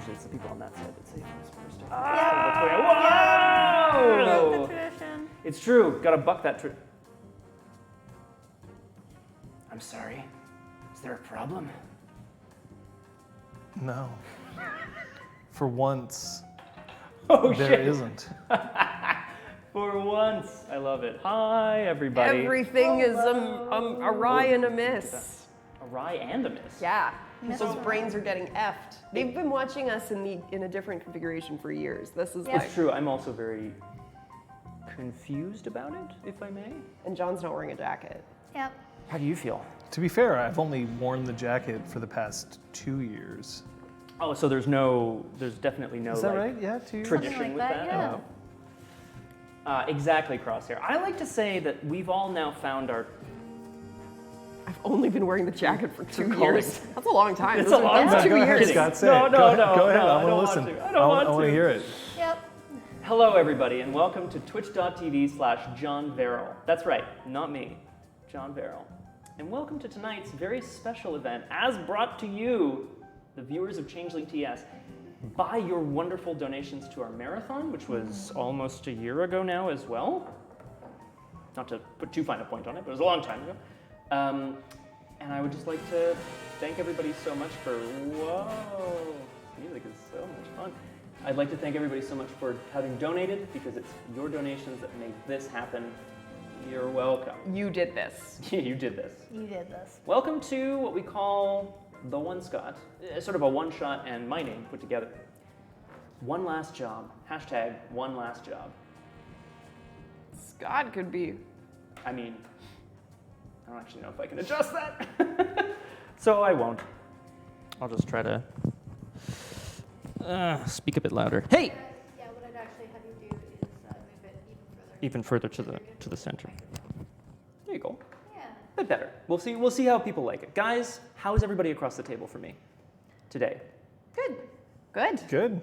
usually it's the people on that side that say things first. Yeah. Whoa! The tradition. It's true. Gotta buck that I'm sorry. Is there a problem? No. For once, Oh, there shit. isn't. For once. I love it. Hi, everybody. Everything is awry and amiss. Awry and a miss. Yeah, people's brains are getting effed. They've been watching us in a different configuration for years. This is like, It's true. I'm also very confused about it, if I may. and John's not wearing a jacket. Yep. How do you feel? To be fair, I've only worn the jacket for the past 2 years. Oh, so there's definitely no Is that like, right? Yeah, 2 years. tradition Something with like that. that, yeah. Exactly, Crosshair. I like to say that we've all now found our. I've only been wearing the jacket for 2 calling. years. That's a long time. It's Those a are- long that's time. 2 Go ahead, years. Scott, say No, it. no, Go no, ahead. no, I I want to don't listen. want to. I don't want I want to. to hear it. Yep. Hello, everybody, and welcome to twitch.tv/John Verrill. That's right, not me, John Verrill. And welcome to tonight's very special event, as brought to you, the viewers of Changeling TS, by your wonderful donations to our marathon, which was almost a year ago now as well. Not to put too fine a point on it, but it was a long time ago. And I would just like to thank everybody so much for, whoa, music is so much fun. I'd like to thank everybody so much for having donated, because it's your donations that make this happen. You're welcome. You did this. You did this. You did this. Welcome to what we call the One Scott, sort of a one-shot and my name put together. One last job, hashtag one last job. Scott could be. I mean, I don't actually know if I can adjust that. So I won't. I'll just try to speak a bit louder. Hey! Yeah, what I'd actually have you do is move it Even further to the center. There you go. Yeah. A bit better. We'll see how people like it. Guys, how is everybody across the table for me today? Good. Good. Good.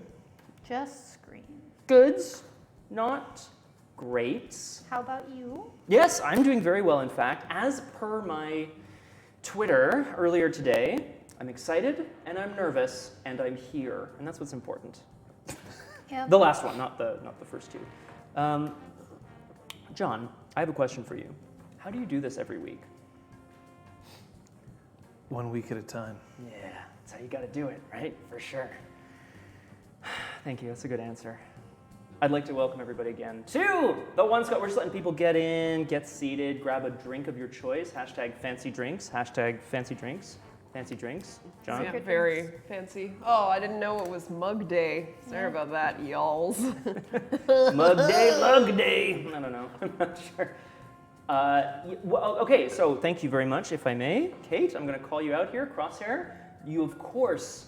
Just scream. Goods, not greats. How about you? Yes, I'm doing very well, in fact. As per my Twitter earlier today, I'm excited and I'm nervous and I'm here, and that's what's important. Yep. The last one, not the first two. John, I have a question for you. How do you do this every week? 1 week at a time. Yeah, that's how you got to do it, right? For sure. Thank you. That's a good answer. I'd like to welcome everybody again to the One Scott. We're just letting people get in, get seated, grab a drink of your choice. Hashtag fancy drinks. Hashtag fancy drinks. Fancy drinks. John? Yeah, very fancy. Oh, I didn't know it was mug day. Sorry about that, y'alls. Mug day, lug day. I don't know. I'm not sure. Well, okay, so thank you very much, if I may. Kate, I'm going to call you out here, Crosshair. You, of course,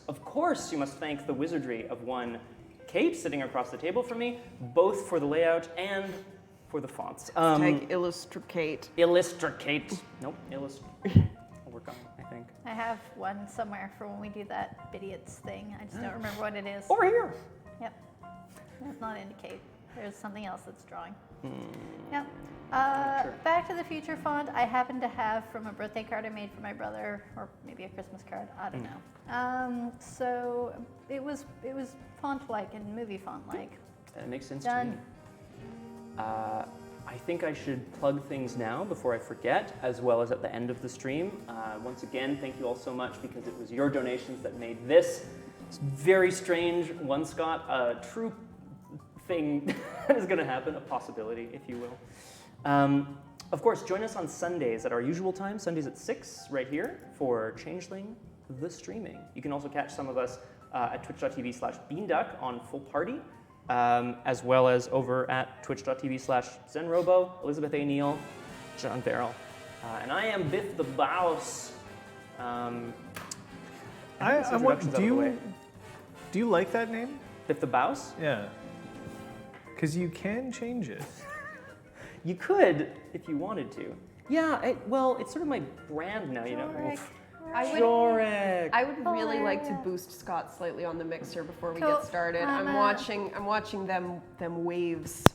you must thank the wizardry of one Kate sitting across the table from me, both for the layout and for the fonts. Take Illustricate. Illustricate. Nope, I'll work on it, I think. I have one somewhere for when we do that idiots thing. I just don't remember what it is. Over here. Yep. Does not indicate. There's something else that's drawing. Yep. Sure. Back to the Future font. I happen to have from a birthday card I made for my brother, or maybe a Christmas card. I don't know. So it was font-like and movie font-like. That makes sense Done. to me. I think I should plug things now before I forget, as well as at the end of the stream. Once again, thank you all so much, because it was your donations that made this very strange One Scott a true thing that is going to happen, a possibility, if you will. Of course, join us on Sundays at our usual time, Sundays at 6, right here, for Changeling, the streaming. You can also catch some of us at twitch.tv/beanduck on Full Party, as well as over at twitch.tv/zenrobo, Elizabeth A. Neale, John Verrill. And I am Biff the Bouse. Do you like that name? Biff the Bouse? Yeah. Because you can change it. You could, if you wanted to. Yeah, well, it's sort of my brand now, you know. Jorek. Jorek. I would really like to boost Scott slightly on the mixer before we Cool. get started. I'm watching them waves.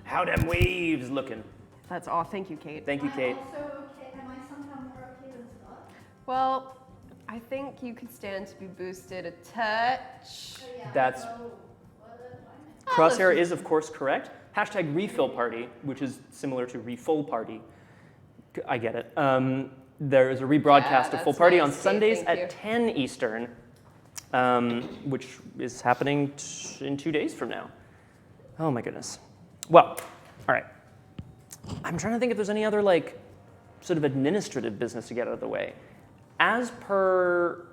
How them waves looking. That's all. Thank you, Kate. Thank you, Kate. Am I somehow more okay than Scott? Well, I think you could stand to be boosted a touch. That's Crosshair is of course correct. Hashtag refill party, which is similar to refull party. I get it. There is a rebroadcast of Full that's Party nice, on Kate, Sundays thank you. at 10 Eastern, which is happening in 2 days from now. Oh my goodness. Well, all right. I'm trying to think if there's any other like sort of administrative business to get out of the way. As per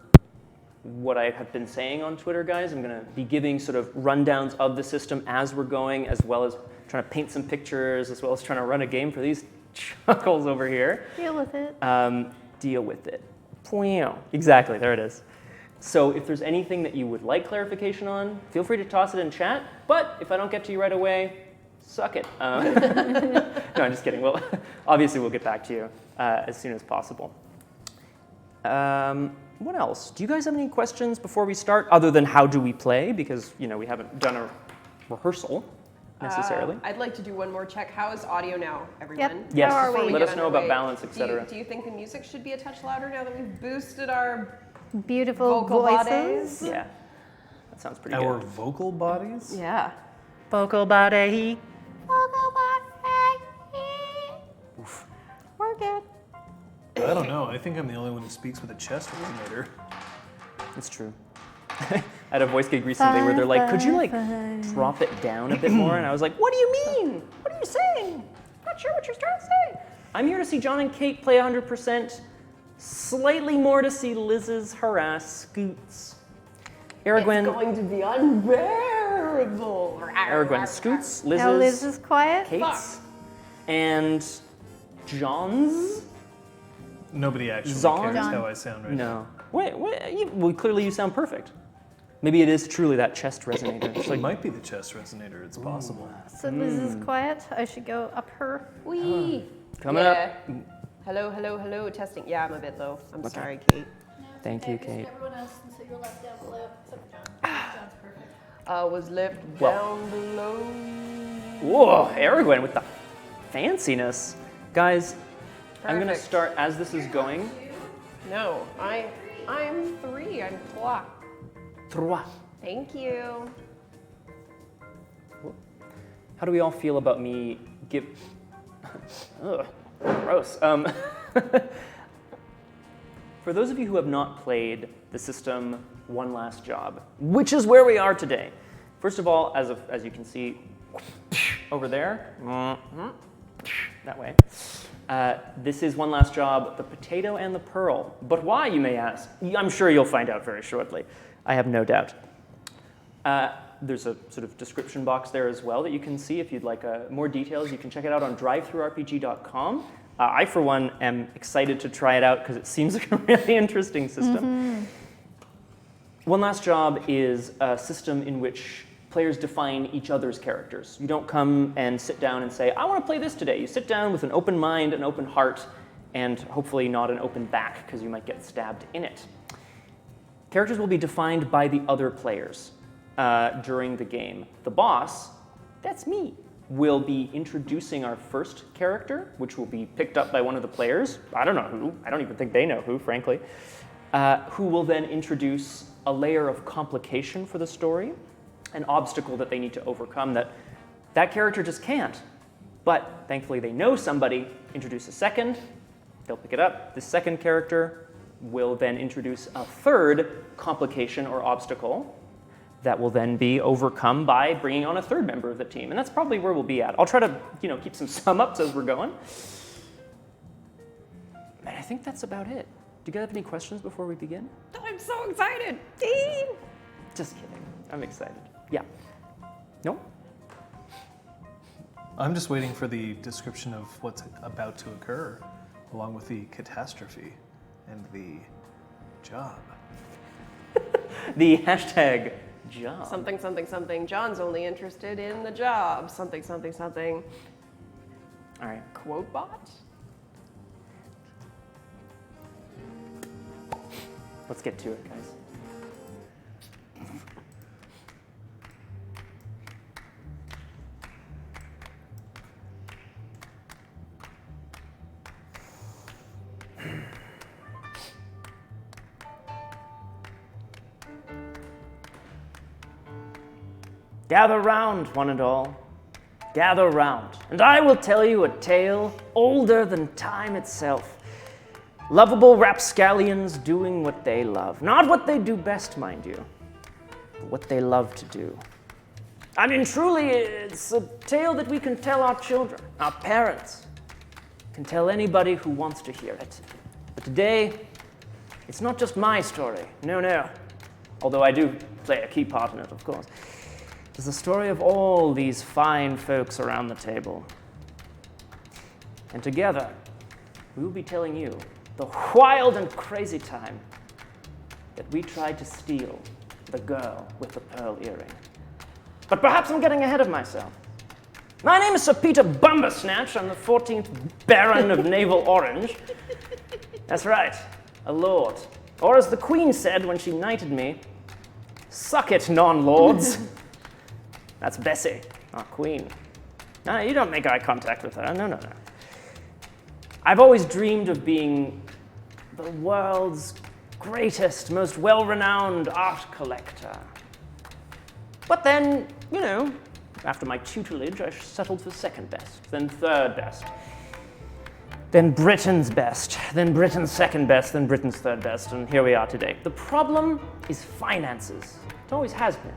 what I have been saying on Twitter, guys, I'm going to be giving sort of rundowns of the system as we're going, as well as trying to paint some pictures, as well as trying to run a game for these chuckles over here. Deal with it. Deal with it. Exactly, there it is. So if there's anything that you would like clarification on, feel free to toss it in chat. But if I don't get to you right away, suck it. No, I'm just kidding. Well, obviously we'll get back to you as soon as possible. What else? Do you guys have any questions before we start, other than how do we play? Because we haven't done a rehearsal necessarily. I'd like to do one more check. How is audio now, everyone? Yes. How are Before we? Let get us know about underway, balance, etc. Do you think the music should be a touch louder now that we've boosted our Beautiful vocal voices. bodies? Yeah, that sounds pretty Our good. vocal bodies? Yeah. Vocal body. We're good. I don't know. I think I'm the only one who speaks with a chest resonator. It's true. I had a voice gig recently where they're like, could you like drop it down a bit more? And I was like, what do you mean? What are you saying? Not sure what you're trying to say. I'm here to see John and Kate play 100%. Slightly more to see Liz's harass Scoots. Aragwen, It's going to be unbearable. Aragwen Scoots, Now Liz Liz's, is quiet. Kate's, and John's. Nobody actually Zon? cares John. how I sound right now. No. Well, clearly you sound perfect. Maybe it is truly that chest resonator. It's It like, might be the chest resonator. It's possible. So Liz is quiet. I should go up her. Wee. coming Yeah. up. Hello, hello, hello. Testing. Yeah, I'm a bit low. I'm Okay. sorry, Kate. Thank you, Kate. Everyone else, so you're left down below, except John. John's perfect. I was left Well. down below. Whoa, Aragwen with the fanciness. Guys, I'm going to Perfect. start as this is going. No, I'm 3. I'm 3. Trois. Thank you. How do we all feel about me give... Ugh, gross. For those of you who have not played the system One Last Job, which is where we are today. First of all, as you can see over there, that way, this is One Last Job, the potato and the pearl. But why, you may ask? I'm sure you'll find out very shortly. I have no doubt. There's a sort of description box there as well that you can see if you'd like more details. You can check it out on drivethroughrpg.com. I, for one, am excited to try it out because it seems like a really interesting system. One Last Job is a system in which players define each other's characters. You don't come and sit down and say, I want to play this today. You sit down with an open mind, an open heart, and hopefully not an open back because you might get stabbed in it. Characters will be defined by the other players during the game. The boss, that's me, will be introducing our first character, which will be picked up by one of the players. I don't know who. I don't even think they know who, frankly. Who will then introduce a layer of complication for the story, an obstacle that they need to overcome that character just can't. But thankfully they know somebody, introduce a second, they'll pick it up. The second character will then introduce a third complication or obstacle that will then be overcome by bringing on a third member of the team. And that's probably where we'll be at. I'll try to, keep some sum ups as we're going. And I think that's about it. Do you guys have any questions before we begin? I'm so excited. Team. Just kidding. I'm excited. Yeah. No? I'm just waiting for the description of what's about to occur, along with the catastrophe and the job. The hashtag job. Something, something, something. John's only interested in the job. Something, something, something. All right. Quote bot? Let's get to it, guys. Gather round, one and all. Gather round, and I will tell you a tale older than time itself. Lovable rapscallions doing what they love. Not what they do best, mind you, but what they love to do. I mean, truly, it's a tale that we can tell our children, our parents, can tell anybody who wants to hear it. But today, it's not just my story. No. Although I do play a key part in it, of course. It's the story of all these fine folks around the table. And together, we will be telling you the wild and crazy time that we tried to steal the girl with the pearl earring. But perhaps I'm getting ahead of myself. My name is Sir Peter Bumbersnatch. I'm the 14th Baron of Naval Orange. That's right, a lord. Or as the Queen said when she knighted me, suck it, non-lords. That's Bessie, our Queen. No, you don't make eye contact with her. No. I've always dreamed of being the world's greatest, most well-renowned art collector. But then, after my tutelage, I settled for second best, then third best, then Britain's best, then Britain's second best, then Britain's third best, and here we are today. The problem is finances. It always has been.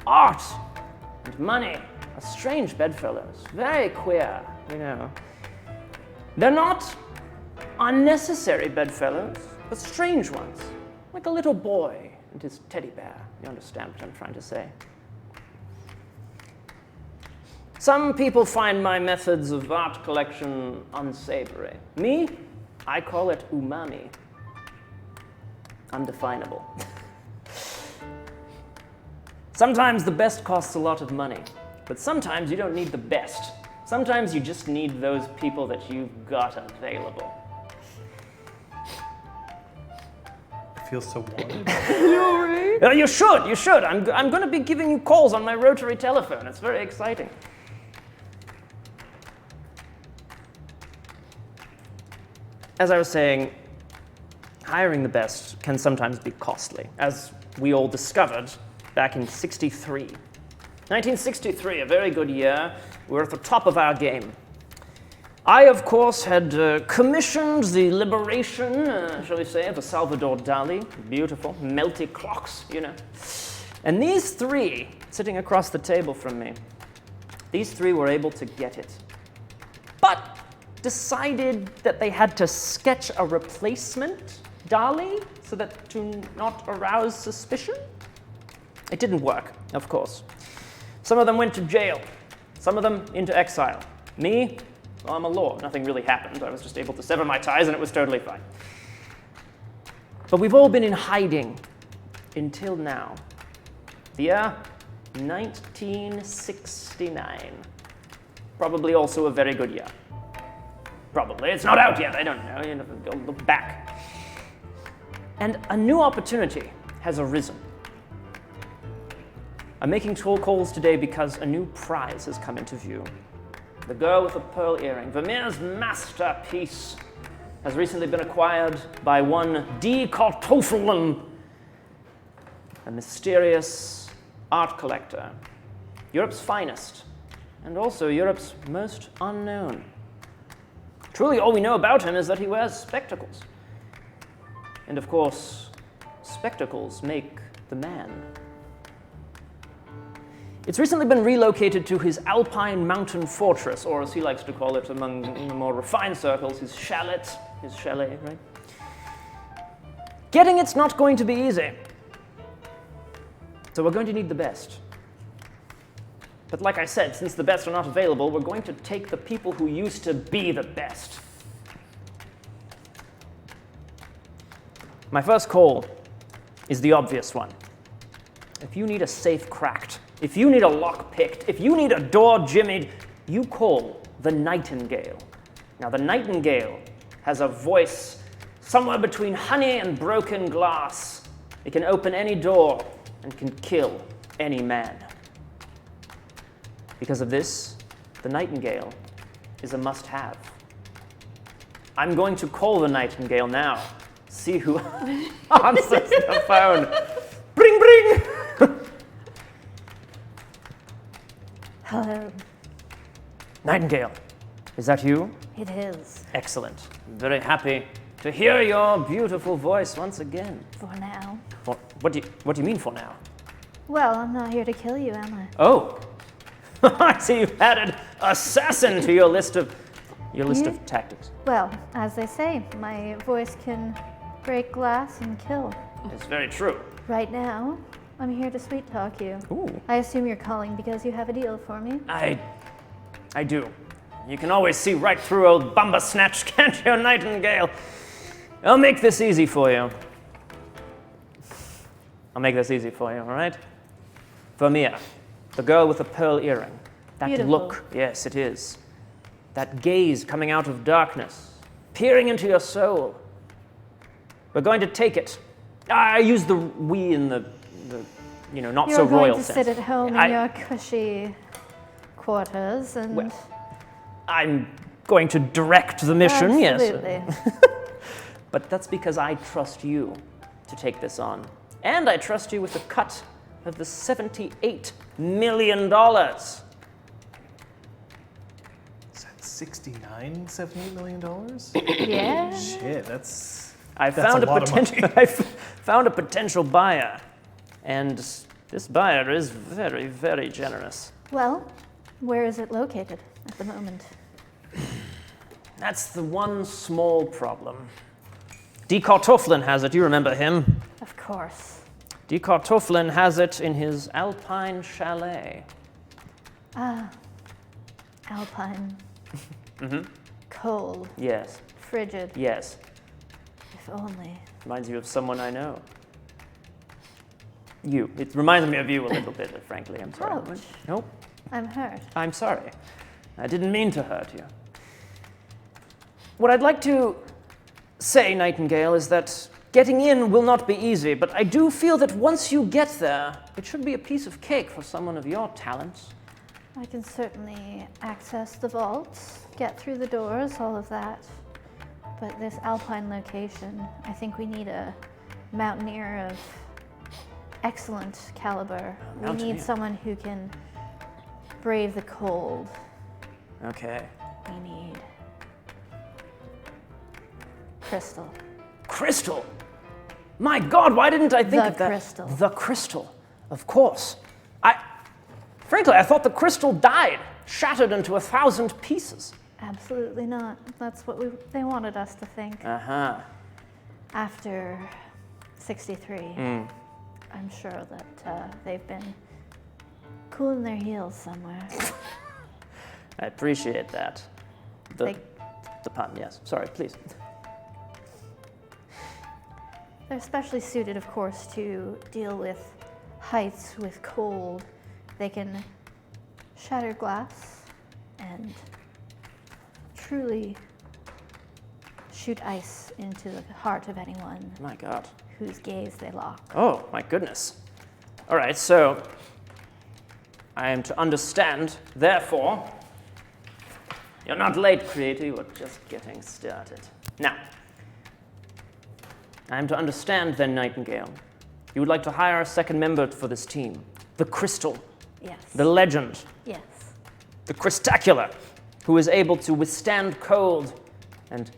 Art and money are strange bedfellows, very queer, They're not unnecessary bedfellows, but strange ones, like a little boy and his teddy bear. You understand what I'm trying to say? Some people find my methods of art collection unsavory. Me, I call it umami. Undefinable. Sometimes the best costs a lot of money, but sometimes you don't need the best. Sometimes you just need those people that you've got available. I feel so wanted. You should. I'm going to be giving you calls on my rotary telephone. It's very exciting. As I was saying, hiring the best can sometimes be costly, as we all discovered back in 1963. 1963, a very good year. We were at the top of our game. I, of course, had commissioned the liberation, shall we say, of Salvador Dali. Beautiful, melty clocks, And these three, sitting across the table from me, these three were able to get it. But decided that they had to sketch a replacement Dali so that to not arouse suspicion. It didn't work, of course. Some of them went to jail. Some of them into exile. Me, well, I'm a lord. Nothing really happened. I was just able to sever my ties and it was totally fine. But we've all been in hiding until now. The year 1969. Probably also a very good year. Probably. It's not out yet. I don't know. Go look back. And a new opportunity has arisen. I'm making toll calls today because a new prize has come into view. The girl with the pearl earring, Vermeer's masterpiece, has recently been acquired by one D. Kartoffelen, a mysterious art collector, Europe's finest, and also Europe's most unknown. Truly, all we know about him is that he wears spectacles. And of course, spectacles make the man. It's recently been relocated to his Alpine mountain fortress, or as he likes to call it among the more refined circles, his chalet, right? Getting it's not going to be easy. So we're going to need the best. But like I said, since the best are not available, we're going to take the people who used to be the best. My first call is the obvious one. If you need a safe cracked, if you need a lock picked, if you need a door jimmied, you call the Nightingale. Now, the Nightingale has a voice somewhere between honey and broken glass. It can open any door and can kill any man. Because of this, the Nightingale is a must-have. I'm going to call the Nightingale now. See who answers the phone. Bring, bring! Hello. Nightingale, is that you? It is. Excellent. I'm very happy to hear your beautiful voice once again. For now. What do you mean for now? Well, I'm not here to kill you, am I? Oh, I see you've added assassin to your list of tactics. Well, as they say, my voice can break glass and kill. It's very true. Right now, I'm here to sweet talk you. Ooh. I assume you're calling because you have a deal for me. I do. You can always see right through old Bumba Snatch, can't you, Nightingale? I'll make this easy for you. All right? Vermeer, the girl with the pearl earring. That Beautiful. look, yes, it is. That gaze coming out of darkness, peering into your soul. We're going to take it. I use the we in the not so royal You're going to sense. sit at home in your cushy quarters and... Well, I'm going to direct the mission, Absolutely. yes. But that's because I trust you to take this on. And I trust you with the cut of the $78 million. Is that $69, $70 million? Yeah? Shit, that's I That's found a lot of money. I found a potential buyer, and this buyer is very, very generous. Well, where is it located at the moment? That's the one small problem. D. Kartofflin has it. You remember him? Of course. D. Kartofflin has it in his Alpine chalet. Ah, alpine. Cold, Yes, frigid, yes. if only. Reminds you of someone I know. You. It reminds me of you a little bit, frankly. I'm sorry. Ouch. Nope. I'm hurt. I'm sorry. I didn't mean to hurt you. What I'd like to say, Nightingale, is that getting in will not be easy, but I do feel that once you get there, it should be a piece of cake for someone of your talents. I can certainly access the vaults, get through the doors, all of that. But this alpine location, I think we need a mountaineer of excellent caliber. We Mountaineer. need someone who can brave the cold. Okay. We need crystal. Crystal! My God, why didn't I think The of that? crystal. The crystal. Of course. Frankly, I thought the crystal died, shattered into 1,000 pieces. Absolutely not. That's what they wanted us to think. Uh-huh. After 63, I'm sure that they've been cooling their heels somewhere. I appreciate that. The They- pun, yes. Sorry, please. They're especially suited, of course, to deal with heights, with cold. They can shatter glass and truly shoot ice into the heart of anyone My God. whose gaze they lock. Oh, my goodness. All right, so I am to understand, therefore, you're not late, Creator, you are just getting started. Now, I am to understand then, Nightingale, you would like to hire a second member for this team. The Crystal, Yes. the Legend, Yes. the Christacular, who is able to withstand cold and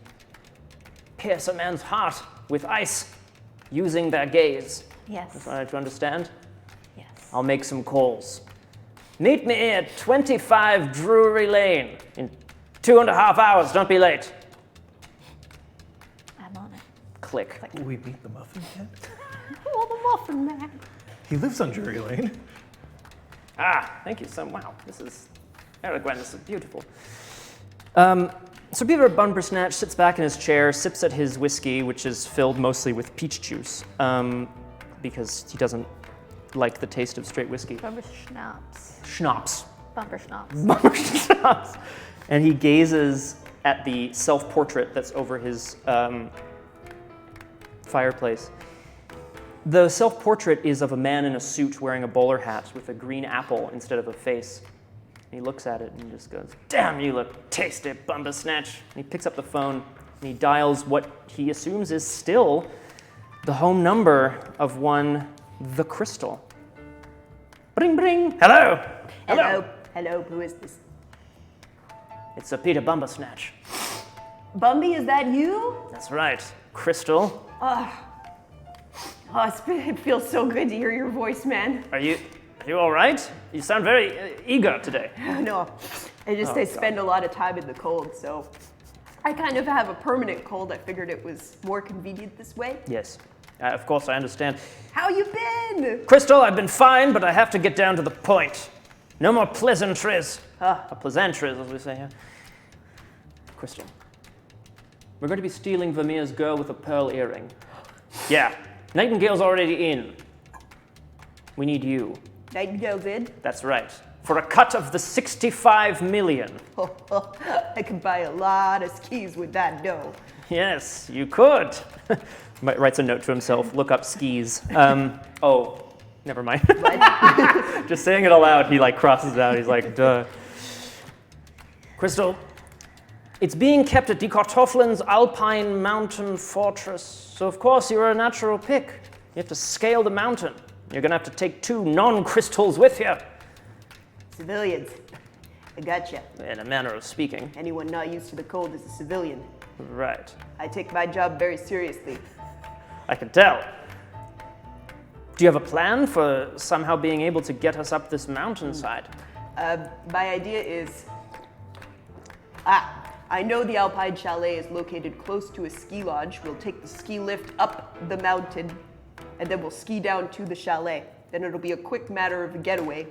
pierce a man's heart with ice using their gaze. Yes. That's what I have to understand. Yes. I'll make some calls. Meet me at 25 Drury Lane in 2.5 hours. Don't be late. I'm on it. Click. Will we meet the Muffin Man? Oh, the muffin man. He lives on Drury Lane. Thank you so Wow, this is Aragorn, this is beautiful. So Beaver Bumbersnatch sits back in his chair, sips at his whiskey, which is filled mostly with peach juice, because he doesn't like the taste of straight whiskey. Bumper schnapps. Schnapps. Bumper schnapps. Bumbersnatch. And he gazes at the self-portrait that's over his fireplace. The self-portrait is of a man in a suit wearing a bowler hat with a green apple instead of a face. And he looks at it and just goes, "Damn, you look tasty, Bumbersnatch." And he picks up the phone and he dials what he assumes is still the home number of one The Crystal. Bring, bring. Hello. Hello. Hello, who is this? It's Sir Peter Bumbersnatch. Bumby, is that you? That's right. Crystal, It feels so good to hear your voice, man. are you all right? You sound very eager today. No, I spend a lot of time in the cold, so I kind of have a permanent cold. I figured it was more convenient this way. Yes, of course I understand. How you been? Crystal, I've been fine, but I have to get down to the point. No more pleasantries. Or pleasantries, as we say here. Crystal, we're going to be stealing Vermeer's girl with a pearl earring. Yeah, Nightingale's already in. We need you. Nightingale did? That's right. For a cut of the 65 million. I could buy a lot of skis with that dough. Yes, you could. Writes a note to himself, look up skis. Oh, never mind. Just saying it aloud, he like crosses it out. He's like, duh. Crystal, it's being kept at Die Kartoffeln's Alpine Mountain Fortress. So of course you're a natural pick. You have to scale the mountain. You're gonna have to take 2 non-crystals with you. Civilians. I gotcha. In a manner of speaking. Anyone not used to the cold is a civilian. Right. I take my job very seriously. I can tell. Do you have a plan for somehow being able to get us up this mountainside? My idea is... I know the Alpine Chalet is located close to a ski lodge. We'll take the ski lift up the mountain, and then we'll ski down to the chalet. Then it'll be a quick matter of a getaway.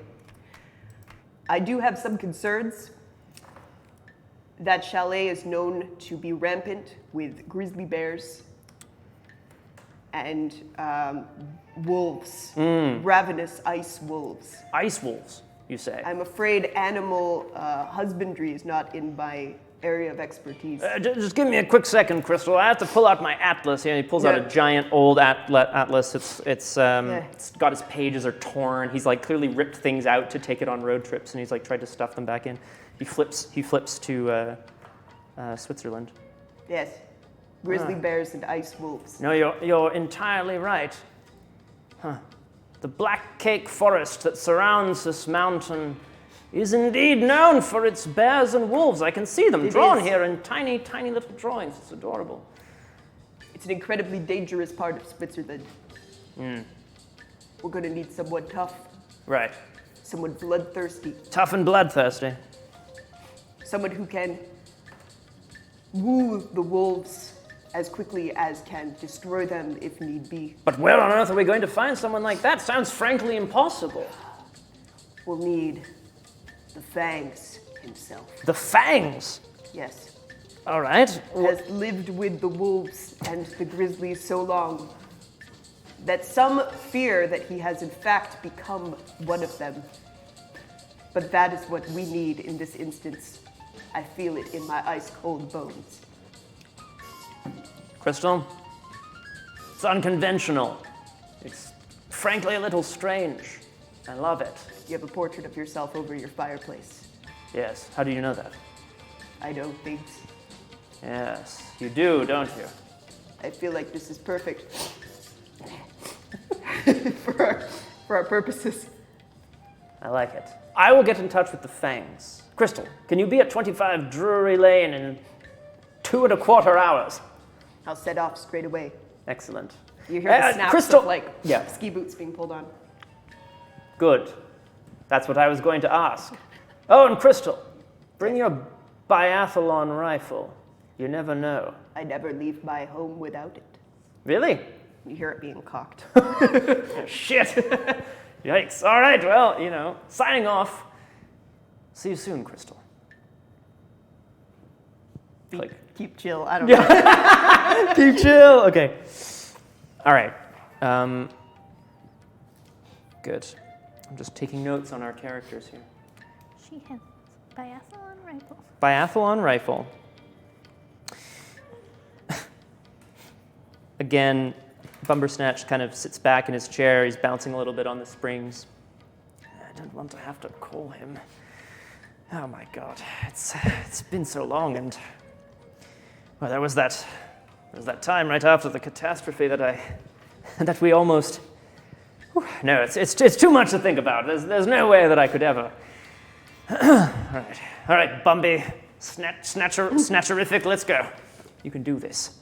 I do have some concerns. That chalet is known to be rampant with grizzly bears and wolves, ravenous ice wolves. Ice wolves, you say? I'm afraid animal husbandry is not in my area of expertise. Just give me a quick second, Crystal. I have to pull out my atlas here. He pulls out a giant old atlas. It's got his pages are torn. He's like clearly ripped things out to take it on road trips, and he's like tried to stuff them back in. He flips to Switzerland. Yes, grizzly bears and ice wolves. No, you're entirely right. The black cake forest that surrounds this mountain is indeed known for its bears and wolves. I can see them drawn here in tiny, tiny little drawings. It's adorable. It's an incredibly dangerous part of Switzerland. We're going to need someone tough. Right. Someone bloodthirsty. Tough and bloodthirsty. Someone who can woo the wolves as quickly as can destroy them if need be. But where on earth are we going to find someone like that? Sounds frankly impossible. We'll need the Fangs himself. The Fangs? Yes. All right. Has lived with the wolves and the grizzlies so long that some fear that he has in fact become one of them. But that is what we need in this instance. I feel it in my ice-cold bones. Crystal, it's unconventional. It's frankly a little strange. I love it. You have a portrait of yourself over your fireplace. Yes. How do you know that? I know things. Yes, you do, don't you? I feel like this is perfect for our purposes. I like it. I will get in touch with the Fangs. Crystal, can you be at 25 Drury Lane in 2¼ hours? I'll set off straight away. Excellent. You hear the snaps Crystal. of ski boots being pulled on. Good. That's what I was going to ask. Oh, and Crystal, bring your biathlon rifle. You never know. I never leave my home without it. Really? You hear it being cocked. Shit. Yikes. All right, well, signing off. See you soon, Crystal. Keep chill. I don't know. Keep chill. Okay. All right. Good. I'm just taking notes on our characters here. She has biathlon rifle. Biathlon rifle. Again, Bumbersnatch kind of sits back in his chair. He's bouncing a little bit on the springs. I don't want to have to call him. Oh my God, it's been so long, and well, there was that time right after the catastrophe that we almost. No, it's too much to think about. There's no way that I could ever. All right, Bumby, snatcherific, let's go. You can do this.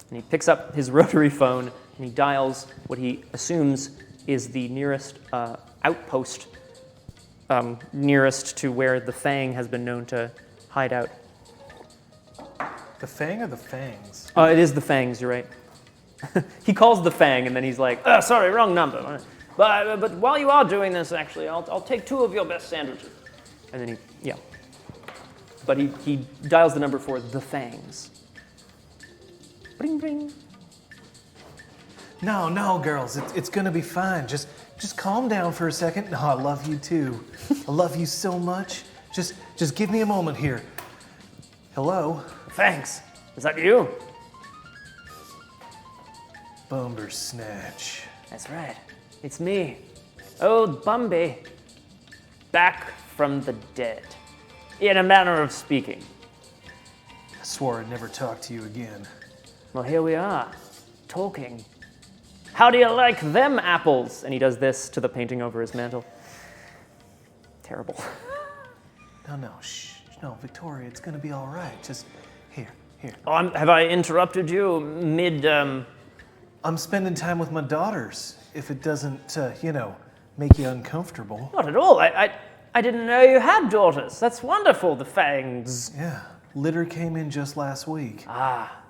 And he picks up his rotary phone and he dials what he assumes is the nearest outpost, nearest to where the Fang has been known to hide out. The Fang or the Fangs? It is the Fangs, you're right. He calls the Fang, and then he's like, sorry, wrong number. But while you are doing this, actually, I'll take 2 of your best sandwiches. And then But he dials the number for the Fangs. Bring, bring. No, girls, it's gonna be fine. Just calm down for a second. No, I love you too. I love you so much. Just give me a moment here. Hello? Fangs, is that you? Bumber Snatch. That's right. It's me, old Bumby, back from the dead, in a manner of speaking. I swore I'd never talk to you again. Well, here we are, talking. How do you like them apples? And he does this to the painting over his mantle. Terrible. No, shh. No, Victoria, it's gonna be all right. Just here. Oh, have I interrupted you mid, I'm spending time with my daughters. If it doesn't, make you uncomfortable. Not at all. I didn't know you had daughters. That's wonderful, the Fangs. Yeah, litter came in just last week. Ah,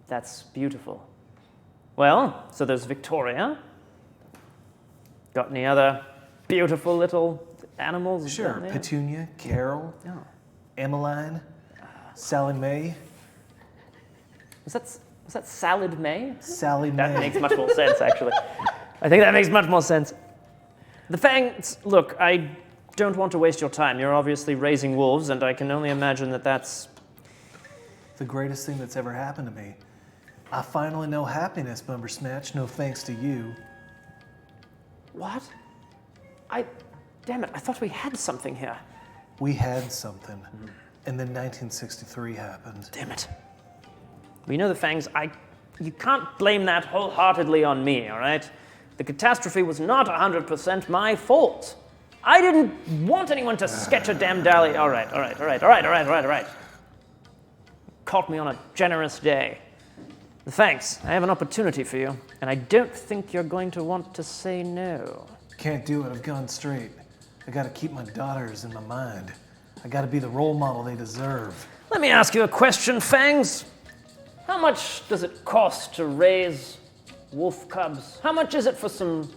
that's beautiful. Well, so there's Victoria. Got any other beautiful little animals? Sure, down there? Petunia, Carol, Oh. Emmeline, Sally Mae. Was that Salad May? Sally That Mae. makes much more sense, actually. I think that makes much more sense. The Fangs, look, I don't want to waste your time. You're obviously raising wolves, and I can only imagine that that's... The greatest thing that's ever happened to me. I finally know happiness, Bumber Snatch, no thanks to you. What? Damn it, I thought we had something here. We had something, and then 1963 happened. Damn it. We know the Fangs, you can't blame that wholeheartedly on me, all right? The catastrophe was not 100% my fault. I didn't want anyone to sketch a damn dally. All right. Caught me on a generous day. The Fangs, I have an opportunity for you, and I don't think you're going to want to say no. Can't do it, I've gone straight. I gotta keep my daughters in my mind. I gotta be the role model they deserve. Let me ask you a question, Fangs. How much does it cost to raise wolf cubs? How much is it for some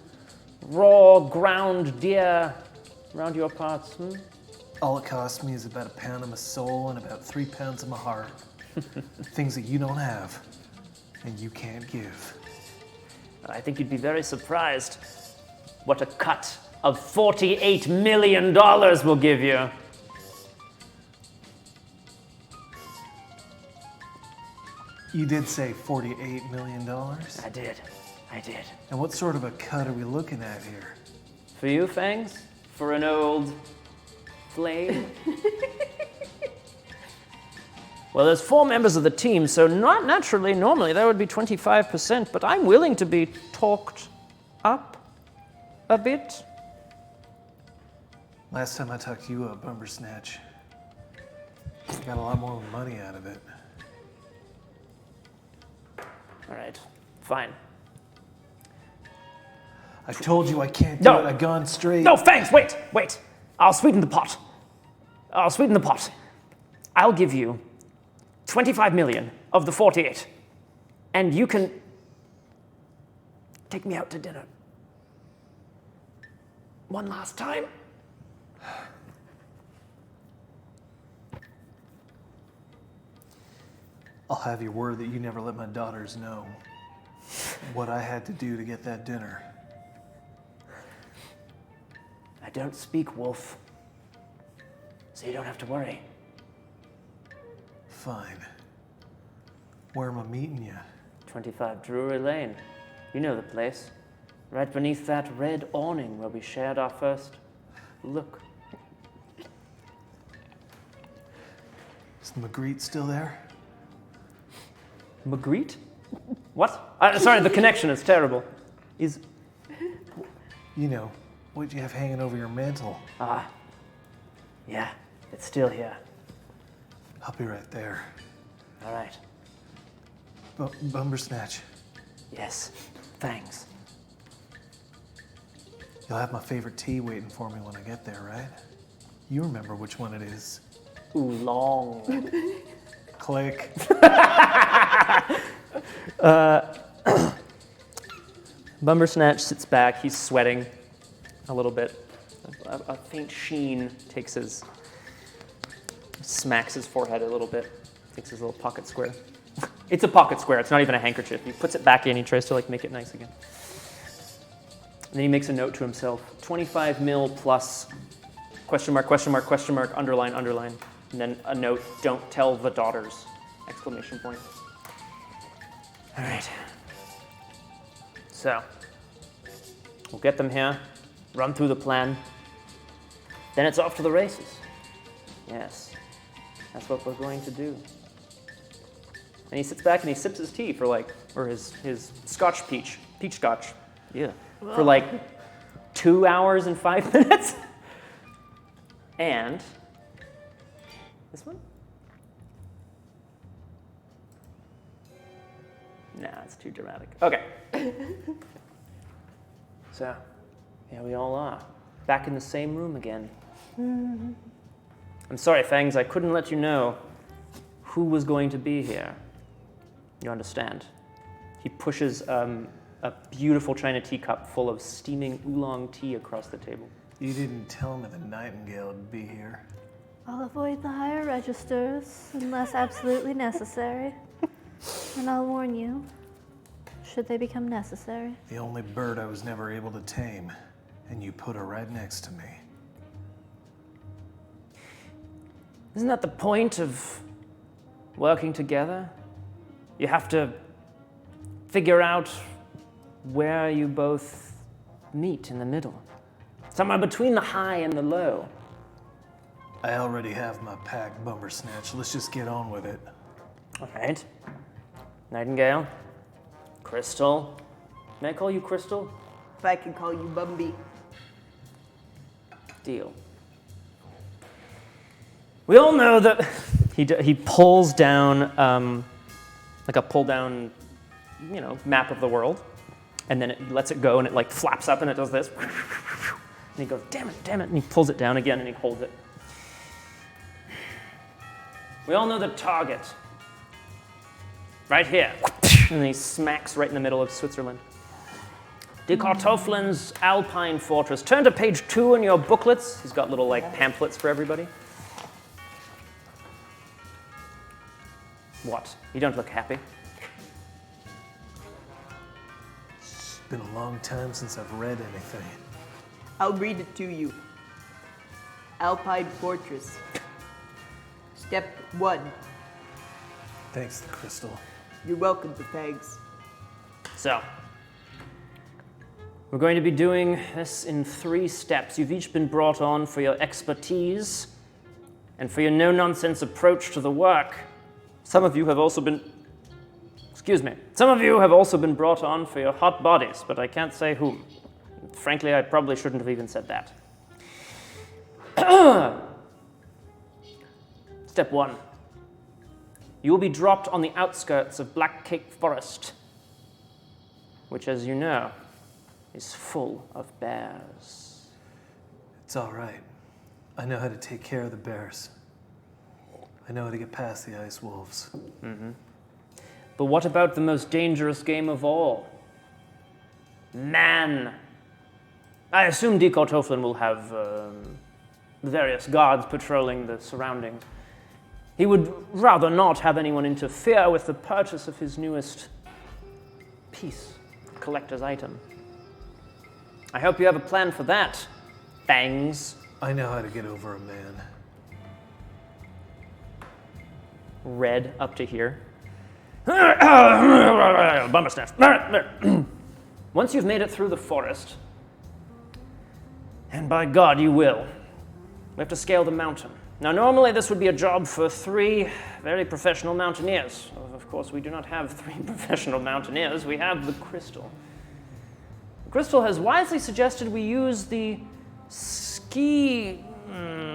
raw ground deer around your parts? All it costs me is about £1 of my soul and about 3 pounds of my heart. Things that you don't have and you can't give. I think you'd be very surprised what a cut of $48 million will give you. You did say $48 million? I did. And what sort of a cut are we looking at here? For you, Fangs? For an old flame? Well, there's 4 members of the team, so not naturally, normally that would be 25%, but I'm willing to be talked up a bit. Last time I talked to you up, Bumber Snatch, I got a lot more money out of it. All right, fine. I told you I can't do No. it. I've gone straight. No, Fangs, wait. I'll sweeten the pot. I'll give you 25 million of the 48, and you can take me out to dinner. One last time. I'll have your word that you never let my daughters know what I had to do to get that dinner. I don't speak wolf, so you don't have to worry. Fine. Where am I meeting you? 25 Drury Lane. You know the place. Right beneath that red awning where we shared our first look. Is Magritte still there? Magritte? What? Sorry, the connection is terrible. Is... You know, what you have hanging over your mantle. Yeah, it's still here. I'll be right there. All right. Bumbersnatch, Yes, thanks. you'll have my favorite tea waiting for me when I get there, right? You remember which one it is. Oolong. Click. Bumbersnatch sits back. He's sweating a little bit. A faint sheen smacks his forehead a little bit. Takes his little pocket square. It's a pocket square. It's not even a handkerchief. He puts it back in. He tries to make it nice again. And then he makes a note to himself: 25 mil plus question mark, question mark, question mark, underline, underline. And then a note: don't tell the daughters! Exclamation point. All right. So, we'll get them here, run through the plan, then it's off to the races. Yes, that's what we're going to do. And he sits back and he sips his tea or his scotch peach scotch, yeah, for 2 hours and 5 minutes. And this one? Nah, it's too dramatic. Okay. So, here we all are, back in the same room again. I'm sorry, Fangs, I couldn't let you know who was going to be here. You understand? He pushes a beautiful china teacup full of steaming oolong tea across the table. You didn't tell me the Nightingale would be here. I'll avoid the higher registers unless absolutely necessary. And I'll warn you, should they become necessary. The only bird I was never able to tame, and you put her right next to me. Isn't that the point of working together? You have to figure out where you both meet in the middle. Somewhere between the high and the low. I already have my pack, Bumbersnatch. Let's just get on with it. All right. Nightingale. Crystal. May I call you Crystal? If I can call you Bumby. Deal. We all know that he pulls down a pull down, map of the world, and then it lets it go and it flaps up and it does this, and he goes, damn it, and he pulls it down again and he holds it. We all know the target. Right here. And he smacks right in the middle of Switzerland. De Kartoffeln's Alpine Fortress. Turn to page 2 in your booklets. He's got little pamphlets for everybody. What? You don't look happy. It's been a long time since I've read anything. I'll read it to you. Alpine Fortress. Step 1. Thanks, the Crystal. You're welcome to Fangs. So, we're going to be doing this in 3 steps. You've each been brought on for your expertise and for your no-nonsense approach to the work. Some of you have also been brought on for your hot bodies, but I can't say whom. Frankly, I probably shouldn't have even said that. Step 1. You will be dropped on the outskirts of Black Cake Forest, which, as you know, is full of bears. It's all right. I know how to take care of the bears. I know how to get past the ice wolves. Mm-hmm. But what about the most dangerous game of all? Man. I assume De Kartoffeln will have various guards patrolling the surroundings. He would rather not have anyone interfere with the purchase of his newest piece, collector's item. I hope you have a plan for that, Fangs. I know how to get over a man. Red up to here. Bumbersnatch. Once you've made it through the forest, and by God you will, we have to scale the mountain. Now, normally this would be a job for 3 very professional mountaineers. Of course, we do not have 3 professional mountaineers. We have the Crystal. The Crystal has wisely suggested we use the ski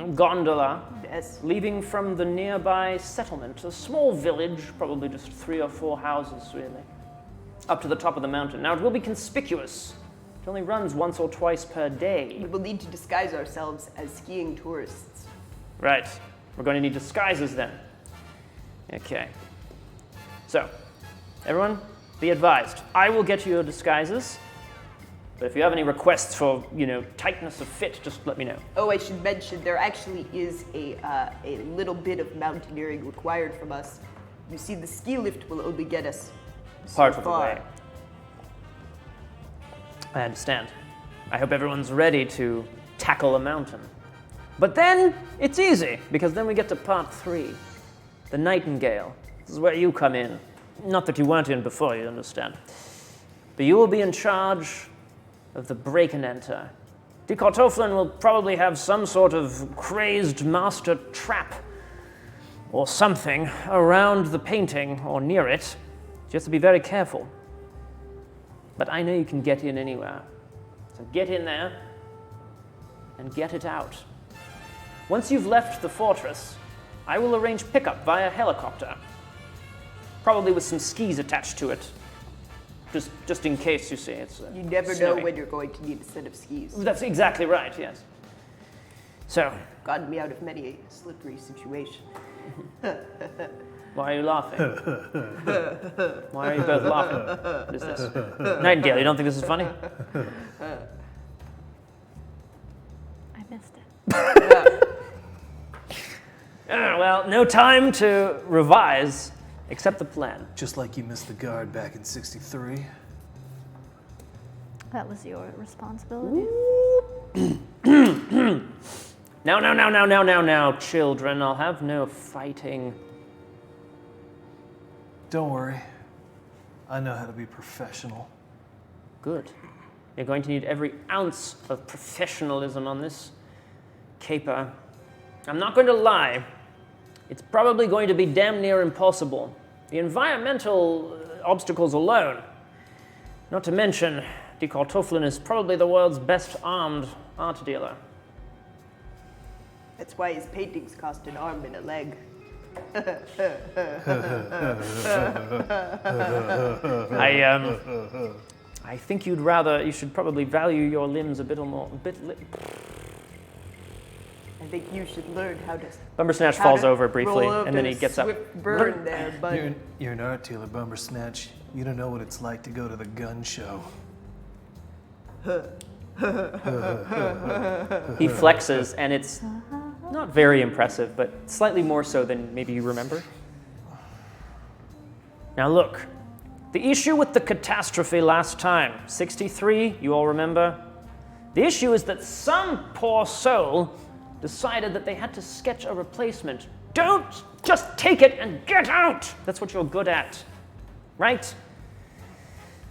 gondola Yes. leaving from the nearby settlement, a small village, probably just 3 or 4 houses, really, up to the top of the mountain. Now, it will be conspicuous. It only runs once or twice per day. We will need to disguise ourselves as skiing tourists. Right. We're going to need disguises then. Okay. So, everyone, be advised. I will get you your disguises. But if you have any requests for, tightness of fit, just let me know. Oh, I should mention there actually is a little bit of mountaineering required from us. You see, the ski lift will only get us so Part of the far. way. I understand. I hope everyone's ready to tackle a mountain. But then it's easy, because then we get to part 3, the Nightingale. This is where you come in. Not that you weren't in before, you understand. But you will be in charge of the break and enter. De Kartoffeln will probably have some sort of crazed master trap or something around the painting or near it. You have to be very careful. But I know you can get in anywhere. So get in there and get it out. Once you've left the fortress, I will arrange pickup via helicopter. Probably with some skis attached to it. Just in case, you see. It's You never know snowy. when you're going to need a set of skis. That's exactly right, yes. So, Gotten me out of many a slippery situation. why are you laughing? Why are you both laughing? What is this? Nightingale, you don't think this is funny? I missed it. Well, no time to revise, except the plan. Just like you missed the guard back in '63. That was your responsibility. Now, children, I'll have no fighting. Don't worry. I know how to be professional. Good. You're going to need every ounce of professionalism on this caper. I'm not going to lie. It's probably going to be damn near impossible. The environmental obstacles alone. Not to mention, De Kartoffeln is probably the world's best armed art dealer. That's why his paintings cost an arm and a leg. I think you should probably value your limbs a bit more. I think you should learn how to. Bumbersnatch how falls to over briefly, roll and then a he gets up. swift burn there, but You're an art dealer, Bumbersnatch. You don't know what it's like to go to the gun show. He flexes, and it's not very impressive, but slightly more so than maybe you remember. Now look, the issue with the catastrophe last time, 63, you all remember? The issue is that some poor soul decided that they had to sketch a replacement. Don't just take it and get out! That's what you're good at, right?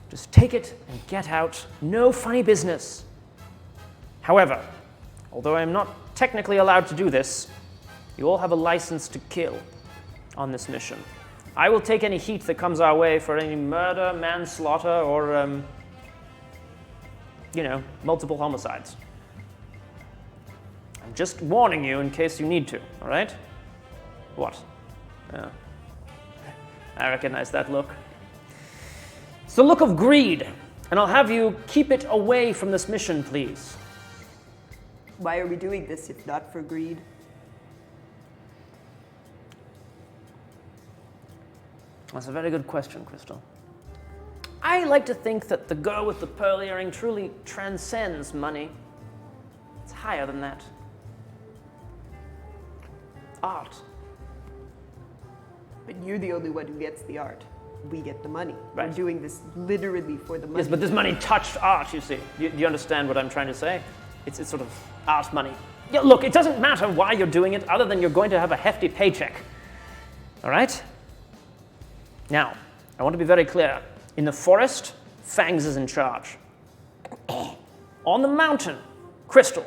Just take it and get out. No funny business. However, although I am not technically allowed to do this, you all have a license to kill on this mission. I will take any heat that comes our way for any murder, manslaughter, or, multiple homicides. I'm just warning you in case you need to, all right? What? Yeah. I recognize that look. It's the look of greed, and I'll have you keep it away from this mission, please. why are we doing this if not for greed? That's a very good question, Crystal. I like to think that the girl with the pearl earring truly transcends money. It's higher than that. Art. But you're the only one who gets the art. We get the money. Right. We're doing this literally for the money. Yes, but this money touched art, you see. Do you understand what I'm trying to say? It's sort of art money. Yeah, look, it doesn't matter why you're doing it, other than you're going to have a hefty paycheck. All right? Now, I want to be very clear. In the forest, Fangs is in charge. On the mountain, Crystal,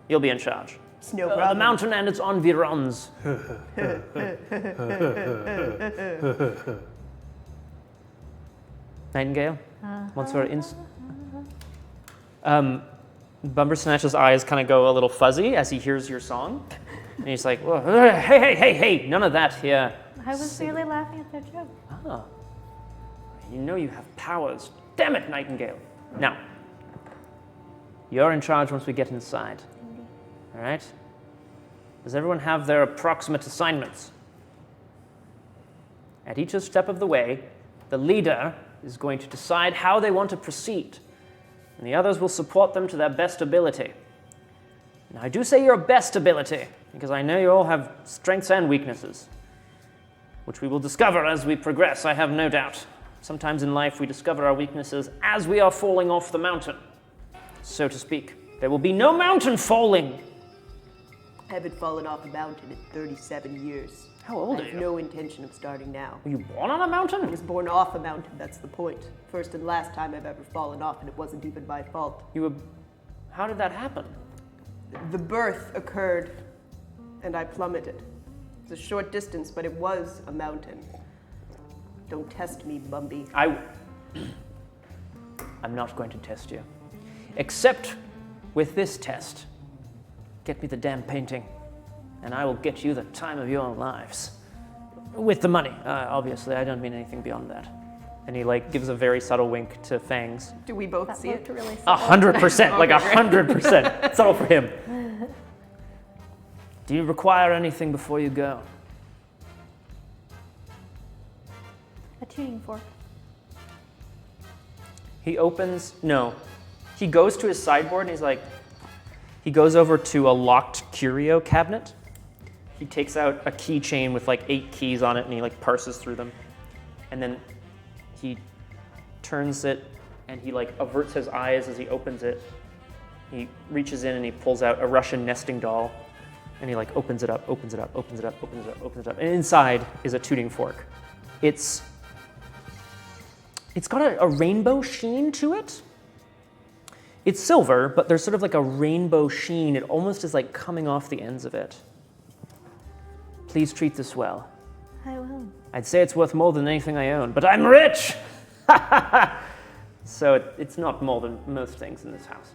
you'll be in charge. It's no The problem. mountain and its environs. Nightingale, once we're in... Bumbersnatch's eyes kind of go a little fuzzy as he hears your song. And he's like, "Whoa, hey, none of that here. I was merely laughing at their joke. Ah, you know you have powers. Damn it, Nightingale. Now, you're in charge once we get inside. All right? Does everyone have their approximate assignments? At each step of the way, the leader is going to decide how they want to proceed, and the others will support them to their best ability. Now, I do say your best ability, because I know you all have strengths and weaknesses, which we will discover as we progress, I have no doubt. Sometimes in life, we discover our weaknesses as we are falling off the mountain, so to speak. There will be no mountain falling. I haven't fallen off a mountain in 37 years. How old I are have you? no intention of starting now. Were you born on a I mountain? was born off a mountain, that's the point. First and last time I've ever fallen off, and it wasn't even my fault. How did that happen? The birth occurred, and I plummeted. It's a short distance, but it was a mountain. Don't test me, Bumby. I'm not going to test you. Except with this test. Get me the damn painting, and I will get you the time of your lives. With the money, obviously. I don't mean anything beyond that. And he gives a very subtle wink to Fangs. Do we both That see looked it? really 100%, like 100%. Subtle for him. Do you require anything before you go? A tuning fork. He goes to his sideboard and he goes over to a locked curio cabinet. He takes out a keychain with 8 keys on it and he parses through them. And then he turns it and he averts his eyes as he opens it. He reaches in and he pulls out a Russian nesting doll and he opens it up. And inside is a tuning fork. It's got a rainbow sheen to it. It's silver, but there's sort of a rainbow sheen. It almost is coming off the ends of it. Please treat this well. I will. I'd say it's worth more than anything I own, but I'm rich! So it's not more than most things in this house.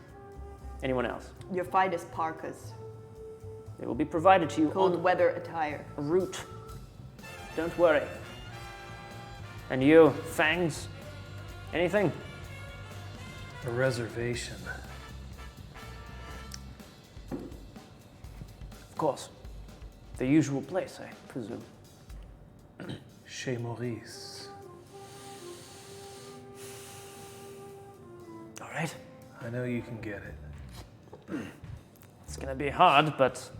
Anyone else? Your finest parkas. It will be provided to you Cold on weather attire. route. Don't worry. And you, Fangs? Anything? A reservation. Of course. The usual place, I presume. Chez Maurice. All right. I know you can get it. It's gonna be hard, but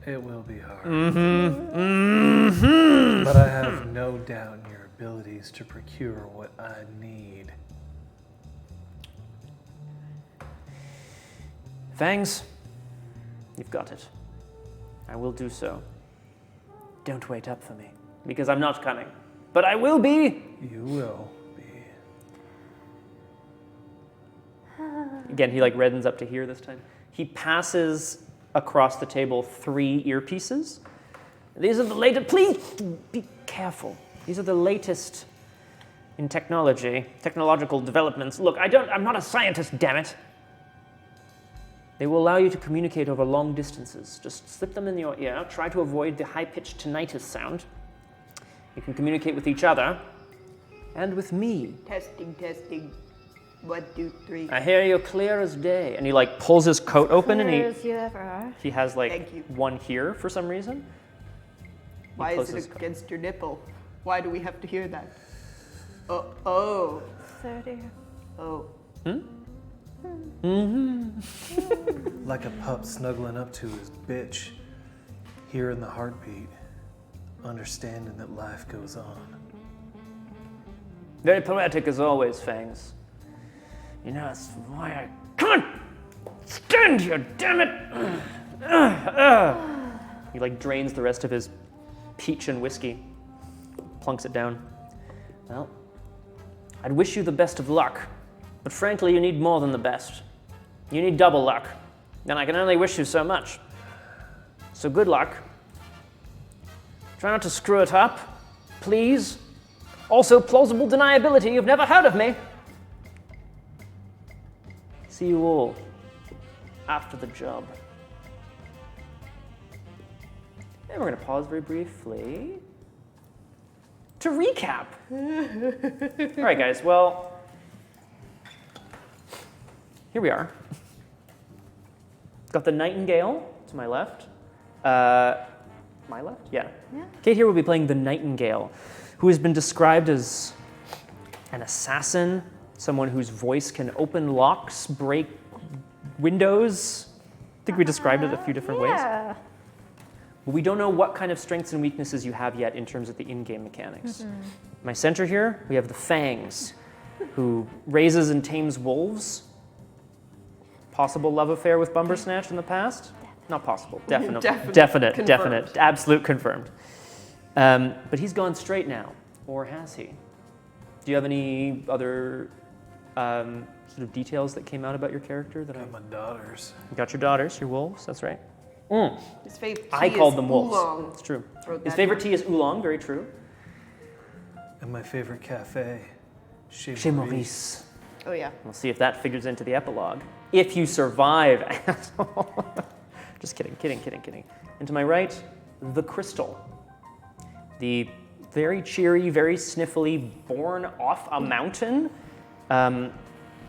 It will be hard. Mm-hmm. But I have no doubt in your abilities to procure what I need. Fangs, you've got it. I will do so. Don't wait up for me, because I'm not coming. But I will be! You will be. Again, he reddens up to here this time. He passes across the table 3 earpieces. These are the latest, please be careful. These are the latest in technological developments. Look, I'm not a scientist, damn it. They will allow you to communicate over long distances. Just slip them in your ear. Try to avoid the high-pitched tinnitus sound. You can communicate with each other and with me. Testing. 1, 2, 3. I hear you clear as day. And he pulls his coat open and Clear as you ever are. he has Thank you. one here for some reason. Why is closes it against your nipple? Why do we have to hear that? Oh. 30. Oh. Like a pup snuggling up to his bitch, hearing the heartbeat, understanding that life goes on. Very poetic as always, Fangs. You know, that's why I can't stand you, damn it! He drains the rest of his peach and whiskey, plunks it down. Well, I'd wish you the best of luck, but frankly, you need more than the best. You need double luck, and I can only wish you so much. So good luck. Try not to screw it up, please. Also, plausible deniability, you've never heard of me. See you all after the job. And we're going to pause very briefly to recap. All right, guys. Well, here we are. Got the Nightingale to my left. My left? Yeah. Kate here will be playing the Nightingale, who has been described as an assassin, someone whose voice can open locks, break windows. I think we described it a few different ways. Yeah. But we don't know what kind of strengths and weaknesses you have yet in terms of the in-game mechanics. My center here, we have the Fangs, who raises and tames wolves. Possible love affair with Bumbersnatch in the past? Not possible. Definite. Confirmed. Definite. Absolute confirmed. But he's gone straight now, or has he? Do you have any other sort of details that came out about your character that Got my daughters. You got your daughters, your wolves? That's right. His favorite I tea called is them wolves. oolong. It's true. Wrote His that favorite down. tea is oolong. Very true. And my favorite cafe, Chez Chez Maurice. Maurice. Oh yeah. We'll see if that figures into the epilogue. If you survive, asshole. Just kidding. And to my right, the Crystal. The very cheery, very sniffly, born off a mountain,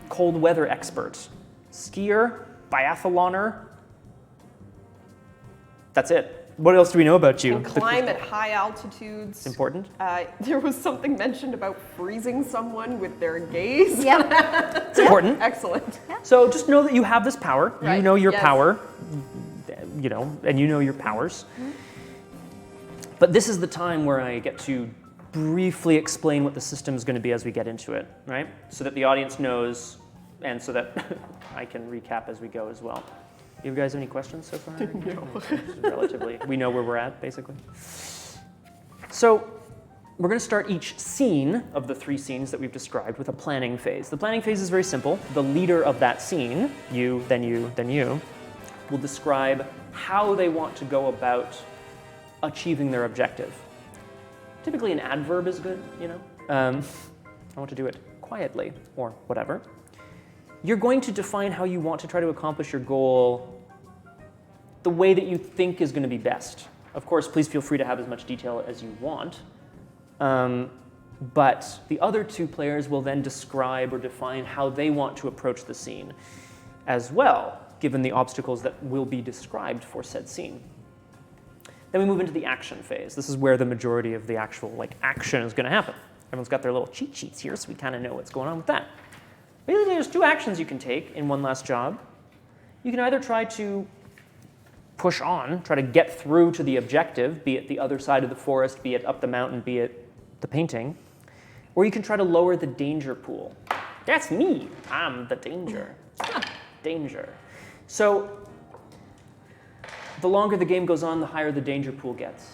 cold weather expert. Skier, biathloner. That's it. What else do we know about you? Can climb at high altitudes. Important. There was something mentioned about freezing someone with their gaze. Yep. It's important. Excellent. So just know that you have this power. You Right, know your yes. power, and you know your powers. But this is the time where I get to briefly explain what the system is going to be as we get into it, right? So that the audience knows, and so that I can recap as we go as well. You guys have any questions so far? No. Relatively. We know where we're at, basically. So we're going to start each scene of the 3 scenes that we've described with a planning phase. The planning phase is very simple. The leader of that scene, you, then you, then you, will describe how they want to go about achieving their objective. Typically an adverb is good, I want to do it quietly, or whatever. You're going to define how you want to try to accomplish your goal the way that you think is going to be best. Of course, please feel free to have as much detail as you want. But the other 2 players will then describe or define how they want to approach the scene as well, given the obstacles that will be described for said scene. Then we move into the action phase. This is where the majority of the actual action is going to happen. Everyone's got their little cheat sheets here, so we kind of know what's going on with that. Basically, there's 2 actions you can take in one last job. You can either try to push on, try to get through to the objective, be it the other side of the forest, be it up the mountain, be it the painting, or you can try to lower the danger pool. That's me. I'm the danger. Danger. So the longer the game goes on, the higher the danger pool gets.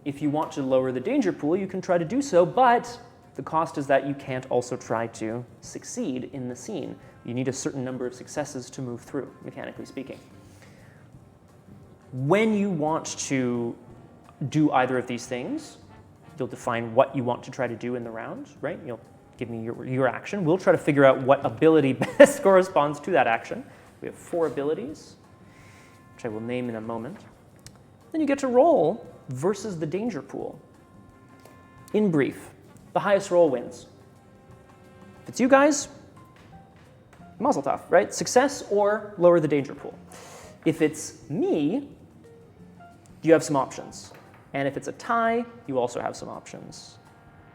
If you want to lower the danger pool, you can try to do so, but the cost is that you can't also try to succeed in the scene. You need a certain number of successes to move through, mechanically speaking. When you want to do either of these things, you'll define what you want to try to do in the round, right? You'll give me your action. We'll try to figure out what ability best corresponds to that action. We have 4 abilities, which I will name in a moment. Then you get to roll versus the danger pool. In brief, the highest roll wins. If it's you guys, mazel tov, right? Success or lower the danger pool. If it's me, you have some options. And if it's a tie, you also have some options.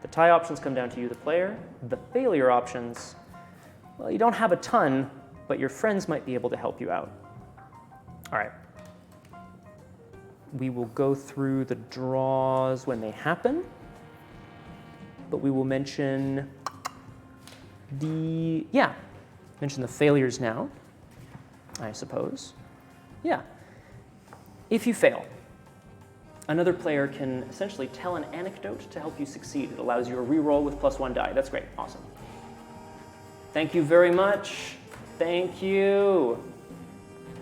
The tie options come down to you, the player. The failure options, well, you don't have a ton, but your friends might be able to help you out. All right. We will go through the draws when they happen, but we will mention the failures now, I suppose. Yeah. If you fail, another player can essentially tell an anecdote to help you succeed. It allows you a reroll with +1 die. That's great. Awesome. Thank you very much. Thank you.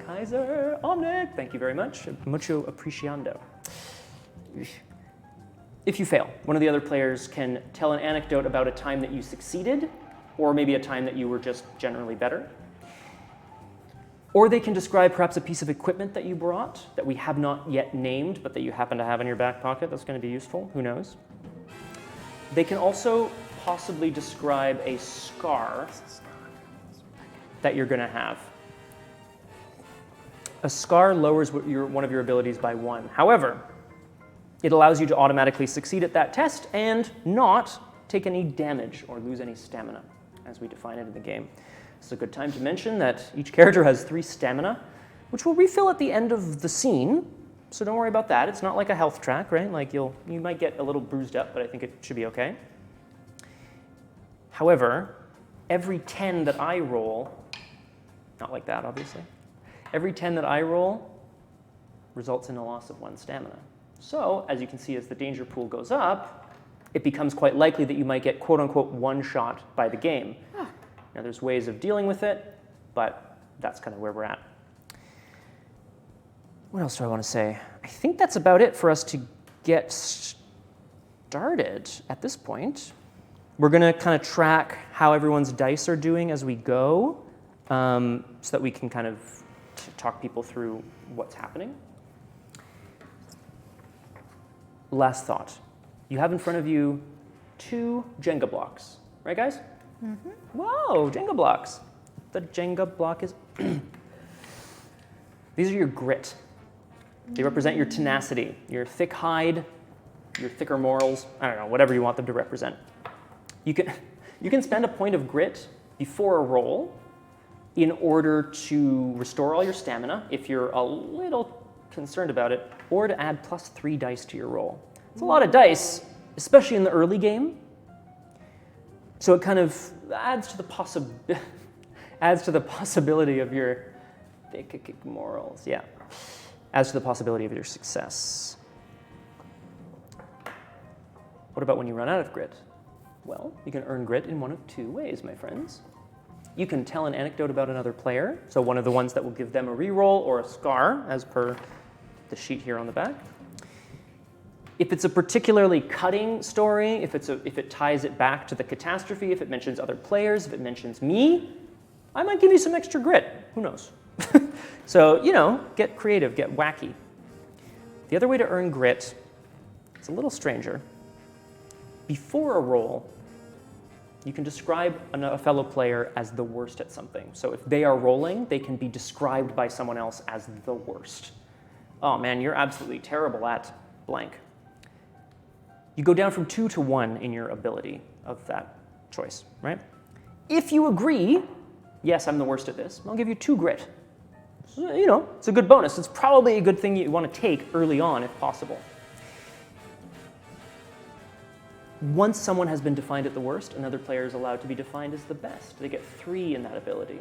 Kaiser Omnic. Thank you very much. Mucho apreciando. If you fail, one of the other players can tell an anecdote about a time that you succeeded, or maybe a time that you were just generally better. Or they can describe perhaps a piece of equipment that you brought that we have not yet named, but that you happen to have in your back pocket. That's going to be useful. Who knows? They can also possibly describe a scar that you're going to have. A scar lowers one of your abilities by 1. However, it allows you to automatically succeed at that test and not take any damage or lose any stamina, as we define it in the game. It's a good time to mention that each character has 3 stamina, which will refill at the end of the scene, so don't worry about that. It's not like a health track, right? Like you might get a little bruised up, but I think it should be okay. However, every 10 that I roll, not like that, obviously, every 10 that I roll results in a loss of 1 stamina. So, as you can see, as the danger pool goes up, it becomes quite likely that you might get quote-unquote one-shot by the game. Now, there's ways of dealing with it, but that's kind of where we're at. What else do I want to say? I think that's about it for us to get started at this point. We're going to kind of track how everyone's dice are doing as we go, so that we can kind of talk people through what's happening. Last thought. You have in front of you 2 Jenga blocks, right, guys? Mm-hmm. Whoa, Jenga blocks. The Jenga block is... These are your grit. They represent your tenacity, your thick hide, your thicker morals, I don't know, whatever you want them to represent. You can spend a point of grit before a roll in order to restore all your stamina if you're a little concerned about it, or to add +3 dice to your roll. It's a lot of dice, especially in the early game. So it kind of adds to the possibility of your thick morals. Yeah, adds to the possibility of your success. What about when you run out of grit? Well, you can earn grit in one of 2 ways, my friends. You can tell an anecdote about another player, so one of the ones that will give them a reroll or a scar, as per the sheet here on the back. If it's a particularly cutting story, if it ties it back to the catastrophe, if it mentions other players, if it mentions me, I might give you some extra grit. Who knows? So, get creative, get wacky. The other way to earn grit, it's a little stranger. Before a roll, you can describe a fellow player as the worst at something. So if they are rolling, they can be described by someone else as the worst. Oh man, you're absolutely terrible at blank. You go down from 2 to 1 in your ability of that choice, right? If you agree, yes, I'm the worst at this, I'll give you 2 grit. So, it's a good bonus. It's probably a good thing you want to take early on if possible. Once someone has been defined at the worst, another player is allowed to be defined as the best. They get 3 in that ability,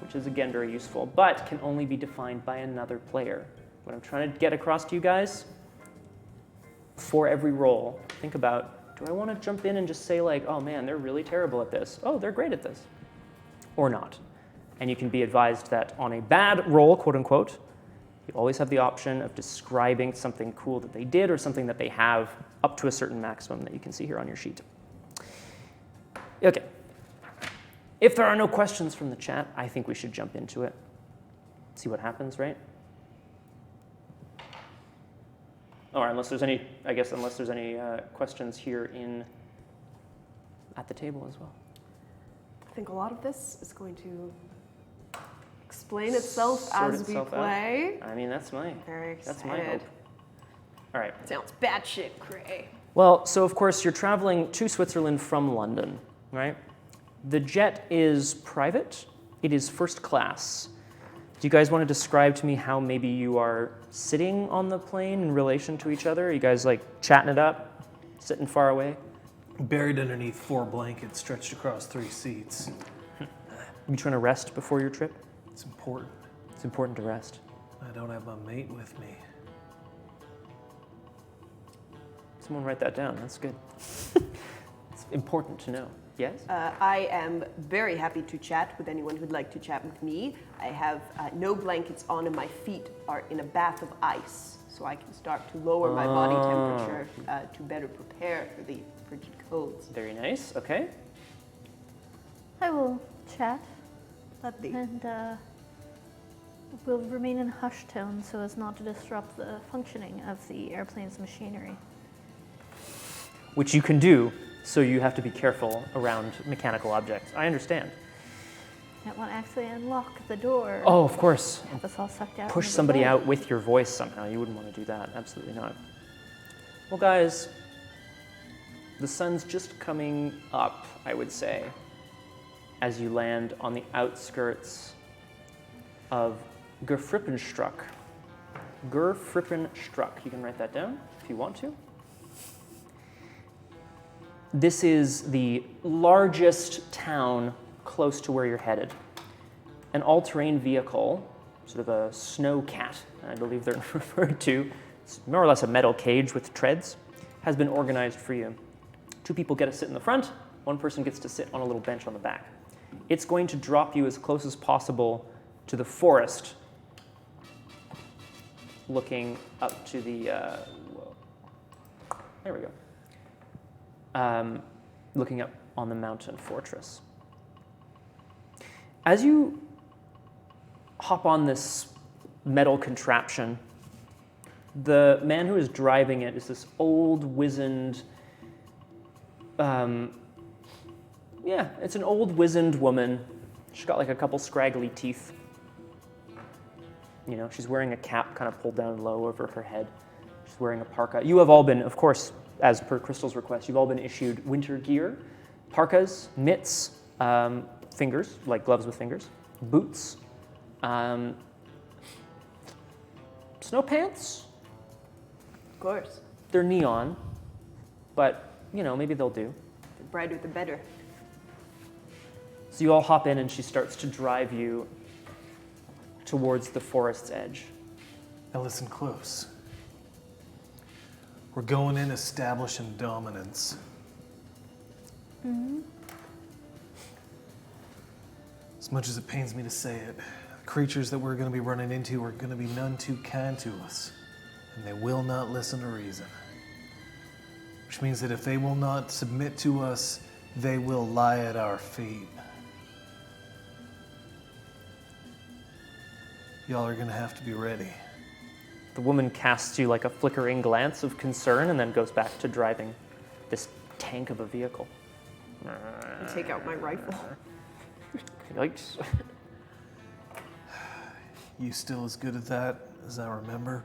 which is again very useful, but can only be defined by another player. What I'm trying to get across to you guys, for every roll, think about, do I want to jump in and just say like, oh man, they're really terrible at this. Oh, they're great at this. Or not. And you can be advised that on a bad roll, quote unquote, you always have the option of describing something cool that they did or something that they have up to a certain maximum that you can see here on your sheet. Okay. If there are no questions from the chat, I think we should jump into it. See what happens, right? Or unless there's any questions here at the table as well. I think a lot of this is going to explain itself as we play. I mean, that's my hope. All right. Sounds batshit cray. Well, so of course you're traveling to Switzerland from London, right? The jet is private. It is first class. Do you guys want to describe to me how maybe you are sitting on the plane in relation to each other? Are you guys like chatting it up, sitting far away? Buried underneath 4 blankets stretched across 3 seats. Are you trying to rest before your trip? It's important. It's important to rest. I don't have my mate with me. Someone write that down. That's good. It's important to know. Yes? I am very happy to chat with anyone who'd like to chat with me. I have no blankets on and my feet are in a bath of ice, so I can start to lower my body temperature to better prepare for the frigid colds. Very nice. Okay. I will chat Lovely. and We'll remain in hushed tone so as not to disrupt the functioning of the airplane's machinery. Which you can do, so you have to be careful around mechanical objects. I understand. Don't want to actually unlock the door. Oh, of course. Have us all sucked out. Push into the somebody void. out with your voice somehow. You wouldn't want to do that. Absolutely not. Well, guys, the sun's just coming up, I would say, as you land on the outskirts of Gerfrippenstruck. Gerfrippenstruck. You can write that down if you want to. This is the largest town close to where you're headed. An all-terrain vehicle, sort of a snowcat, I believe they're referred to. It's more or less a metal cage with treads, has been organized for you. 2 people get to sit in the front, 1 person gets to sit on a little bench on the back. It's going to drop you as close as possible to the forest, looking up to the, there we go. Looking up on the mountain fortress. As you hop on this metal contraption, the man who is driving it is this old, wizened, it's an old, wizened woman. She's got like a couple scraggly teeth. You know, she's wearing a cap kind of pulled down low over her head. She's wearing a parka. You have all been, of course, as per Crystal's request, you've all been issued winter gear, parkas, mitts, fingers, like gloves with fingers, boots, snow pants. Of course. They're neon, but, you know, maybe they'll do. The brighter the better. So you all hop in and she starts to drive you towards the forest's edge. Now listen close. We're going in establishing dominance. As much as it pains me to say it, the creatures that we're going to be running into are going to be none too kind to us, and they will not listen to reason. Which means that if they will not submit to us, they will lie at our feet. Y'all are going to have to be ready. The woman casts you like a flickering glance of concern and then goes back to driving this tank of a vehicle. I take out my rifle. Yikes. You still as good at that as I remember?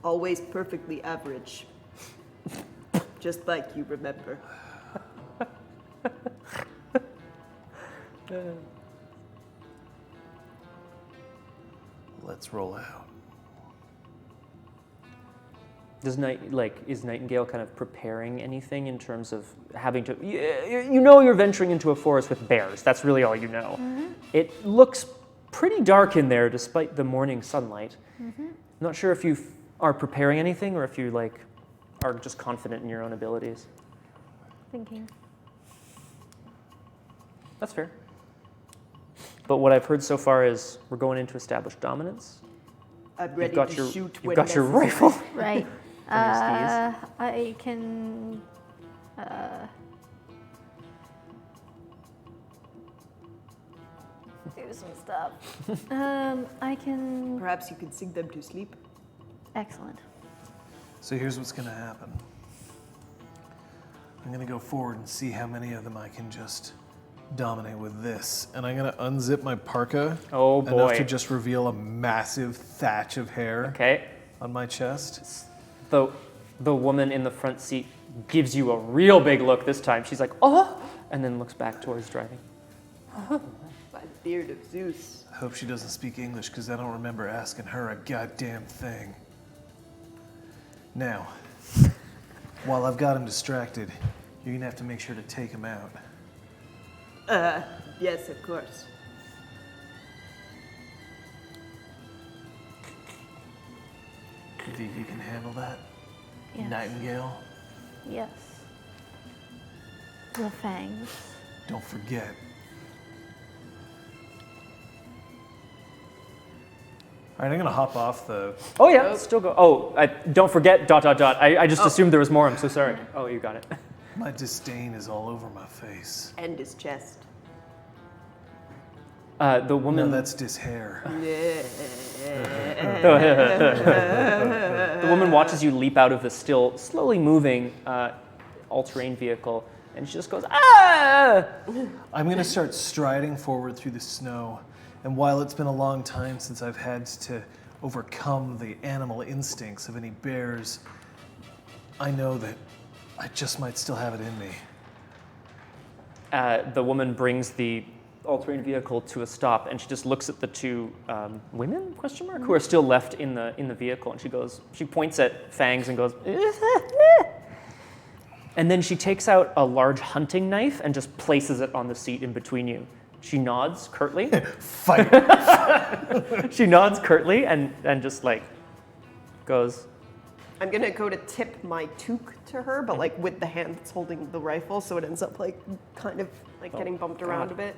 Always perfectly average. Just like you remember. Let's roll out. Is Nightingale kind of preparing anything in terms of having to, you know you're venturing into a forest with bears, that's really all you know. It looks pretty dark in there despite the morning sunlight. I'm not sure if you are preparing anything or if you are just confident in your own abilities. Thinking. That's fair. But what I've heard so far is we're going in to establish dominance. I'm ready You've got to shoot when You've got your necessary. rifle. Right. From your skis. I can. Do some stuff. I can. Perhaps you can sing them to sleep. Excellent. So here's what's going to happen. I'm going to go forward and see how many of them I can just dominate with this. And I'm going to unzip my parka Oh boy. enough to just reveal a massive thatch of hair Okay. on my chest. The woman in the front seat gives you a real big look this time. She's like, oh, and then looks back towards driving. By the beard of Zeus. I hope she doesn't speak English because I don't remember asking her a goddamn thing. Now, while I've got him distracted, you're going to have to make sure to take him out. Yes, of course. You think you can handle that? Yes. Nightingale? Yes. The fangs. Don't forget. All right, I'm going to hop off the... Oh yeah, still go. Oh, don't forget, ... I just assumed there was more. I'm so sorry. Oh, you got it. My disdain is all over my face. And his chest. The No, woman. that's just hair. The woman watches you leap out of the still slowly moving all-terrain vehicle, and she just goes, "Ah!" I'm going to start striding forward through the snow, and while it's been a long time since I've had to overcome the animal instincts of any bears, I know that I just might still have it in me. The woman brings the all-terrain vehicle to a stop, and she just looks at the two women, question mark, who are still left in the vehicle, and she points at Fangs and goes, and then she takes out a large hunting knife and just places it on the seat in between you. She nods curtly. Fight! She nods curtly and just like goes, I'm gonna go to tip my toque to her, but like with the hand that's holding the rifle, so it ends up like kind of like getting bumped around a bit.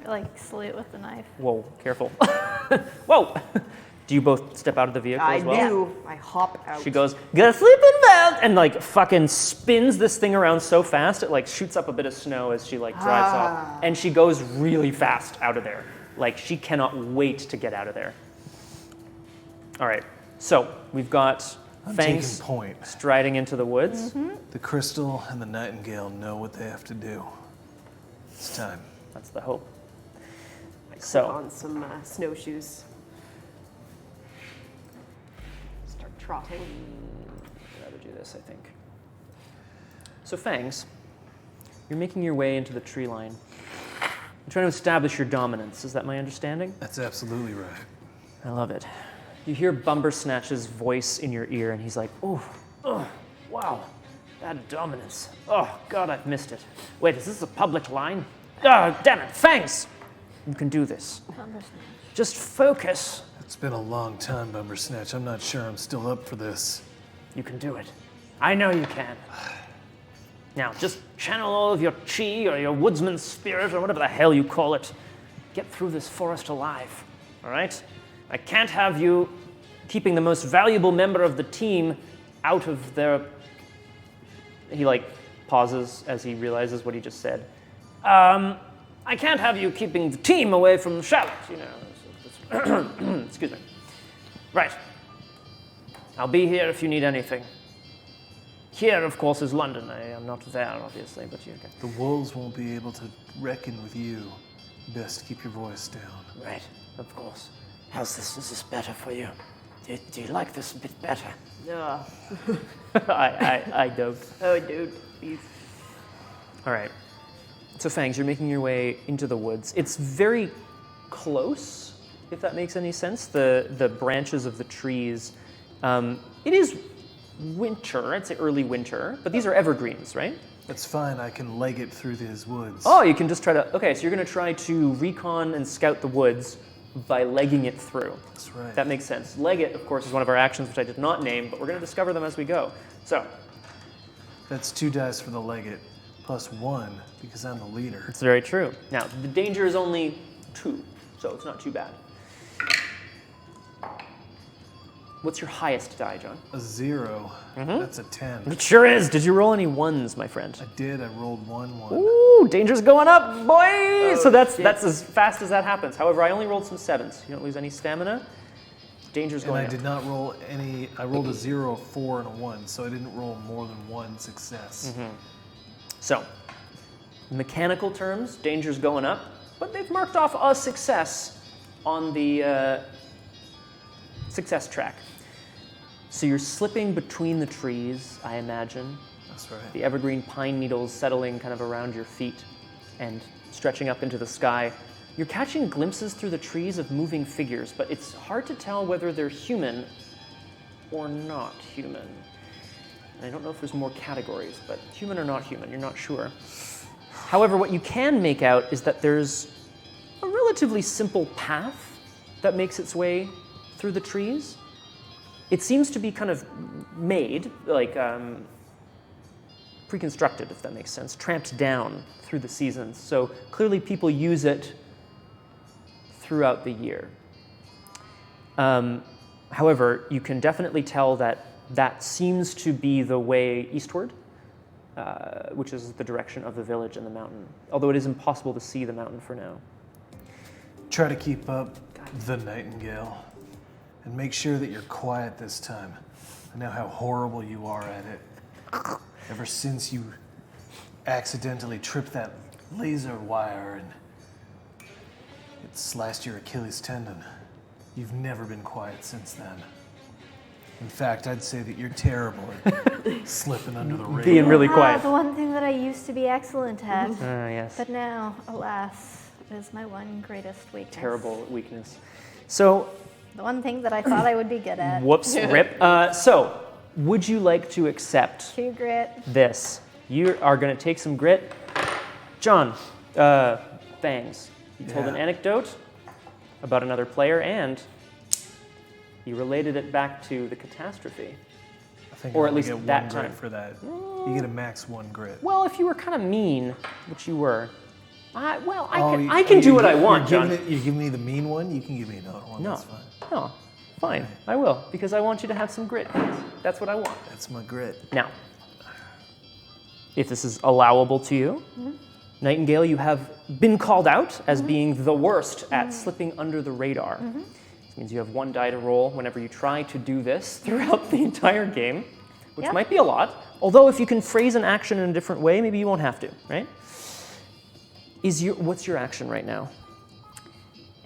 Like salute with the knife. "Whoa, careful." "Whoa." Do you both step out of the vehicle I as well? do. I hop out. She goes, "Gonna sleep in bed," and like fucking spins this thing around so fast it like shoots up a bit of snow as she like drives off, and she goes really fast out of there. Like she cannot wait to get out of there. All right, so we've got I'm Fangs taking point. striding into the woods. The crystal and the nightingale know what they have to do. It's time. That's the hope. Put So on some snowshoes. Start trotting. I'd rather do this, I think. So Fangs, you're making your way into the tree line. You're trying to establish your dominance. Is that my understanding? That's absolutely right. I love it. You hear Bumbersnatch's voice in your ear, and he's like, "Oh, wow, that dominance. Oh, God, I've missed it. Wait, is this a public line? Oh, damn it, Fangs! You can do this. Just focus. It's been a long time, Bumbersnatch. I'm not sure I'm still up for this. You can do it. I know you can. Now, just channel all of your chi or your woodsman's spirit or whatever the hell you call it. Get through this forest alive, all right? I can't have you keeping the most valuable member of the team out of their..." He like pauses as he realizes what he just said. "I can't have you keeping the team away from the shallows, you know." Excuse me. Right. I'll be here if you need anything. Here, of course, is London. I am not there, obviously, but you can. The wolves won't be able to reckon with you. Best keep your voice down. Right, of course. How's this? Is this better for you? Do you like this a bit better? Ugh. I don't. Oh, dude, please. All right. So Fangs, you're making your way into the woods. It's very close, if that makes any sense. The branches of the trees. It is winter. I'd say early winter, but these are evergreens, right? That's fine. I can leg it through these woods. Oh, you can just try to. Okay, so you're going to try to recon and scout the woods by legging it through. That's right. That makes sense. Leg it, of course, is one of our actions, which I did not name, but we're going to discover them as we go. So, That's 2 dice for the leg it, plus 1 because I'm the leader. it's very true. Now, the danger is only 2, so it's not too bad. What's your highest die, John? A 0. That's a 10. It sure is. Did you roll any ones, my friend? I did. I rolled 1. Ooh, danger's going up, boy! So that's shit. as fast as that happens. However, I only rolled some 7s. You don't lose any stamina. Danger's And going I up. did not roll any. I rolled a 0, a 4, and a 1, so I didn't roll more than 1 success. So, in mechanical terms, danger's going up, but they've marked off a success on the success track. So you're slipping between the trees, I imagine. That's right. The evergreen pine needles settling kind of around your feet and stretching up into the sky. You're catching glimpses through the trees of moving figures, but it's hard to tell whether they're human or not human. And I don't know if there's more categories, but human or not human, you're not sure. However, what you can make out is that there's a relatively simple path that makes its way through the trees. It seems to be kind of made, like pre-constructed, if that makes sense, tramped down through the seasons. So clearly people use it throughout the year. However, you can definitely tell that that seems to be the way eastward. which is the direction of the village and the mountain. Although it is impossible to see the mountain for now. Try to keep up the nightingale. And make sure that you're quiet this time. I know how horrible you are at it. Ever since you accidentally tripped that laser wire and it sliced your Achilles tendon, you've never been quiet since then. In fact, I'd say that you're terrible at slipping under the radar. Being really quiet. The one thing that I used to be excellent at. Yes. But now, alas, is my one greatest weakness. Terrible weakness. So, The one thing that I thought I would be good at. whoops, rip. So, would you like to accept 2 grit. this? You are going to take some grit. John, Fangs, you told an Yeah. anecdote about another player and you related it back to the catastrophe. I think Or I at only least get that 1 time. grit for that. You get a max 1 grit. Well, if you were kind of mean, which you were, I Oh, can do what I you're want, John. You give me the mean one, you can give me another one. No, That's fine. no, fine, I will, because I want you to have some grit. That's what I want. That's my grit. Now, if this is allowable to you, Nightingale, you have been called out as being the worst at slipping under the radar. This means you have 1 die to roll whenever you try to do this throughout the entire game, which Yep. might be a lot. Although if you can phrase an action in a different way, maybe you won't have to, right? What's your action right now?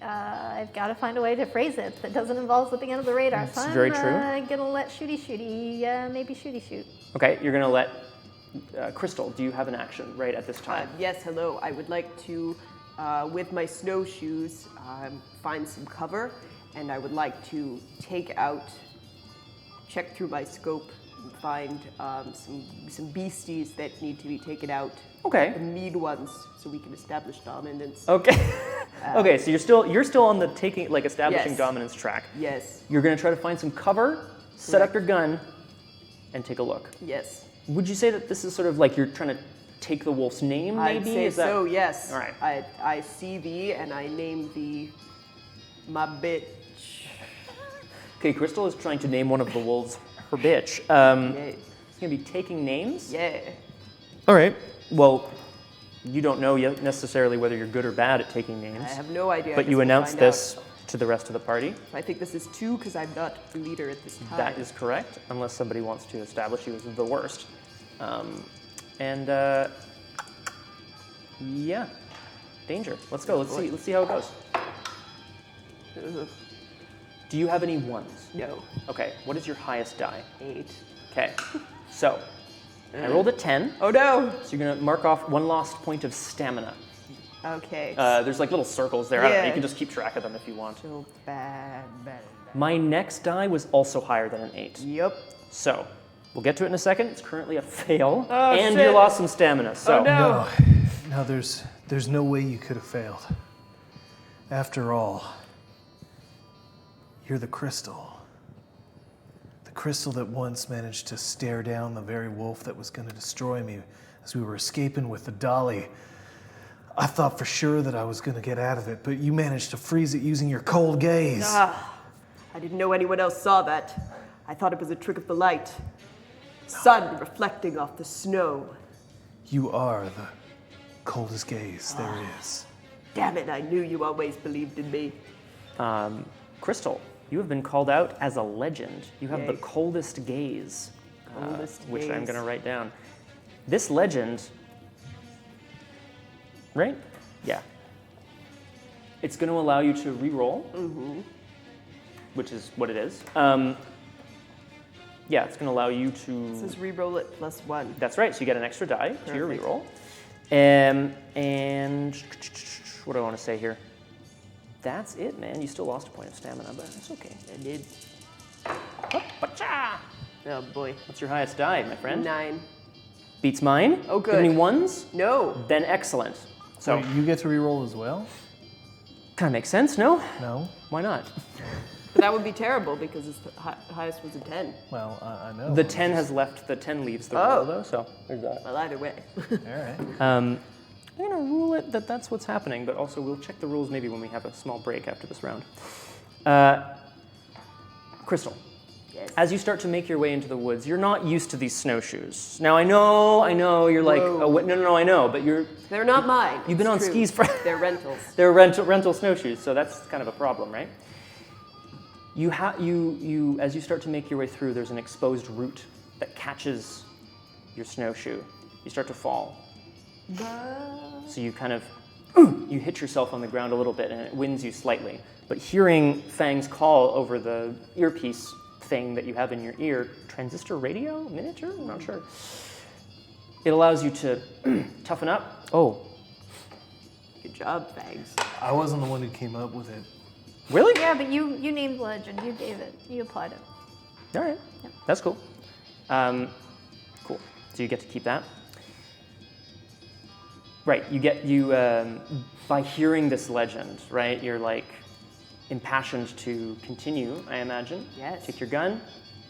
I've got to find a way to phrase it that doesn't involve slipping under the radar. That's So very I'm true. gonna let shooty, maybe shooty shoot. Okay, you're gonna let Crystal, do you have an action right at this time? Yes, hello. I would like to, with my snowshoes, find some cover, and I would like to check through my scope, and find some beasties that need to be taken out. Okay. The mean ones, so we can establish dominance. Okay. Okay, so you're still on the establishing Yes. dominance track. Yes, You're gonna try to find some cover, set up Correct. your gun, and take a look. yes. Would you say that this is sort of like you're trying to take the wolf's name, maybe? I'd say Is that... so, yes. All right. I see thee, and I name thee my bitch. Okay, Crystal is trying to name one of the wolves her bitch. Yay. He's gonna be taking names? Yeah. All right. Well, you don't know yet necessarily whether you're good or bad at taking names. I have no idea. I But guess you we'll announce find this to the rest of the party. out. I think this is 2 because I'm not the leader at this time. That is correct, unless somebody wants to establish you as the worst. Yeah, danger. Let's go. Let's see how it goes. Ugh, Do you have any ones? no. Okay. What is your highest die? 8. Okay. So I rolled a 10. Oh no! So you're gonna mark off 1 lost point of stamina. Okay. There's like little circles there. I don't know, Yeah. you can just keep track of them if you want. So bad. My next die was also higher than an 8. Yep. So we'll get to it in a second. It's currently a fail, Oh, and shit. you lost some stamina. So Oh, no. No, there's no way you could have failed. After all, you're the crystal. The crystal that once managed to stare down the very wolf that was going to destroy me as we were escaping with the dolly. I thought for sure that I was going to get out of it, but you managed to freeze it using your cold gaze. Ah, I didn't know anyone else saw that. I thought it was a trick of the light. Sun reflecting off the snow. You are the coldest gaze there is. Damn it, I knew you always believed in me. Crystal, you have been called out as a legend. You have the Yay. coldest gaze, Coldest which I'm gaze. going to write down. This legend, right? Yeah. It's going to allow you to re-roll, which is what it is. Yeah, it's going to allow you to. This is re-roll it +1. That's right. So you get an extra die to your Perfect. reroll. And what do I want to say here? That's it, man. You still lost a point of stamina, but it's okay. I did. Pacha! Oh boy. What's your highest die, my friend? 9. Beats mine. Oh, Do you have good. any ones? No. Then excellent. So Wait, you get to reroll as well? kind of makes sense, no? No? Why not? But that would be terrible because the highest was a 10. Well, I know. The 10 has left. The 10 leaves the Oh. roll, though. So there's that. Well, either way. All right. I'm going to rule it that that's what's happening, but also we'll check the rules maybe when we have a small break after this round. Crystal, Yes. As you start to make your way into the woods, you're not used to these snowshoes. Now I know, you're like, Whoa. oh, no, I know, but They're not mine. you've been it's on true. skis for, They're rentals. they're rental snowshoes, so that's kind of a problem, right? You as you start to make your way through, there's an exposed root that catches your snowshoe. You start to fall. So you kind of, you hit yourself on the ground a little bit and it winds you slightly. But hearing Fang's call over the earpiece thing that you have in your ear, transistor radio, miniature, I'm not sure. It allows you to toughen up. Oh, Good job, Fags. I wasn't the one who came up with it. really? Yeah, but you named legend. You gave it. You applied it. All right, Yep. that's cool. Cool. So you get to keep that. Right. By hearing this legend, right? You're like impassioned to continue. I imagine. Yes. Take your gun.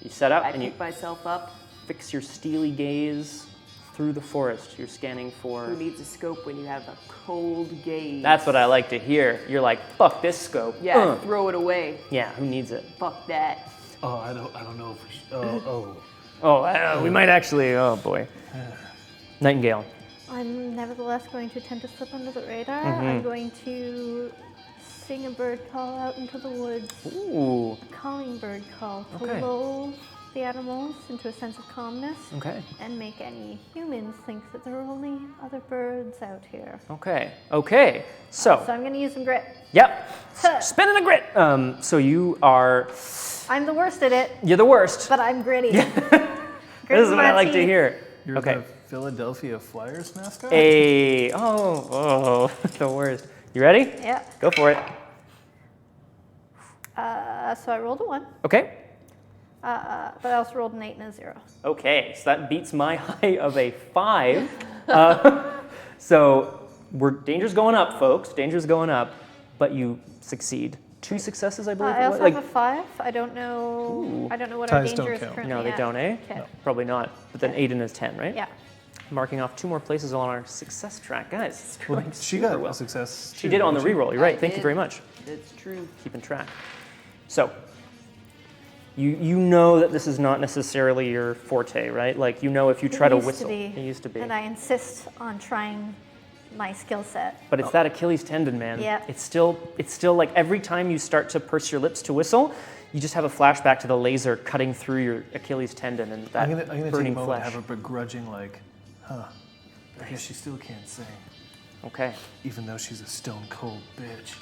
You set up I and you pick myself up. fix your steely gaze through the forest. You're scanning for. Who needs a scope when you have a cold gaze? That's what I like to hear. You're like, fuck this scope. Yeah, throw it away. Yeah. Who needs it? Fuck that. Oh, I don't know for sure. We might actually. Oh boy. Nightingale. I'm nevertheless going to attempt to slip under the radar. Mm-hmm. I'm going to sing a bird call out into the woods. Ooh. A calming bird call to Okay. lull the animals into a sense of calmness Okay. and make any humans think that there are only other birds out here. Okay. Okay. So I'm going to use some grit. Yep. Spinning the grit. So you are. I'm the worst at it, You're the worst. but I'm gritty. This is what I like to hear. You're Okay. the Philadelphia Flyers mascot? Oh, the worst. You ready? Yeah. Go for it. So I rolled a 1, Okay. but I also rolled an 8 and a 0. Okay. So that beats my high of a 5. So danger's going up, folks. Danger's going up, but you succeed. 2 successes, I believe. I also Like- have a 5. I don't know. Ooh. I don't know what Ties our don't danger is count. currently No, they at. don't, eh? Okay. Probably not. But then 8 and is 10, right? Yeah. Marking off 2 more places on our success track, guys. It's Well, going she super got well. a success. She too, did on the didn't she? reroll. You're right. I Thank you did. very much. That's true. Keeping track. So, you know that this is not necessarily your forte, right? Like you know if you try It to used whistle, be, it used to be. And I insist on trying my skill set. But it's that Achilles tendon, man. Yeah. It's still like every time you start to purse your lips to whistle, you just have a flashback to the laser cutting through your Achilles tendon and that I'm gonna take a burning moment flesh. and have a begrudging like, I guess she still can't sing, Okay. even though she's a stone cold bitch.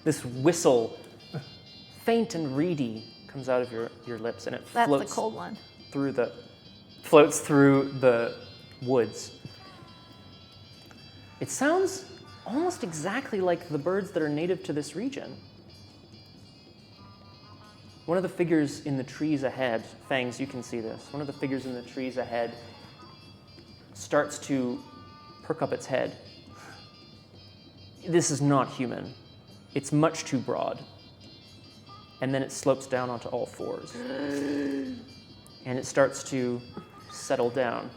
This whistle, faint and reedy, comes out of your lips and it That's the floats cold one. floats through the woods. It sounds almost exactly like the birds that are native to this region. One of the figures in the trees ahead, Fangs, you can see this. One of the figures in the trees ahead starts to perk up its head. This is not human. It's much too broad. And then it slopes down onto all 4s. And it starts to settle down.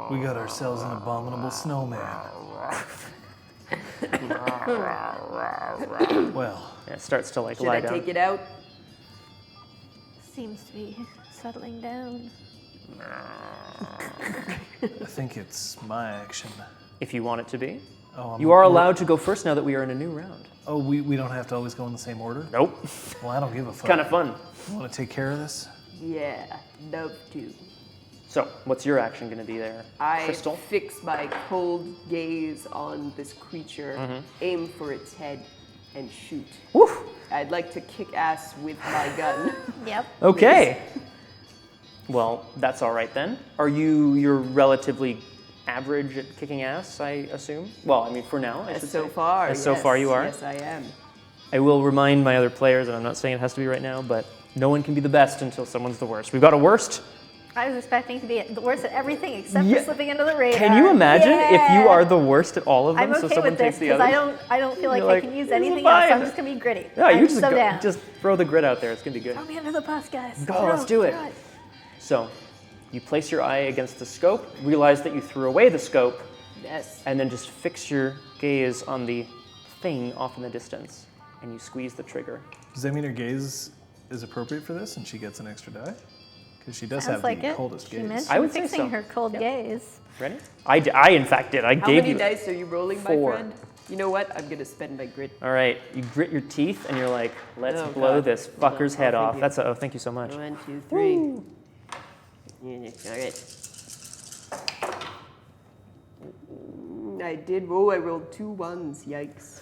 We got ourselves an abominable snowman. Well, And it starts to like Should lie I down. take it out? Seems to be settling down. I think it's my action. If you want it to be. Oh, You are allowed to go first now that we are in a new round. Oh, we don't have to always go in the same order? Nope. Well, I don't give a fuck. Kind of fun. You want to take care of this? Yeah, love to. So, what's your action going to be there? I Crystal? fix my cold gaze on this creature, aim for its head, and shoot. Woof. I'd like to kick ass with my gun. Yep. Okay. Well, that's all right then. You're relatively average at kicking ass, I assume? Well, I mean, for now, I should So say. far, As so yes. far you are? Yes, I am. I will remind my other players, and I'm not saying it has to be right now, but no one can be the best until someone's the worst. We've got a worst. I was expecting to be the worst at everything except Yeah. for slipping under the radar. Can you imagine if you Yeah. are the worst at all of them, I'm so okay someone with this takes the because other? I don't feel like You're I like, can use "This is anything else. So I'm fine." just gonna be gritty. Yeah, I'm you just so go, down. just throw the grit out there. It's gonna be good. Throw me under the bus, guys. Go, let's do it. So, you place your eye against the scope, realize that you threw away the scope, Yes. and then just fix your gaze on the thing off in the distance, and you squeeze the trigger. Does that mean her gaze is appropriate for this, and she gets an extra die? Because she does Sounds have like the it. coldest She gaze. mentioned I would say fixing so. her cold gaze. Ready? I in fact did. I How gave many you. dice are you rolling, 4. my friend? You know what? I'm gonna spend my grit. All right, you grit your teeth and you're like, let's Oh, blow God. this Hold on. fucker's head Oh, thank off. you. That's a, oh, thank you so much. 1, 2, 3. All right. I did roll. I rolled 2 1s. Yikes.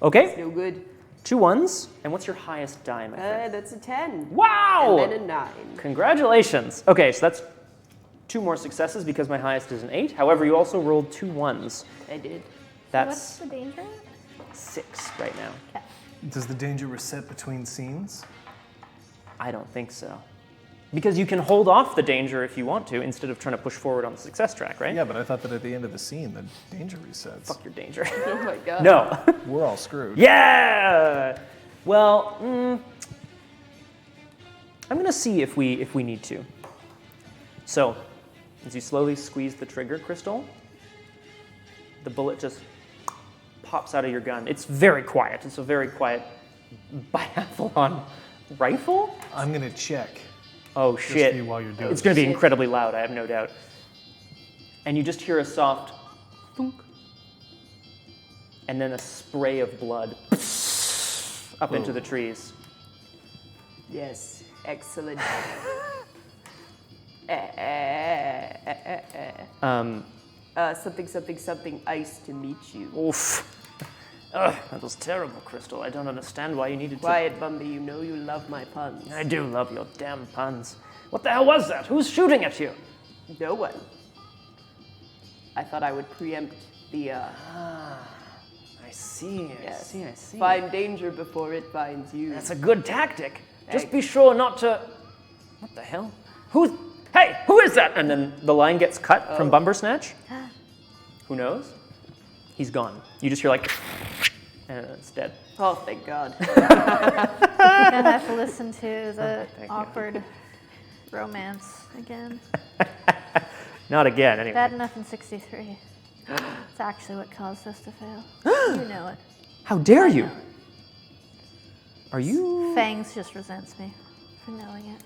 Okay, No good. 2 1s. And what's your highest die, my friend? That's a 10. Wow! And then a 9. Congratulations. Okay, so that's 2 more successes because my highest is an 8. However, you also rolled 2 1s. I did. What's That's the danger? 6 right now. Okay. Does the danger reset between scenes? I don't think so. Because you can hold off the danger if you want to instead of trying to push forward on the success track, right? Yeah, but I thought that at the end of the scene, the danger resets. Fuck your danger. Oh my god. No. We're all screwed. Yeah! Well, I'm going to see if we need to. So, as you slowly squeeze the trigger, Crystal, the bullet just pops out of your gun. It's very quiet. It's a very quiet biathlon rifle. I'm going to check. Oh, Just shit. for you while you're doing It's going to be Shit. incredibly loud, I have no doubt. And you just hear a soft thunk, and then a spray of blood up into the trees. Yes. Excellent. Something ice to meet you. Oof. Ugh, that was terrible, Crystal. I don't understand why you needed to. Quiet, Bumby. You know you love my puns. I do love your damn puns. What the hell was that? Who's shooting at you? No one. I thought I would preempt the, I see, yes. I see. Find danger before it finds you. That's a good tactic. Just Egg. be sure not to. What the hell? Hey, who is that? And then the line gets cut from Bumbersnatch. Who knows? He's gone. You just hear like, and it's dead. Oh, thank God. Gonna have to listen to the Thank you. awkward romance again. Not again, anyway. Bad enough in 63. It's actually what caused us to fail. You know it. How dare you? Are you? Fangs just resents me for knowing it.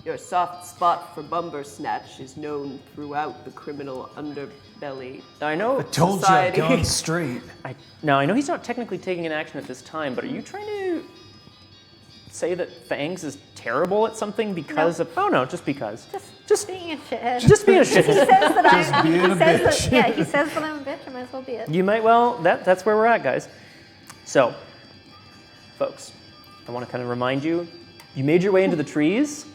Your soft spot for Bumbersnatch is known throughout the criminal underbelly. I know. Told Society. you, I've gone straight. Now I know he's not technically taking an action at this time, but are you trying to say that Fangs is terrible at something because of? Oh no, just because. Just being a shithead. Just being a He shithead. says that I'm. being He a says bitch. that, yeah, he says that I'm a bitch. I might as well be it. You might well. That's where we're at, guys. So, folks, I want to kind of remind you. You made your way into the trees.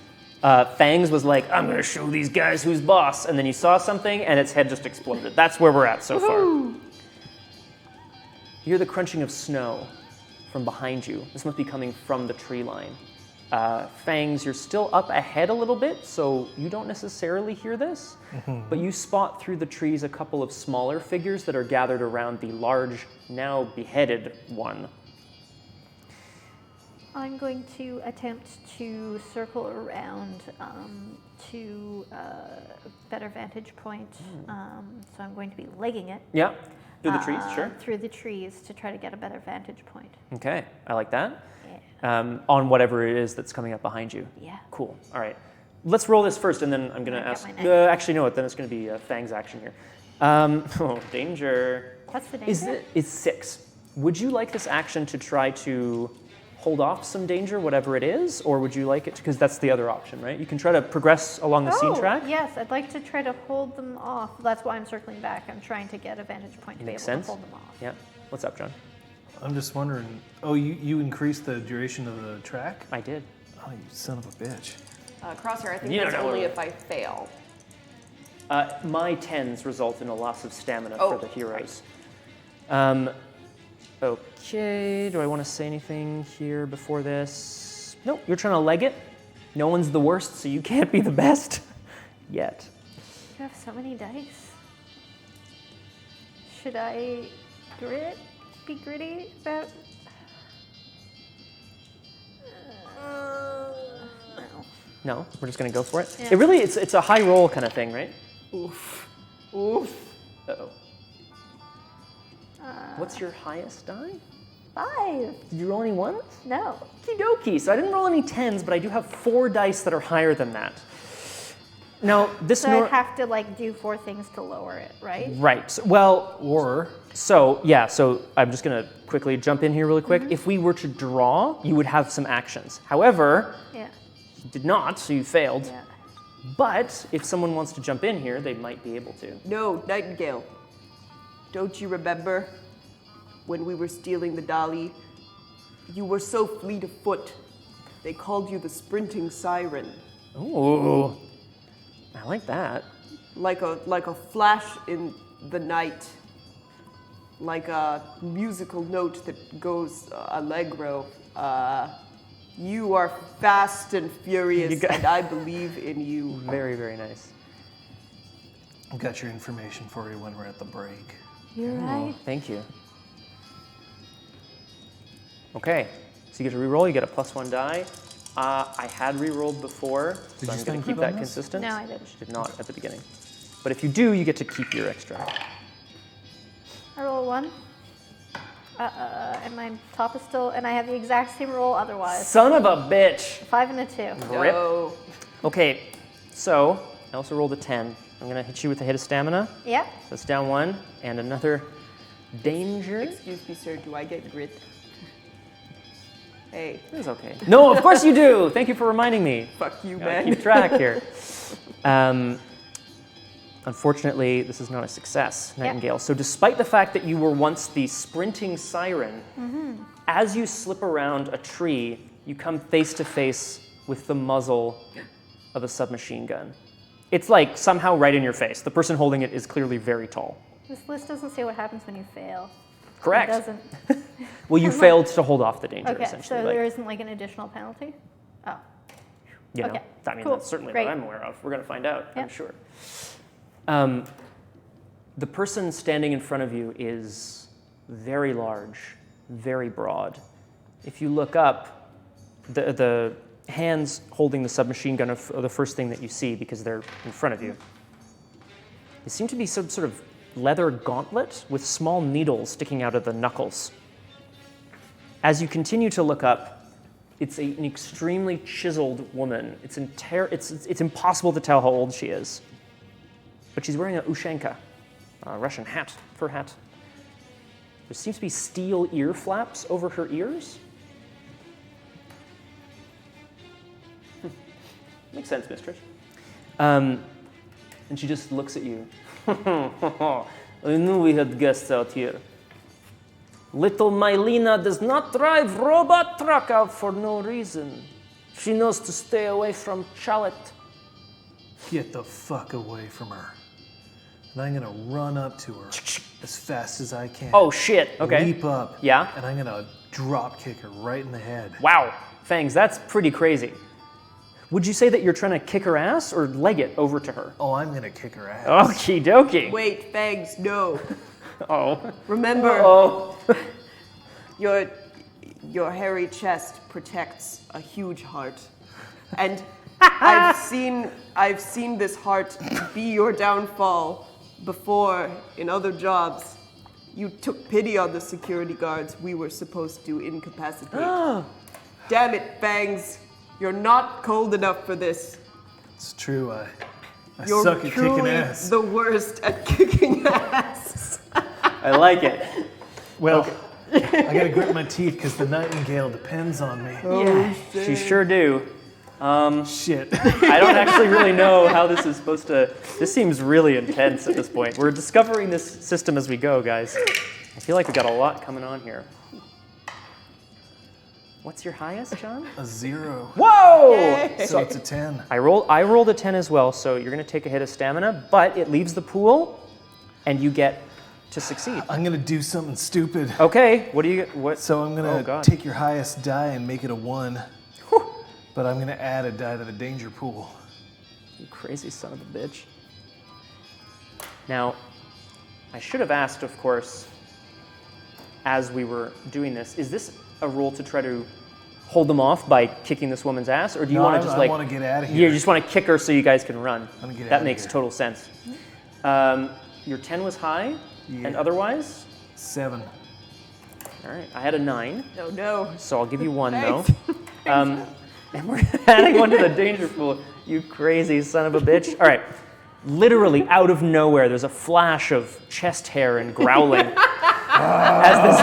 Fangs was like, I'm going to show these guys who's boss. And then you saw something, and its head just exploded. That's where we're at so far. You hear the crunching of snow from behind you. This must be coming from the tree line. Fangs, you're still up ahead a little bit, so you don't necessarily hear this. But you spot through the trees a couple of smaller figures that are gathered around the large, now beheaded one. I'm going to attempt to circle around to a better vantage point. So I'm going to be legging it. Yeah, through the trees, sure. Through the trees to try to get a better vantage point. Okay, I like that. Yeah. On whatever it is that's coming up behind you. Yeah. Cool. All right. Let's roll this first, and then I'm going to I've got ask. my knife. Actually, no. Then it's going to be Fang's action here. Oh, danger. What's the danger? Is 6. Would you like this action to try to hold off some danger, whatever it is, or would you like it because that's the other option, right? You can try to progress along the scene track. Yes, I'd like to try to hold them off. That's why I'm circling back. I'm trying to get a vantage point to Makes be able sense. to hold them off. Yeah. What's up, John? I'm just wondering. Oh, you increased the duration of the track? I did. Oh, you son of a bitch. Crosshair, I think You that's don't know only where- if I fail. My 10s result in a loss of stamina Oh, for the heroes. Okay, do I want to say anything here before this? Nope, you're trying to leg it. No one's the worst, so you can't be the best yet. You have so many dice. Should I be gritty about? No. No, we're just gonna go for it. Yeah. It really, it's a high roll kind of thing, right? Oof. Oof. Uh-oh. What's your highest die? 5. Did you roll any ones? No. Okie dokie. So I didn't roll any 10s, but I do have 4 dice that are higher than that. Now, this So I'd have to like do 4 things to lower it, right? Right. So, well, Or so I'm just going to quickly jump in here really quick. If we were to draw, you would have some actions. However, Yeah. you did not, so you failed. Yeah. But if someone wants to jump in here, they might be able to. No, Nightingale. Don't you remember when we were stealing the dolly? You were so fleet of foot. They called you the sprinting siren. Ooh, I like that. Like a flash in the night. Like a musical note that goes allegro. You are fast and furious, and I believe in you. Very, very nice. I've got your information for you when we're at the break. You're right. Thank you. Okay, so you get to reroll. You get a +1 die. I had rerolled before, Did so you I'm going spend to keep crit that on this? consistent. No, I didn't. Did not at the beginning. But if you do, you get to keep your extra. I roll a 1. And my top is still, and I have the exact same roll otherwise. Son of a bitch! 5 and a 2. Rip. No. Okay, so I also rolled a 10. I'm going to hit you with a hit of stamina. Yep. That's down 1, and another danger. Excuse me, sir, do I get grit? Hey, It's okay. No, of course you do. Thank you for reminding me. fuck you, Gotta man. keep track here. Unfortunately, this is not a success, Nightingale. So despite the fact that you were once the sprinting siren, as you slip around a tree, you come face to face with the muzzle of a submachine gun. It's like somehow right in your face. The person holding it is clearly very tall. This list doesn't say what happens when you fail. Correct. It doesn't. Well, you failed to hold off the danger, Okay, essentially. so like- there isn't like an additional penalty? Oh. You know, Okay, I mean, cool, that's certainly great. what I'm aware of. We're going to find out, I'm Yep. sure. The person standing in front of you is very large, very broad. If you look up, the hands holding the submachine gun are the first thing that you see because they're in front of you. They seem to be some sort of leather gauntlet with small needles sticking out of the knuckles. As you continue to look up, it's an extremely chiseled woman. It's impossible to tell how old she is. But she's wearing a ushanka, a Russian hat, fur hat. There seems to be steel ear flaps over her ears. Makes sense, mistress. And she just looks at you. I knew we had guests out here. Little Mylena does not drive robot truck out for no reason. She knows to stay away from Chalet. Get the fuck away from her. And I'm gonna run up to her as fast as I can. Oh shit, okay. Leap up. Yeah? And I'm gonna drop kick her right in the head. Wow, Fangs, that's pretty crazy. Would you say that you're trying to kick her ass or leg it over to her? Oh, I'm gonna kick her ass. Okie dokie. Wait, Fangs, no. Oh. Remember, Oh. your hairy chest protects a huge heart. And I've seen this heart be your downfall before in other jobs. You took pity on the security guards we were supposed to incapacitate. Damn it, Fangs. You're not cold enough for this. It's true, I You're suck at kicking truly ass. the worst at kicking ass. I like it. Well, I gotta grit my teeth because the Nightingale depends on me. Yeah, she sure do. Shit. I don't actually really know how this is supposed to... This seems really intense at this point. We're discovering this system as we go, guys. I feel like we've got a lot coming on here. What's your highest, John? A 0. Whoa! So it's a 10. I rolled a 10 as well, so you're going to take a hit of stamina, but it leaves the pool, and you get to succeed. I'm gonna do something stupid. Okay, what do you get? What? So I'm Oh, gonna God. take your highest die and make it a 1. But I'm gonna add a die to the danger pool. You crazy son of a bitch. Now, I should have asked, of course, as we were doing this, is this a rule to try to hold them off by kicking this woman's ass, or do you No, want I- to just I like... wanna get outta You here. just want to kick her so you guys can run. Wanna get That outta makes here. total sense. Your 10 was high, and Yeah. otherwise? 7. All right, I had a 9, Oh no. so I'll give you 1 Thanks. though. And we're adding 1 to the danger pool. You crazy son of a bitch. All right, literally out of nowhere, there's a flash of chest hair and growling as this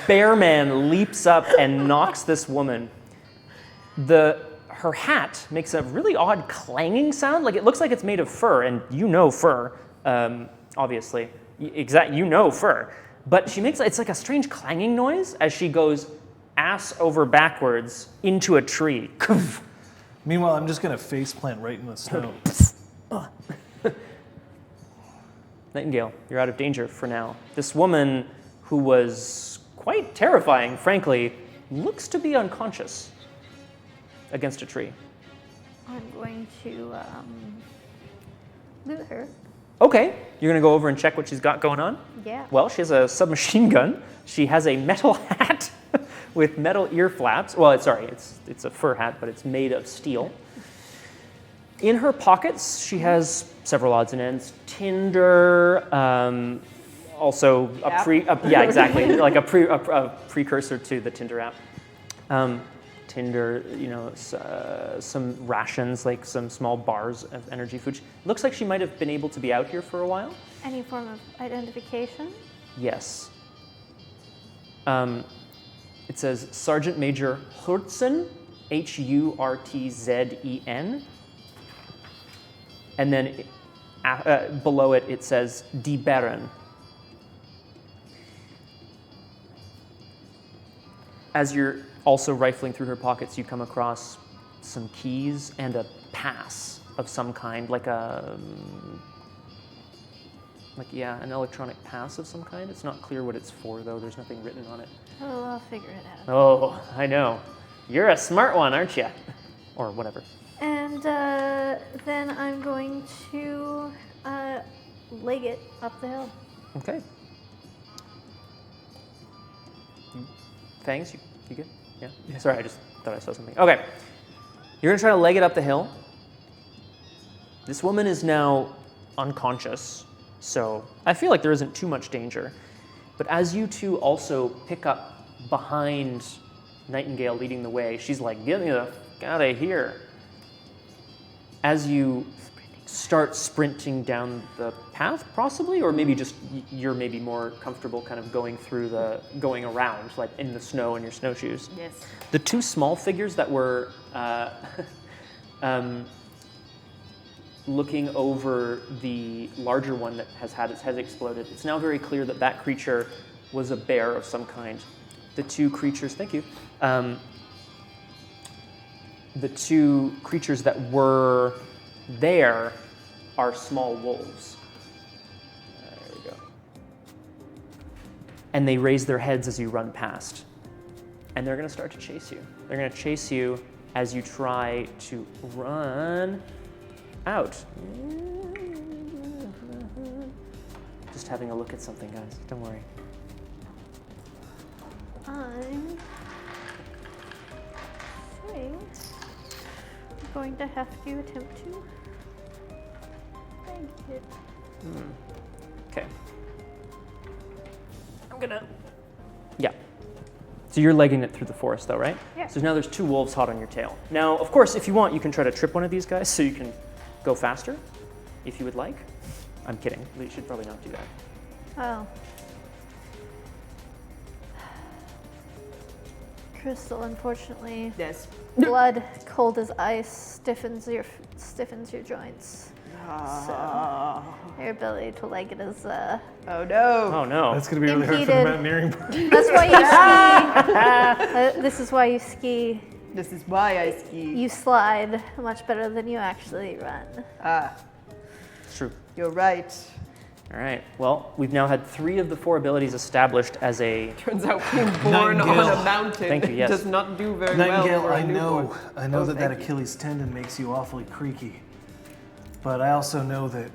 bear man leaps up and knocks this woman. Her hat makes a really odd clanging sound. Like it looks like it's made of fur, and you know fur, obviously. You know fur. But she makes it's like a strange clanging noise as she goes ass over backwards into a tree. Meanwhile, I'm just gonna face plant right in the snow. Nightingale, you're out of danger for now. This woman, who was quite terrifying, frankly, looks to be unconscious against a tree. I'm going to loot her. Okay, you're gonna go over and check what she's got going on? Yeah. Well, she has a submachine gun. She has a metal hat with metal ear flaps. Well, it's a fur hat, but it's made of steel. In her pockets, she has several odds and ends. Tinder, also exactly, like a precursor to the Tinder app. Tinder, some rations, like some small bars of energy food. Looks like she might have been able to be out here for a while. Any form of identification? Yes. It says Sergeant Major Hurtzen, Hurtzen. And then below it, it says Die Baron. As you're also rifling through her pockets, you come across some keys and a pass of some kind, an electronic pass of some kind. It's not clear what it's for, though. There's nothing written on it. Oh, I'll figure it out. Oh, I know. You're a smart one, aren't you? Or whatever. And then I'm going to leg it up the hill. Okay. Fangs, you good? Yeah? Sorry, I just thought I saw something. Okay. You're going to try to leg it up the hill. This woman is now unconscious, so I feel like there isn't too much danger. But as you two also pick up behind Nightingale leading the way, she's like, get me the f*** out of here. As you start sprinting down the path, possibly, or maybe just you're maybe more comfortable kind of going around, like in the snow in your snowshoes. Yes. The two small figures that were looking over the larger one that has had its head exploded, it's now very clear that that creature was a bear of some kind. The two creatures, thank you. The two creatures that were there are small wolves. There we go. And they raise their heads as you run past. And they're going to start to chase you. They're going to chase you as you try to run out. Just having a look at something, guys. Don't worry. I'm going to have to attempt to bang it. Okay. Yeah. So you're legging it through the forest though, right? Yeah. So now there's two wolves hot on your tail. Now, of course, if you want, you can try to trip one of these guys so you can go faster, if you would like. I'm kidding. You should probably not do that. Oh. Crystal, unfortunately, Yes. blood cold as ice stiffens your joints. So your ability to leg it is Oh no. Oh no. That's going to be really hard for the Impeded. mountaineering part. that's why you ski. This is why you ski. This is why I ski. You slide much better than you actually run. It's true. You're right. All right. Well, we've now had 3 of the 4 abilities established as a... Turns out being born on Nightingale. a mountain Thank you, yes. does not do very Nightingale, well for a I newborn. know Oh, that thank you. Achilles tendon makes you awfully creaky. But I also know that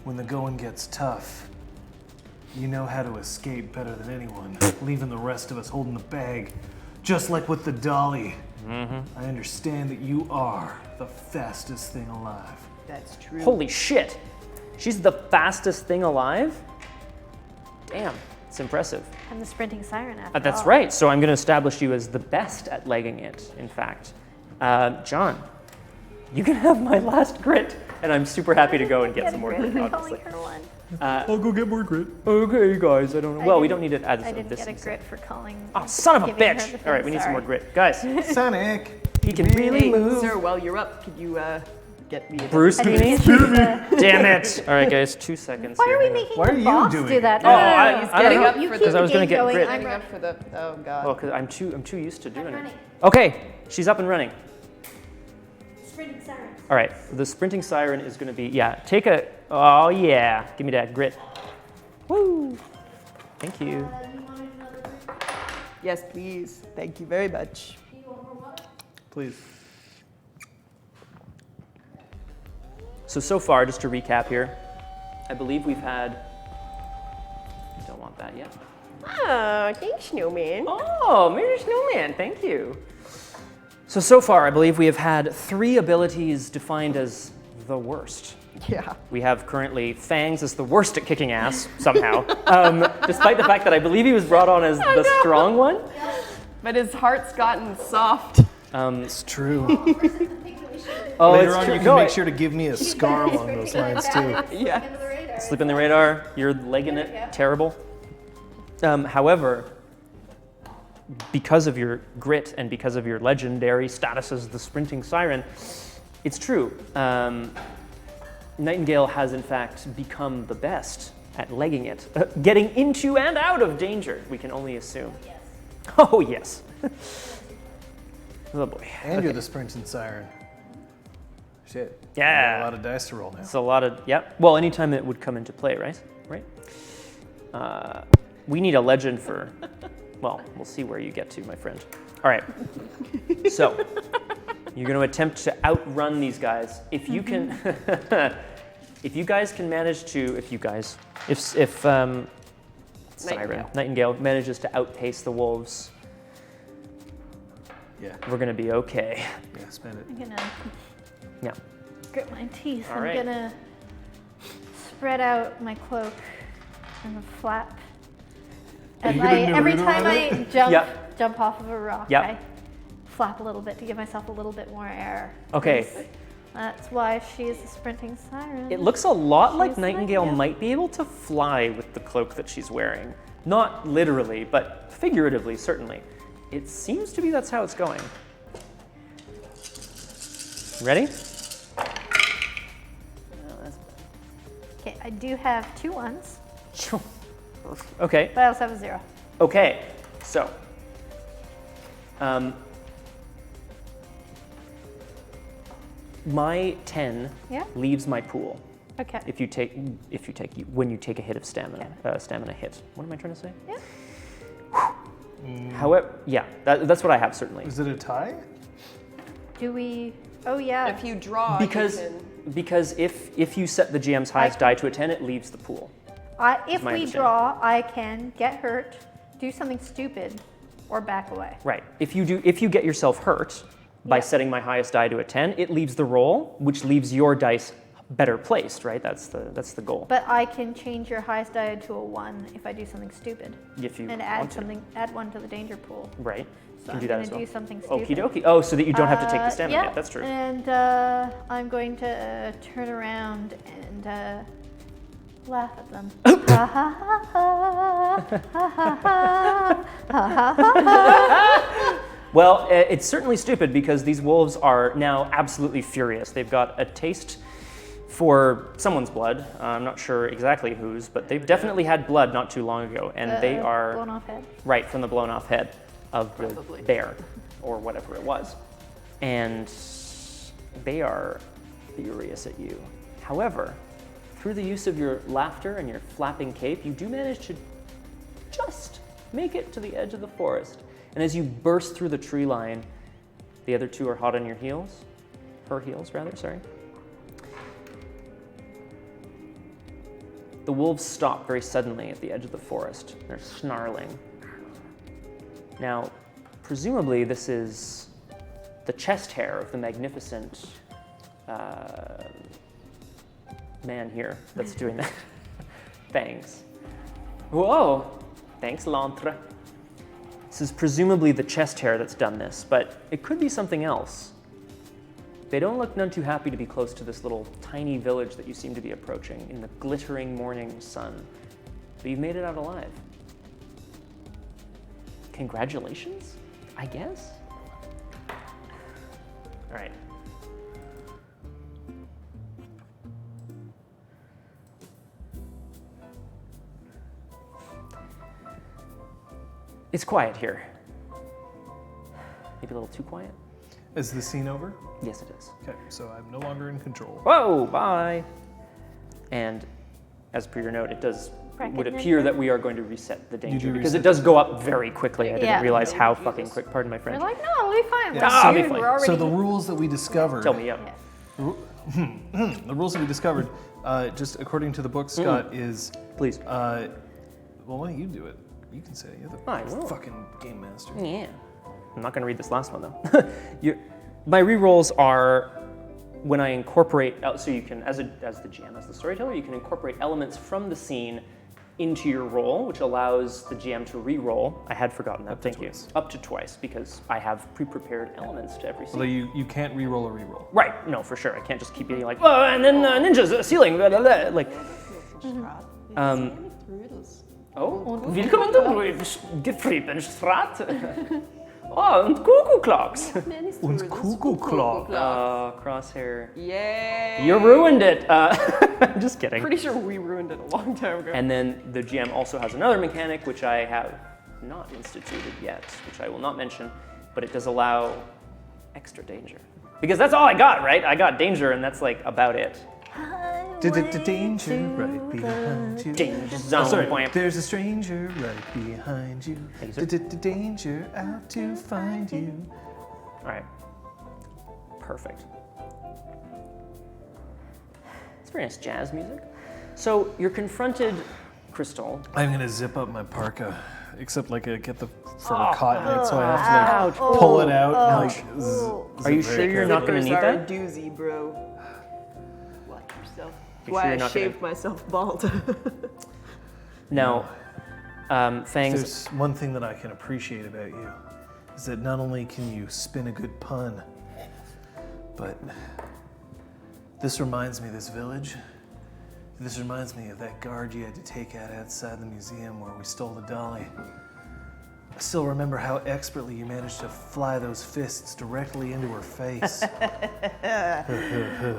when the going gets tough, you know how to escape better than anyone, leaving the rest of us holding the bag. Just like with the dolly. I understand that you are the fastest thing alive. That's true. Holy shit. She's the fastest thing alive? Damn. It's impressive. I'm the sprinting siren after That's all. right. So I'm going to establish you as the best at legging it, in fact. John, you can have my last grit, and I'm super happy to go and get some more grit, I'm obviously. calling her one. I'll go get more grit. Okay, guys, I don't know. Well, we don't need it I at didn't this. get a grit for calling. Oh, son of a giving her bitch! the All right, we need some more sorry. grit. Guys, Sonic. he can really Hey, move. sir, while you're up, could you get me a Bruce I didn't Beanie? get the- Damn it! All right, guys, 2 seconds. Why here. are we Hang on. making Why are the you boss doing do it? that? Oh, I He's don't getting know. up You for keep the. Because I was the gonna game get going. grit. I'm Getting up for the. Oh god. Well, because I'm too used to doing it. running. Okay, she's up and running. Sprinting siren. All right, the sprinting siren is going to be, take a, oh yeah, give me that grit. Woo! Thank you. Yes, please. Thank you very much. Please. So far, just to recap here, I believe we've had, don't want that yet. Oh, thanks, Snowman. Oh, Mary Snowman, thank you. So far, I believe we have had 3 abilities defined as the worst. Yeah. We have currently Fangs as the worst at kicking ass, somehow, despite the fact that I believe he was brought on as the strong one. But his heart's gotten soft. It's true. Oh, Later it's on, true. you can No, make sure to give me a scar along those lines too. Yeah. Slip in the radar, you're legging it, terrible. However, because of your grit and because of your legendary status as the sprinting siren, it's true. Nightingale has in fact become the best at legging it, getting into and out of danger, we can only assume. Yes. Oh, yes. Oh boy. And you're the sprinting siren. Shit. Yeah. Got a lot of dice to roll now. It's a lot of, well, anytime it would come into play, right? We need a legend for, well, we'll see where you get to, my friend. All right. So, you're going to attempt to outrun these guys. If you can, if you guys can manage to, if Siren, Nightingale manages to outpace the wolves, Yeah. we're going to be okay. Yeah, spend it. I'm gonna Yeah. grit my teeth. All I'm right. gonna spread out my cloak and flap. As you gonna every Naruto time it? I jump, Yep. jump off of a rock, Yep. I flap a little bit to give myself a little bit more air. Okay. 'Cause That's why she is a sprinting siren. It looks a lot like She's Nightingale Nightingale. might be able to fly with the cloak that she's wearing. Not literally, but figuratively, certainly. It seems to be that's how it's going. Ready? Okay, I do have 2 ones, Okay. but I also have a 0. Okay. So. My 10 Yeah? leaves my pool Okay. when you take a hit of stamina, stamina hit. What am I trying to say? Yeah. However, yeah, that's what I have certainly. Is it a tie? Do we? Oh yeah. If you draw, Because you can. because if you set the GM's highest die to a 10, it leaves the pool. If my we understanding. draw, I can get hurt, do something stupid, or back away. Right. If you get yourself hurt by Yep. setting my highest die to a 10, it leaves the roll, which leaves your dice better placed, right? That's the goal. But I can change your highest die to a 1 if I do something stupid, If you and want add 1 to the danger pool. Right. So You can I'm do that gonna as well. do something Okie stupid. dokie. Oh, so that you don't have to take the stamina yeah, hit. That's true. And I'm going to turn around and laugh at them. Ha ha ha ha ha ha ha ha ha. Well, it's certainly stupid because these wolves are now absolutely furious. They've got a taste for someone's blood. I'm not sure exactly whose, but they've definitely had blood not too long ago, and they are blown off head. right from the blown off head of the Probably. bear or whatever it was. And they are furious at you. However, through the use of your laughter and your flapping cape, you do manage to just make it to the edge of the forest. And as you burst through the tree line, the other 2 are hot on your heels. Her heels, rather, sorry. The wolves stop very suddenly at the edge of the forest. They're snarling. Now, presumably this is the chest hair of the magnificent man here that's doing that. Fangs. Whoa! Thanks, Lantre. This is presumably the chest hair that's done this, but it could be something else. They don't look none too happy to be close to this little tiny village that you seem to be approaching in the glittering morning sun. But you've made it out alive. Congratulations, I guess? All right. It's quiet here. Maybe a little too quiet? Is the scene over? Yes, it is. Okay, so I'm no longer in control. Whoa, bye. And as per your note, it would appear that we are going to reset the danger because reset it does go up very quickly. I didn't Yeah. realize how fucking quick, pardon my We're French. like, no, we'll be fine. Yeah, We're I'll be here, fine. we're already So the rules that we discovered. Tell me, yeah. Yeah. The rules that we discovered, just according to the book, Scott, is. Please. Well, why don't you do it? You can say it. You're the I will. fucking game master. Yeah. I'm not going to read this last one, though. My rerolls are when I incorporate, so you can, as the GM, as the storyteller, you can incorporate elements from the scene into your roll, which allows the GM to re-roll. I had forgotten that, thank you. Up to twice, because I have pre-prepared elements to every scene. Although you can't re-roll a re-roll. Right, no, for sure. I can't just keep being like, oh, and then ninjas, ceiling, blah, blah, blah. Like, oh, willkommen zum Gefriebenstraat. Oh, und Kuckucklocks. Und Kuckucklock. Crosshair. Yay! You ruined it. I'm just kidding. Pretty sure we ruined it a long time ago. And then the GM also has another mechanic, which I have not instituted yet, which I will not mention, but it does allow extra danger. Because that's all I got, right? I got danger, and that's like about it. Danger right behind you. Danger zone. Oh, sorry. Bwamp. There's a stranger right behind you. Thank you, sir. Danger out to find you. All right. Perfect. It's very nice jazz music. So you're confronted, Crystal. I'm gonna zip up my parka, except like I get the fur caught in it, so I have to like Ouch. pull it out. and, like, Are you sure you're not going to need Zippers are that? a doozy, bro. Watch yourself. You Why sure you're I not shaved myself bald. Now, Fangs. There's one thing that I can appreciate about you, is that not only can you spin a good pun, but this reminds me of this village. This reminds me of that guard you had to take out outside the museum where we stole the dolly. I still remember how expertly you managed to fly those fists directly into her face. I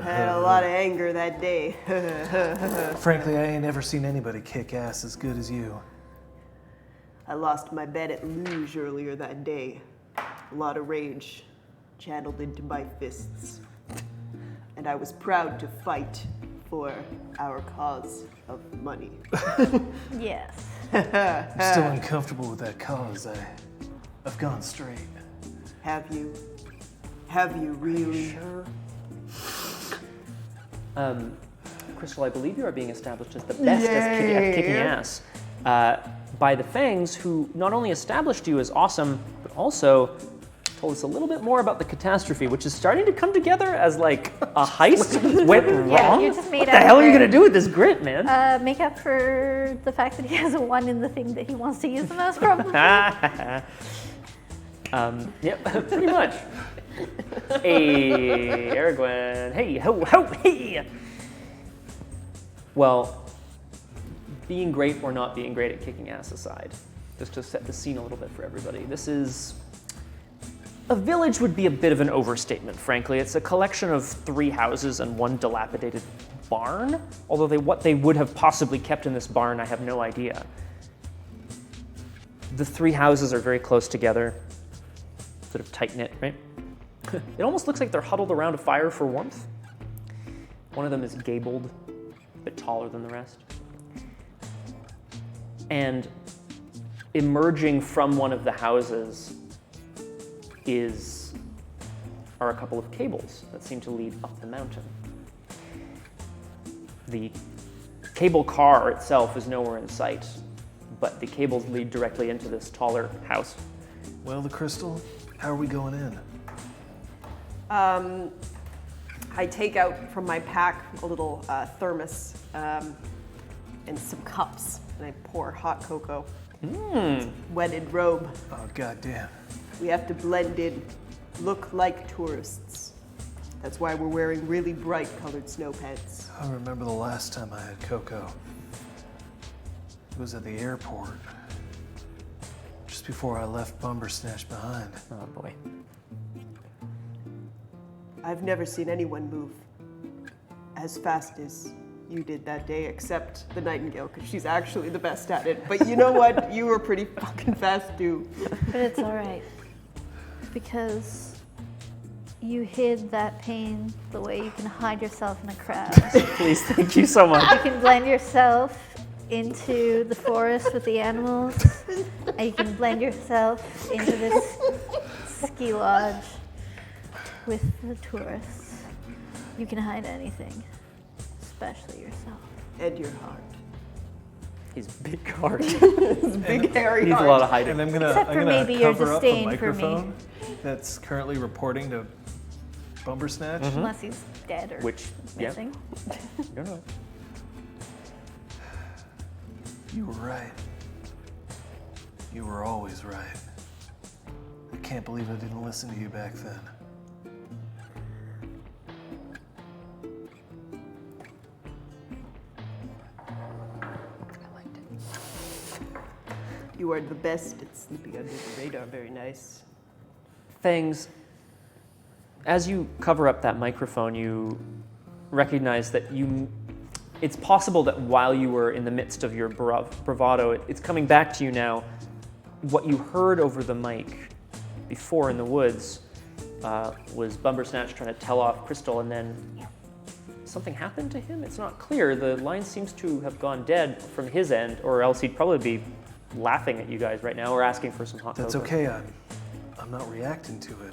had a lot of anger that day. Frankly, I ain't never seen anybody kick ass as good as you. I lost my bet at luge earlier that day. A lot of rage channeled into my fists. And I was proud to fight for our cause of money. Yes. I'm still uncomfortable with that cause. I've gone straight. Have you? Have you really? Sure. Crystal, I believe you are being established as the best at kicking ass by the Fangs, who not only established you as awesome, but also told us a little bit more about the catastrophe, which is starting to come together as like a heist went wrong. Yeah, you just made what the up hell are you for- gonna do with this grit, man? Make up for the fact that he has a 1 in the thing that he wants to use the most, probably. Yep, pretty much. Hey, Aragwen. Hey, ho, ho, hey. Well, being great or not being great at kicking ass aside, just to set the scene a little bit for everybody, this is... A village would be a bit of an overstatement, frankly. It's a collection of 3 houses and 1 dilapidated barn. Although what they would have possibly kept in this barn, I have no idea. The 3 houses are very close together, sort of tight-knit, right? It almost looks like they're huddled around a fire for warmth. One of them is gabled, a bit taller than the rest. And emerging from one of the houses are a couple of cables that seem to lead up the mountain. The cable car itself is nowhere in sight, but the cables lead directly into this taller house. Well, the crystal, how are we going in? I take out from my pack a little thermos and some cups, and I pour hot cocoa Wedded robe. Oh, goddamn. We have to blend in, look like tourists. That's why we're wearing really bright colored snow pants. I remember the last time I had cocoa. It was at the airport. Just before I left Bumbersnatch behind. Oh boy. I've never seen anyone move as fast as you did that day, except the Nightingale, because she's actually the best at it. But you know what? You were pretty fucking fast too. But it's all right. Because you hid that pain the way you can hide yourself in a crowd. Please, thank you so much. You can blend yourself into the forest with the animals, and you can blend yourself into this ski lodge with the tourists. You can hide anything, especially yourself. And your heart. He's big heart. Big hairy Needs heart. a lot of hiding. And I'm gonna, Except for maybe your cover up the disdain for me. microphone that's currently reporting to Bumbersnatch. Unless he's dead or Which, yeah. missing. I don't know. You were right. You were always right. I can't believe I didn't listen to you back then. You are the best at sleeping under the radar. Very nice. Fangs, as you cover up that microphone, you recognize that it's possible that while you were in the midst of your bravado, it's coming back to you now. What you heard over the mic before in the woods was Bumbersnatch trying to tell off Crystal, and then something happened to him? It's not clear. The line seems to have gone dead from his end, or else he'd probably be laughing at you guys right now or asking for some hot That's cocoa. okay. I'm not reacting to it.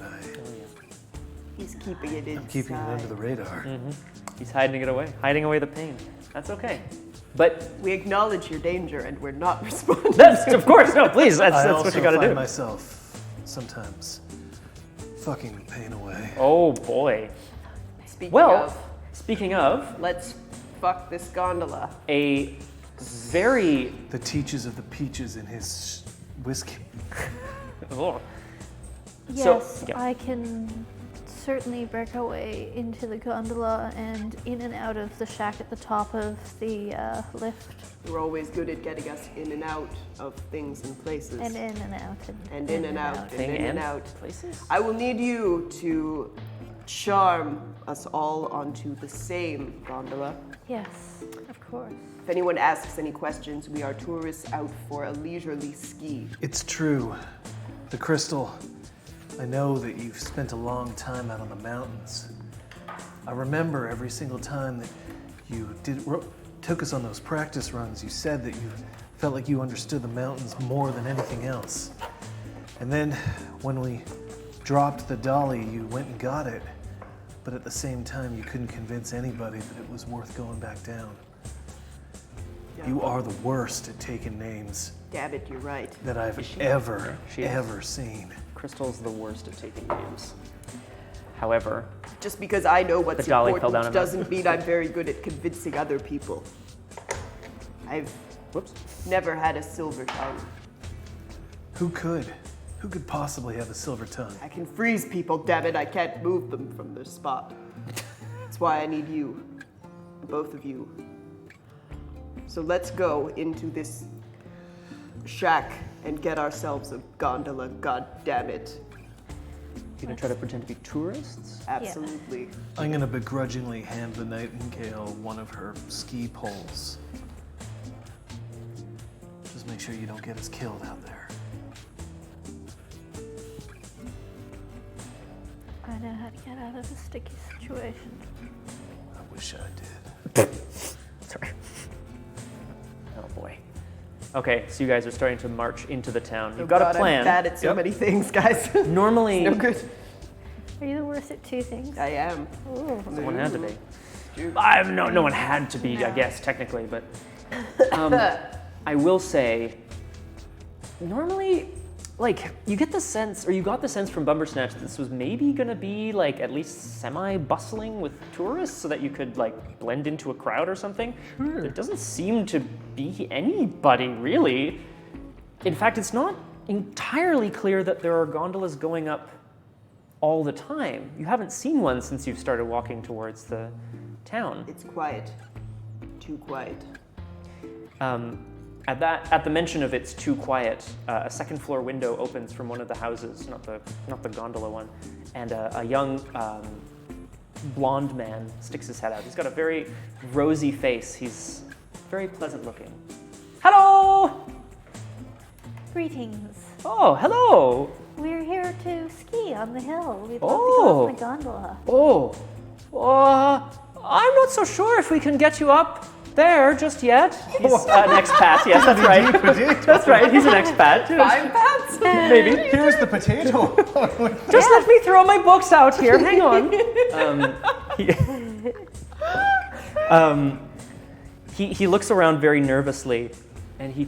He's keeping it inside. I'm keeping it under the radar. He's hiding it away, hiding away the pain. That's okay. But We acknowledge your danger and we're not responding. that's, of course, no, please, I that's also what you gotta find do. myself sometimes fucking the pain away. Oh boy. Speaking Speaking of, of, let's fuck this gondola. a very The teaches of the peaches in his whiskey. oh, Yes, yeah. I can certainly break our way into the gondola and in and out of the shack at the top of the lift. You're always good at getting us in and out of things and places. And in and out. And in and out. And thing in and and out. places. I will need you to charm us all onto the same gondola. Yes, of course. If anyone asks any questions, we are tourists out for a leisurely ski. It's true. The crystal, I know that you've spent a long time out on the mountains. I remember every single time that you took us on those practice runs, you said that you felt like you understood the mountains more than anything else. And then when we dropped the dolly, you went and got it. But at the same time, you couldn't convince anybody that it was worth going back down. You are the worst at taking names Damn it, you're right. that I've Is she? ever, She is. ever seen. Crystal's the worst at taking names. However, Just because I know what's The dolly fell down important a doesn't mountain. mean I'm very good at convincing other people. I've whoops. never had a silver tongue. Who could? Who could possibly have a silver tongue? I can freeze people, damn it, I can't move them from their spot. That's why I need you, both of you. So let's go into this shack and get ourselves a gondola, god damn it. You gonna try to pretend to be tourists? Absolutely. I'm gonna begrudgingly hand the Nightingale one of her ski poles. Just make sure you don't get us killed out there. I know how to get out of a sticky situation. I wish I did. Sorry. Oh boy. Okay, so you guys are starting to march into the town. You've Oh got God, a plan. I'm bad at so Yep. many things, guys. Normally, No good. Are you the worst at two things? I am. Ooh. someone had to be. Dude. No one had to be, I guess, technically, but I will say, normally, like, you get the sense, or you got the sense from Bumbersnatch that this was maybe gonna be, like, at least semi-bustling with tourists so that you could, like, blend into a crowd or something. There doesn't seem to be anybody, really. In fact, it's not entirely clear that there are gondolas going up all the time. You haven't seen one since you've started walking towards the town. It's quiet. Too quiet. At the mention of it's too quiet, a second floor window opens from one of the houses, not the gondola one, and a young blonde man sticks his head out. He's got a very rosy face. He's very pleasant looking. Hello! Greetings. Oh, hello! We're here to ski on the hill. We'd love to Oh. go up the gondola. Oh, I'm not so sure if we can get you up there just yet. He's an expat, yes, that's right. That's right, he's an expat. 5 pats? Maybe. Here's the potato. Just let me throw my books out here. Hang on. He looks around very nervously, and he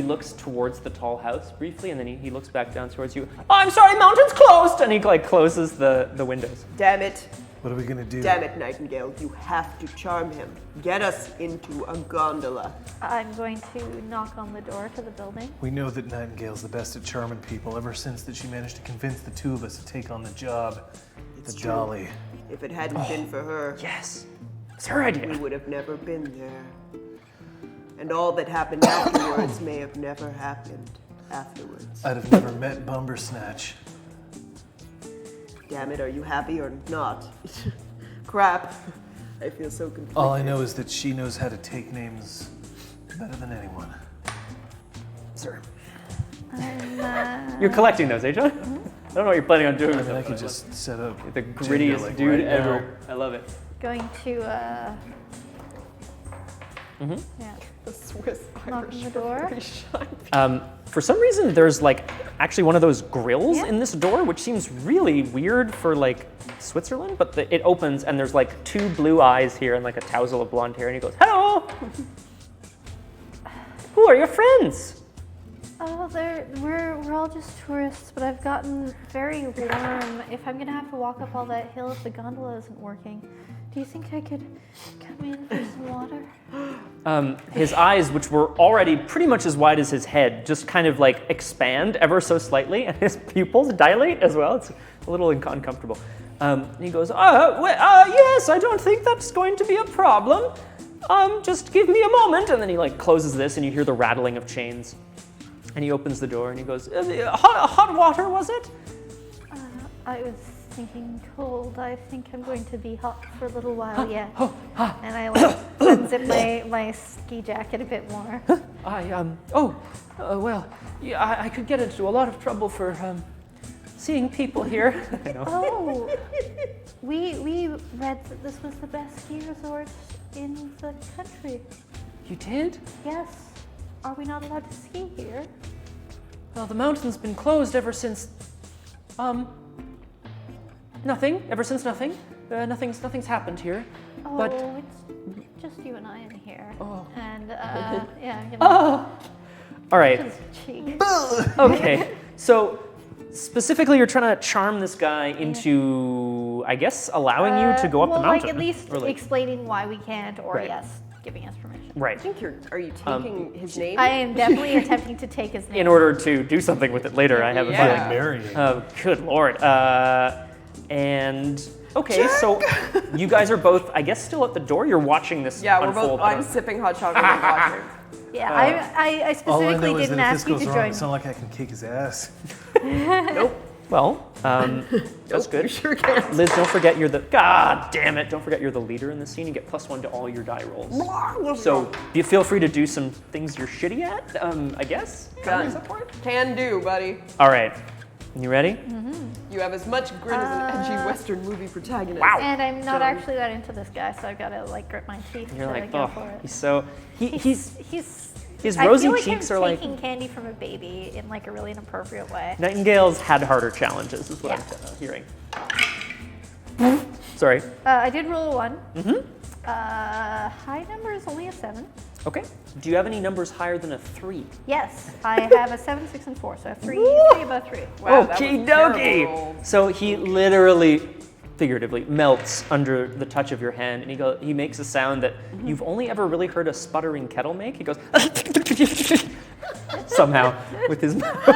looks towards the tall house briefly, and then he looks back down towards you. Oh, I'm sorry, mountain's closed, and he closes the windows. Damn it. What are we gonna do? Damn it, Nightingale. You have to charm him. Get us into a gondola. I'm going to knock on the door to the building. We know that Nightingale's the best at charming people ever since that she managed to convince the two of us to take on the job. It's The true. dolly. If it hadn't been for her, Yes, it's her we idea. would have never been there. And all that happened afterwards may have never happened afterwards. I'd have never met Bumbersnatch. Damn it, are you happy or not? Crap. I feel so conflicted. All I know is that she knows how to take names better than anyone. Sir, I'm, you're collecting those, eh, John? I don't know what you're planning on doing I with mean, I them. could just set up The Jenga, grittiest like, dude right ever. now. I love it. going to, Mm-hmm. yeah, The Swiss knock Irish on the door. very shy. For some reason, there's actually one of those grills Yeah. in this door, which seems really weird for Switzerland, but it opens and there's 2 blue eyes here and a tousle of blonde hair, and he goes, hello! Who are your friends? Oh, we're all just tourists, but I've gotten very warm. If I'm gonna have to walk up all that hill if the gondola isn't working, do you think I could come in for some water? His eyes, which were already pretty much as wide as his head, just kind of expand ever so slightly, and his pupils dilate as well. It's a little uncomfortable. And he goes, yes, I don't think that's going to be a problem. Just give me a moment. And then he closes this, and you hear the rattling of chains. And he opens the door, and he goes, hot water, was it? I was thinking cold. I think I'm going to be hot for a little while yet. And I unzip my ski jacket a bit more. Well, yeah, I could get into a lot of trouble for seeing people here. I know. Oh, we read that this was the best ski resort in the country. You did? Yes. Are we not allowed to ski here? Well, the mountain's been closed ever since, nothing. Ever since nothing. Nothing's happened here. Oh, But it's just you and I in here. Oh. And yeah, you know, all right. just cheek. Okay. So specifically, you're trying to charm this guy into, I guess, allowing you to go up well, the mountain. like at least Or, explaining why we can't, or Right. yes, giving us permission. Right. I think are you taking his name? I am definitely attempting to take his name. In order to do something with it later, I have a Yeah. feeling. Like marrying. Oh, good lord. And okay, so you guys are both, I guess, still at the door. You're watching this Yeah, we're unfold. both. I'm sipping hot chocolate and watching. Yeah, I All I specifically know is didn't that if this ask you goes to wrong, join. it's not like I can kick his ass. Nope. Well, that's good. You sure can. Liz, don't forget you're the. God damn it! Don't forget you're the leader in this scene. You get +1 to all your die rolls. So you feel free to do some things you're shitty at. I guess. Done. Is that for it? Can do, buddy. All right. You ready? You have as much grit as an edgy Western movie protagonist. Wow. And I'm not So- actually that into this guy, so I've got to grit my teeth You're to like, go oh, for it. he's so. He's His his rosy I feel like cheeks I'm are like. taking candy from a baby in a really inappropriate way. Nightingale's had harder challenges, is what I'm hearing. Sorry. I did roll a 1. High number is only a 7. Okay. Do you have any numbers higher than a 3? Yes, I have a 7, 6, and 4, so I have 3 above 3. Wow, that was Okie a terrible dokie. roll. So he literally, figuratively, melts under the touch of your hand, and he makes a sound that you've only ever really heard a sputtering kettle make. He goes. somehow with his mouth.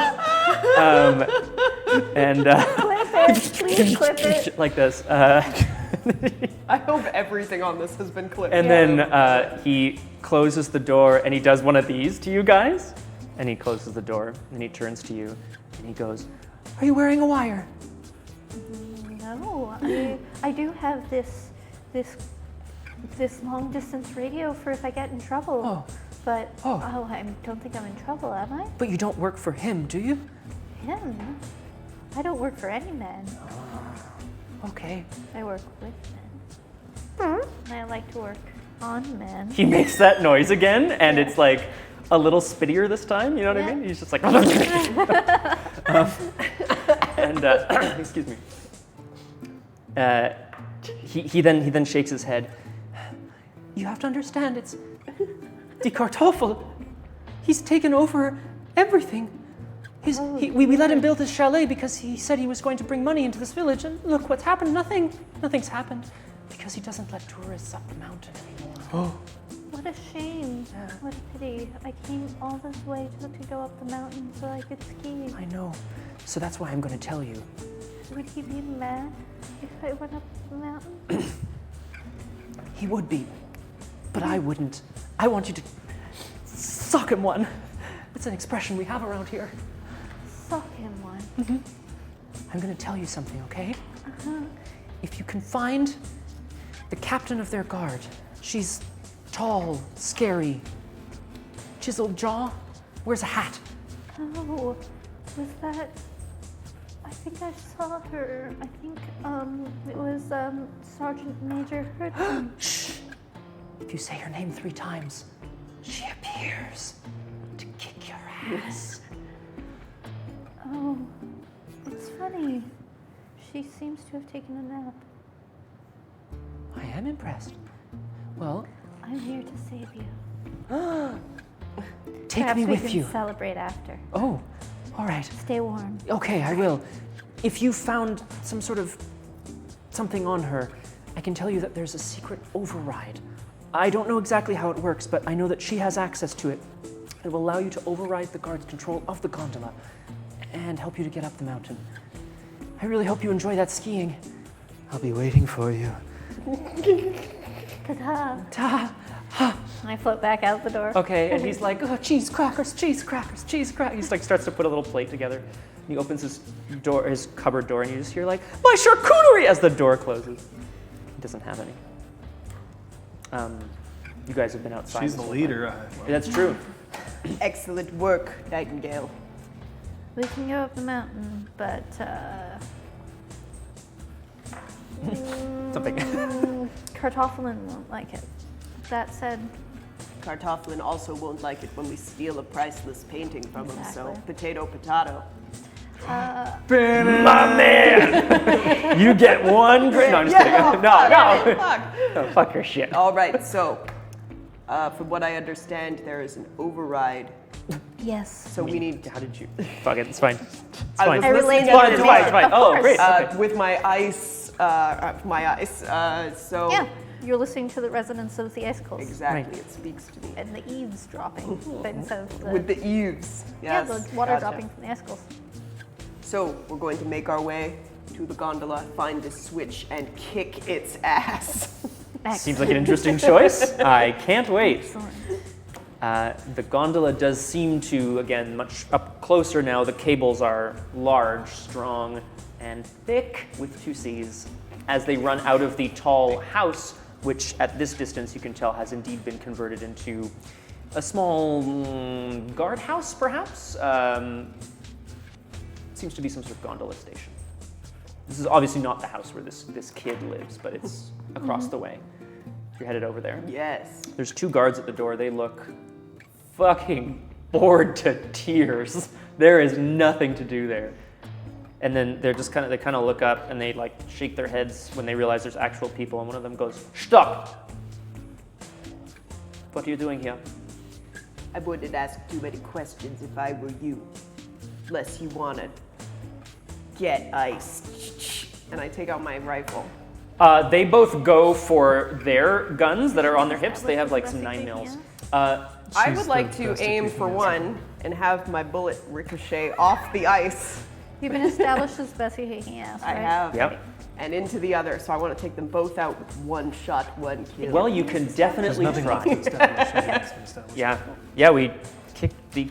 And Clip it, please clip it. like this. I hope everything on this has been clipped. And then he closes the door and he does one of these to you guys. And he closes the door and he turns to you and he goes, "Are you wearing a wire?" No, I do have this long distance radio for if I get in trouble. Oh. But Oh. I don't think I'm in trouble, am I? But you don't work for him, do you? Him? I don't work for any men. Okay. I work with men. And I like to work on men. He makes that noise again and it's like a little spittier this time, you know what I Yeah. mean? He's just like, excuse me. He then shakes his head. You have to understand, it's the Kartoffel. He's taken over everything. We let him build his chalet because he said he was going to bring money into this village, and look what's happened. Nothing's happened because he doesn't let tourists up the mountain anymore. Oh, What a shame. What a pity. I came all this way to go up the mountain so I could ski. I know. So that's why I'm going to tell you. Would he be mad if I went up the mountain? He would be, but I wouldn't. I want you to sock him one. It's an expression we have around here. Suck him one. I'm going to tell you something, okay? If you can find the captain of their guard, she's tall, scary, chiseled jaw, wears a hat. Oh, was that? I think I saw her. I think it was Sergeant Major Hudson. Shh! If you say her name 3 times, she appears to kick your ass. Oh, it's funny. She seems to have taken a nap. I am impressed. Well, I'm here to save you. take Perhaps me we with can you. celebrate after. Oh, all right. Stay warm. Okay, I will. If you found some sort of something on her, I can tell you that there's a secret override. I don't know exactly how it works, but I know that she has access to it. It will allow you to override the guard's control of the gondola and help you to get up the mountain. I really hope you enjoy that skiing. I'll be waiting for you. Ta-ta. Ta. I float back out the door. Okay, and he's like, oh, cheese crackers, cheese crackers, cheese crackers. He's like starts to put a little plate together. He opens his door, his cupboard door, and you just hear like, my charcuterie as the door closes. He doesn't have any. You guys have been outside. she's the leader. That's true. Excellent work, Nightingale. We can go up the mountain, but Something. Kartoffelin won't like it. That said, Kartoffelin also won't like it when we steal a priceless painting from him, so Exactly. potato, potato. My man! You get 1 grand. No, I'm just kidding. No. Fuck. No, fuck your shit. All right, so from what I understand, there is an override, yes. so we need How did you? Fuck it, it's fine. It's I fine. was I relayed It's fine, the it's fine, it's information, fine. of Oh, course. great. Okay. with my ice. So Yeah, you're listening to the resonance of the icicles exactly, Right. it speaks to me. and the eaves dropping, but instead of the, With the eaves, yeah, yes. the water gotcha. dropping from the icicles. So we're going to make our way to the gondola, find this switch, and kick its ass. Seems like an interesting choice. I can't wait. Excellent. The gondola does seem to, again, much up closer now. The cables are large, strong, and thick with 2 C's as they run out of the tall house, which at this distance you can tell has indeed been converted into a small guardhouse, perhaps. Seems to be some sort of gondola station. This is obviously not the house where this kid lives, but it's across the way. You're headed over there. Yes. There's 2 guards at the door. They look fucking bored to tears. There is nothing to do there. And then they're just they kind of look up and they like shake their heads when they realize there's actual people. And one of them goes, "Stop! What are you doing here?" I wouldn't ask too many questions if I were you, unless you wanna get iced. And I take out my rifle. They both go for their guns that are on their hips. They have like some 9 mils. I She's would like the to best at aim kicking for ass. one and have my bullet ricochet off the ice. You've been established as best kicking ass, right? I have. Yep. And into the other, so I want to take them both out with one shot, one kill. Well, you can There's definitely nothing try. like to establish it. It's been established. Yeah, we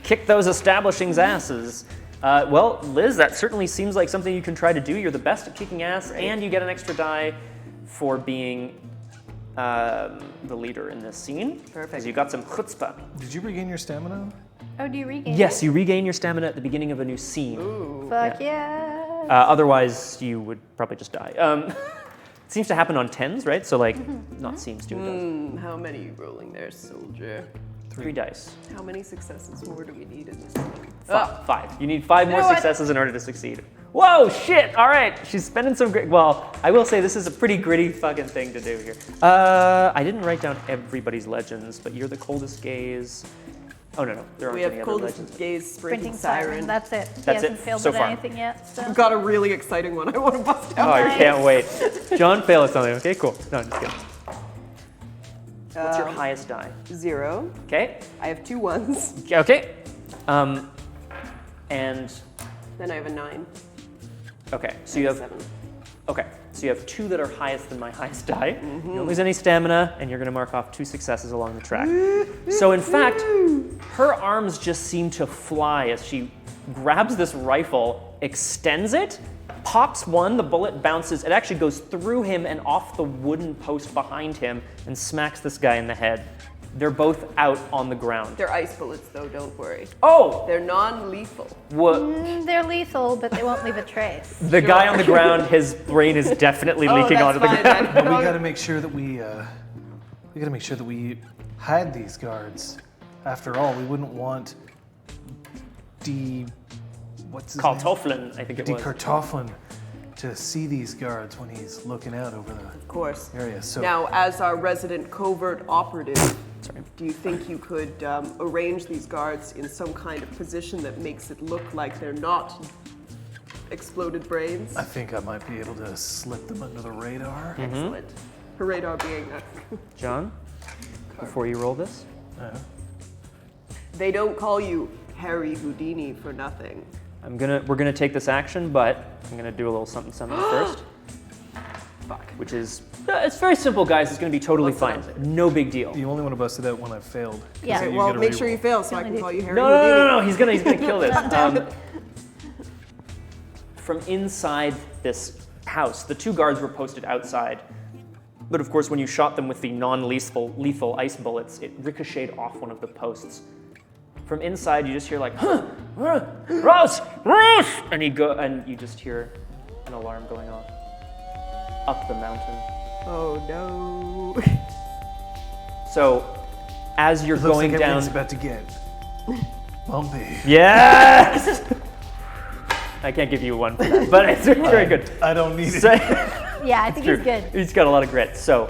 kicked those establishing's asses. Well, Liz, that certainly seems like something you can try to do. You're the best at kicking ass, and you get an extra die for being the leader in this scene. Perfect. Because you got some chutzpah. Did you regain your stamina? Oh, do you regain? Yes, you regain your stamina at the beginning of a new scene. Ooh. Fuck yeah. Otherwise, you would probably just die. It seems to happen on 10s, right? So, like, not seems to, it does. How many are you rolling there, soldier? 3 dice. How many successes more do we need in this one? 5. You need 5 more know what? successes in order to succeed. Whoa, shit! All right, she's spending some grit. Well, I will say this is a pretty gritty fucking thing to do here. I didn't write down everybody's legends, but you're the coldest gaze. Oh no, there aren't We any have other coldest legends. gaze, sprinting Printing siren. siren. That's it. He That's hasn't it failed so at far. anything yet. So. I've got a really exciting one I want to bust out. Oh, I can't wait. John failed at something. Okay, cool. No, I'm just kidding. What's your highest die? 0. Okay. I have 2 1s. Okay. And Then I have a 9. okay, so you have 7. okay, so you have 2 that are highest than my highest die. You don't lose any stamina, and you're going to mark off 2 successes along the track. So in fact, her arms just seem to fly as she grabs this rifle, extends it, pops one, the bullet bounces, it actually goes through him and off the wooden post behind him and smacks this guy in the head. They're both out on the ground. They're ice bullets, though, don't worry. Oh! They're non-lethal. They're lethal, but they won't leave a trace. The guy on the ground, his brain is definitely leaking that's onto the fine, ground. then. But we got to make sure that we hide these guards. After all, we wouldn't want what's his name? Kartoffeln, I think it was. Kartoffeln to see these guards when he's looking out over the Of course. area. So Now, as our resident covert operative, Sorry. do you think you could arrange these guards in some kind of position that makes it look like they're not exploded brains? I think I might be able to slip them under the radar. Excellent. Her radar being John, before you roll this, they don't call you Harry Houdini for nothing. we're gonna take this action, but I'm gonna do a little something first. Fuck. Which is, it's very simple, guys. It's gonna be totally What's fine. it? No big deal. You only want to bust it out when I've failed. 'cause Yeah. then Okay, you well, get a make sure reroll. you fail so I can Only call you Harry No, Houdini. he's gonna kill this. From inside this house, the 2 guards were posted outside. But of course, when you shot them with the lethal ice bullets, it ricocheted off one of the posts. From inside, you just hear like, Ross, and you just hear an alarm going off up the mountain. Oh no. So, as you're It looks going like down, everything's about to get bumpy. yes. I can't give you one for that, but it's very good. I don't need it. So, Yeah, I think he's good. He's got a lot of grit. So,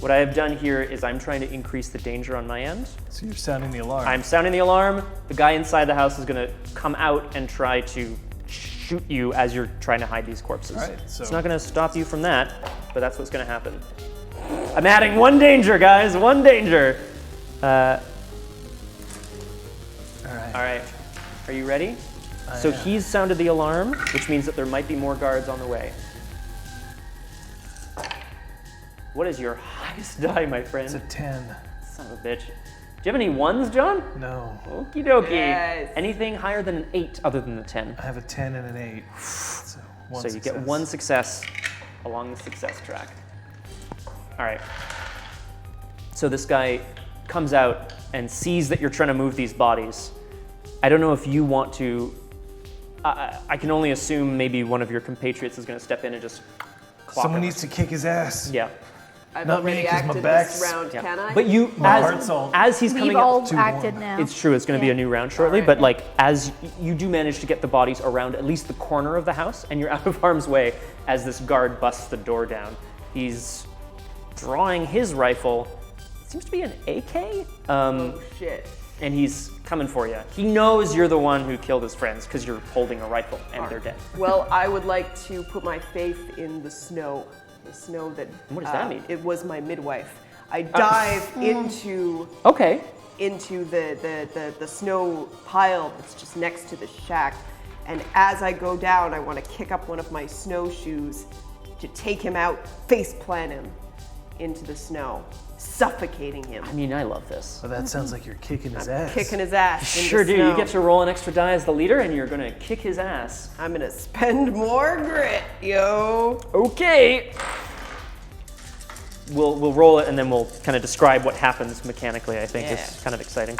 what I have done here is I'm trying to increase the danger on my end. So you're sounding the alarm. I'm sounding the alarm. The guy inside the house is going to come out and try to shoot you as you're trying to hide these corpses. All right, so- It's not going to stop you from that, but that's what's going to happen. I'm adding 1 danger, guys. 1 danger. All All right. Are you ready? I So am. he's sounded the alarm, which means that there might be more guards on the way. What is your highest die, my friend? It's a 10. Son of a bitch. Do you have any 1s, John? No. Okie dokie. Yes. Anything higher than an 8 other than the 10. I have a 10 and an 8. So So you get 1 success along the success track. All right. So this guy comes out and sees that you're trying to move these bodies. I don't know if you want to. I can only assume maybe one of your compatriots is going to step in and just clock Someone him. needs to kick his ass. Yeah. I've Not me, already 'cause my acted back's- this round, Yeah. can I? But you, My heart's all- as he's coming We've up, all 2-1. acted now. it's true. It's going to be Yeah. a new round shortly, Alright. but like as you do manage to get the bodies around at least the corner of the house, and you're out of harm's way as this guard busts the door down. He's drawing his rifle. It seems to be an AK, Oh shit. and he's coming for you. He knows you're the one who killed his friends because you're holding a rifle and they're dead. Well, I would like to put my faith in the snow. The snow that. What does that mean? It was my midwife. I dive into Okay. into the snow pile that's just next to the shack. And as I go down, I want to kick up one of my snowshoes to take him out, face plant him into the snow, suffocating him. I mean, I love this. Well, that sounds like you're kicking his ass. Kicking his ass. into Sure do. snow. You get to roll an extra die as the leader, and you're gonna kick his ass. I'm gonna spend more grit, yo. Okay. We'll roll it, and then we'll kind of describe what happens mechanically. I think Yeah. is kind of exciting.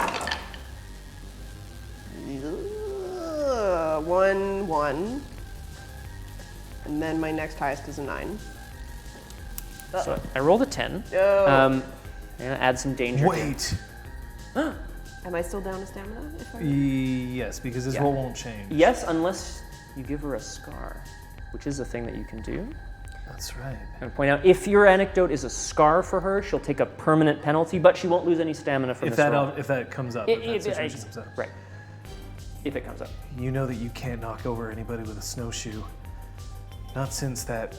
1, 1. And then my next highest is a 9. So I rolled a 10. Oh. I'm gonna add some danger. Wait. Am I still down to stamina? If I... Yes, because his roll won't change. Yes, unless you give her a scar, which is a thing that you can do. That's right. I'm going to point out, if your anecdote is a scar for her, she'll take a permanent penalty, but she won't lose any stamina from If this roll. that comes up, It- if that it- situation comes up. Right. If it comes up. You know that you can't knock over anybody with a snowshoe. Not since that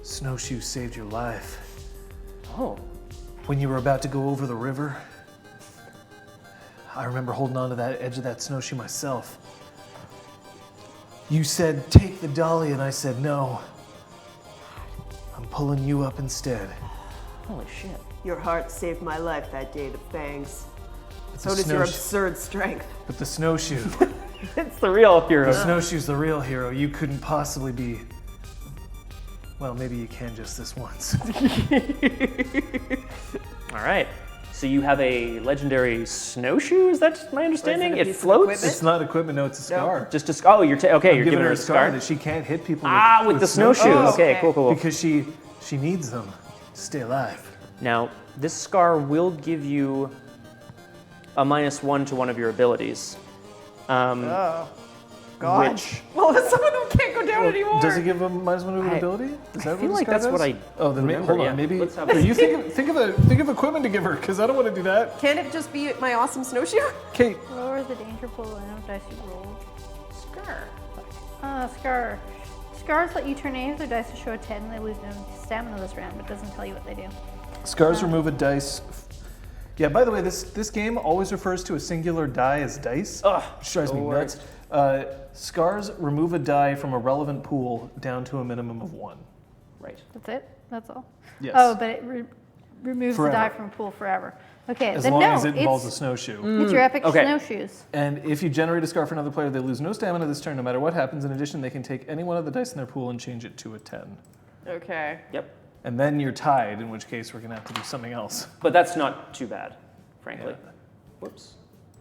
snowshoe saved your life. Oh. When you were about to go over the river, I remember holding on to that edge of that snowshoe myself. You said, take the dolly, and I said, no. I'm pulling you up instead. Holy shit. Your heart saved my life that day, the fangs. But So the does your snowshoe- absurd strength. But the snowshoe, It's the real hero. the snowshoe's the real hero. You couldn't possibly be. Well, maybe you can just this once. All right. So you have a legendary snowshoe? Is that my understanding? a It piece of floats? equipment? It's not equipment, no, it's a scar. Just a okay, I'm you're giving her a scar. that she can't hit people With the snowshoes. snowshoes. Okay, Okay. cool. because she needs them to stay alive. Now, this scar will give you a -1 to one of your abilities. Oh. God. Which Well, some of them can't go down anymore. Does it give a -1 to an ability? Is that I what feel the like scar that's what does? I Oh, then remember, hold on. yeah. Maybe. Let's have Here, a- you think of equipment to give her, because I don't want to do that. Can't it just be my awesome snowshoe? Kate, Lower the danger pool and how dice you roll. scar. Scar. Scars let you turn any of their dice to show a 10. They lose no stamina this round, but it doesn't tell you what they do. scars remove a dice. Yeah. By the way, this game always refers to a singular die as dice, Ugh, which drives me the nuts. Scars remove a die from a relevant pool down to a minimum of 1. Right. That's it? That's all? Yes. Oh, but it removes Forever. the die from a pool forever. Okay, As then long no, as it involves a it's, snowshoe. it's your epic okay. snowshoes. And if you generate a scar for another player, they lose no stamina this turn, no matter what happens. In addition, they can take any one of the dice in their pool and change it to a 10. Okay. Yep. And then you're tied, in which case we're going to have to do something else. But that's not too bad, frankly. Yeah. Whoops.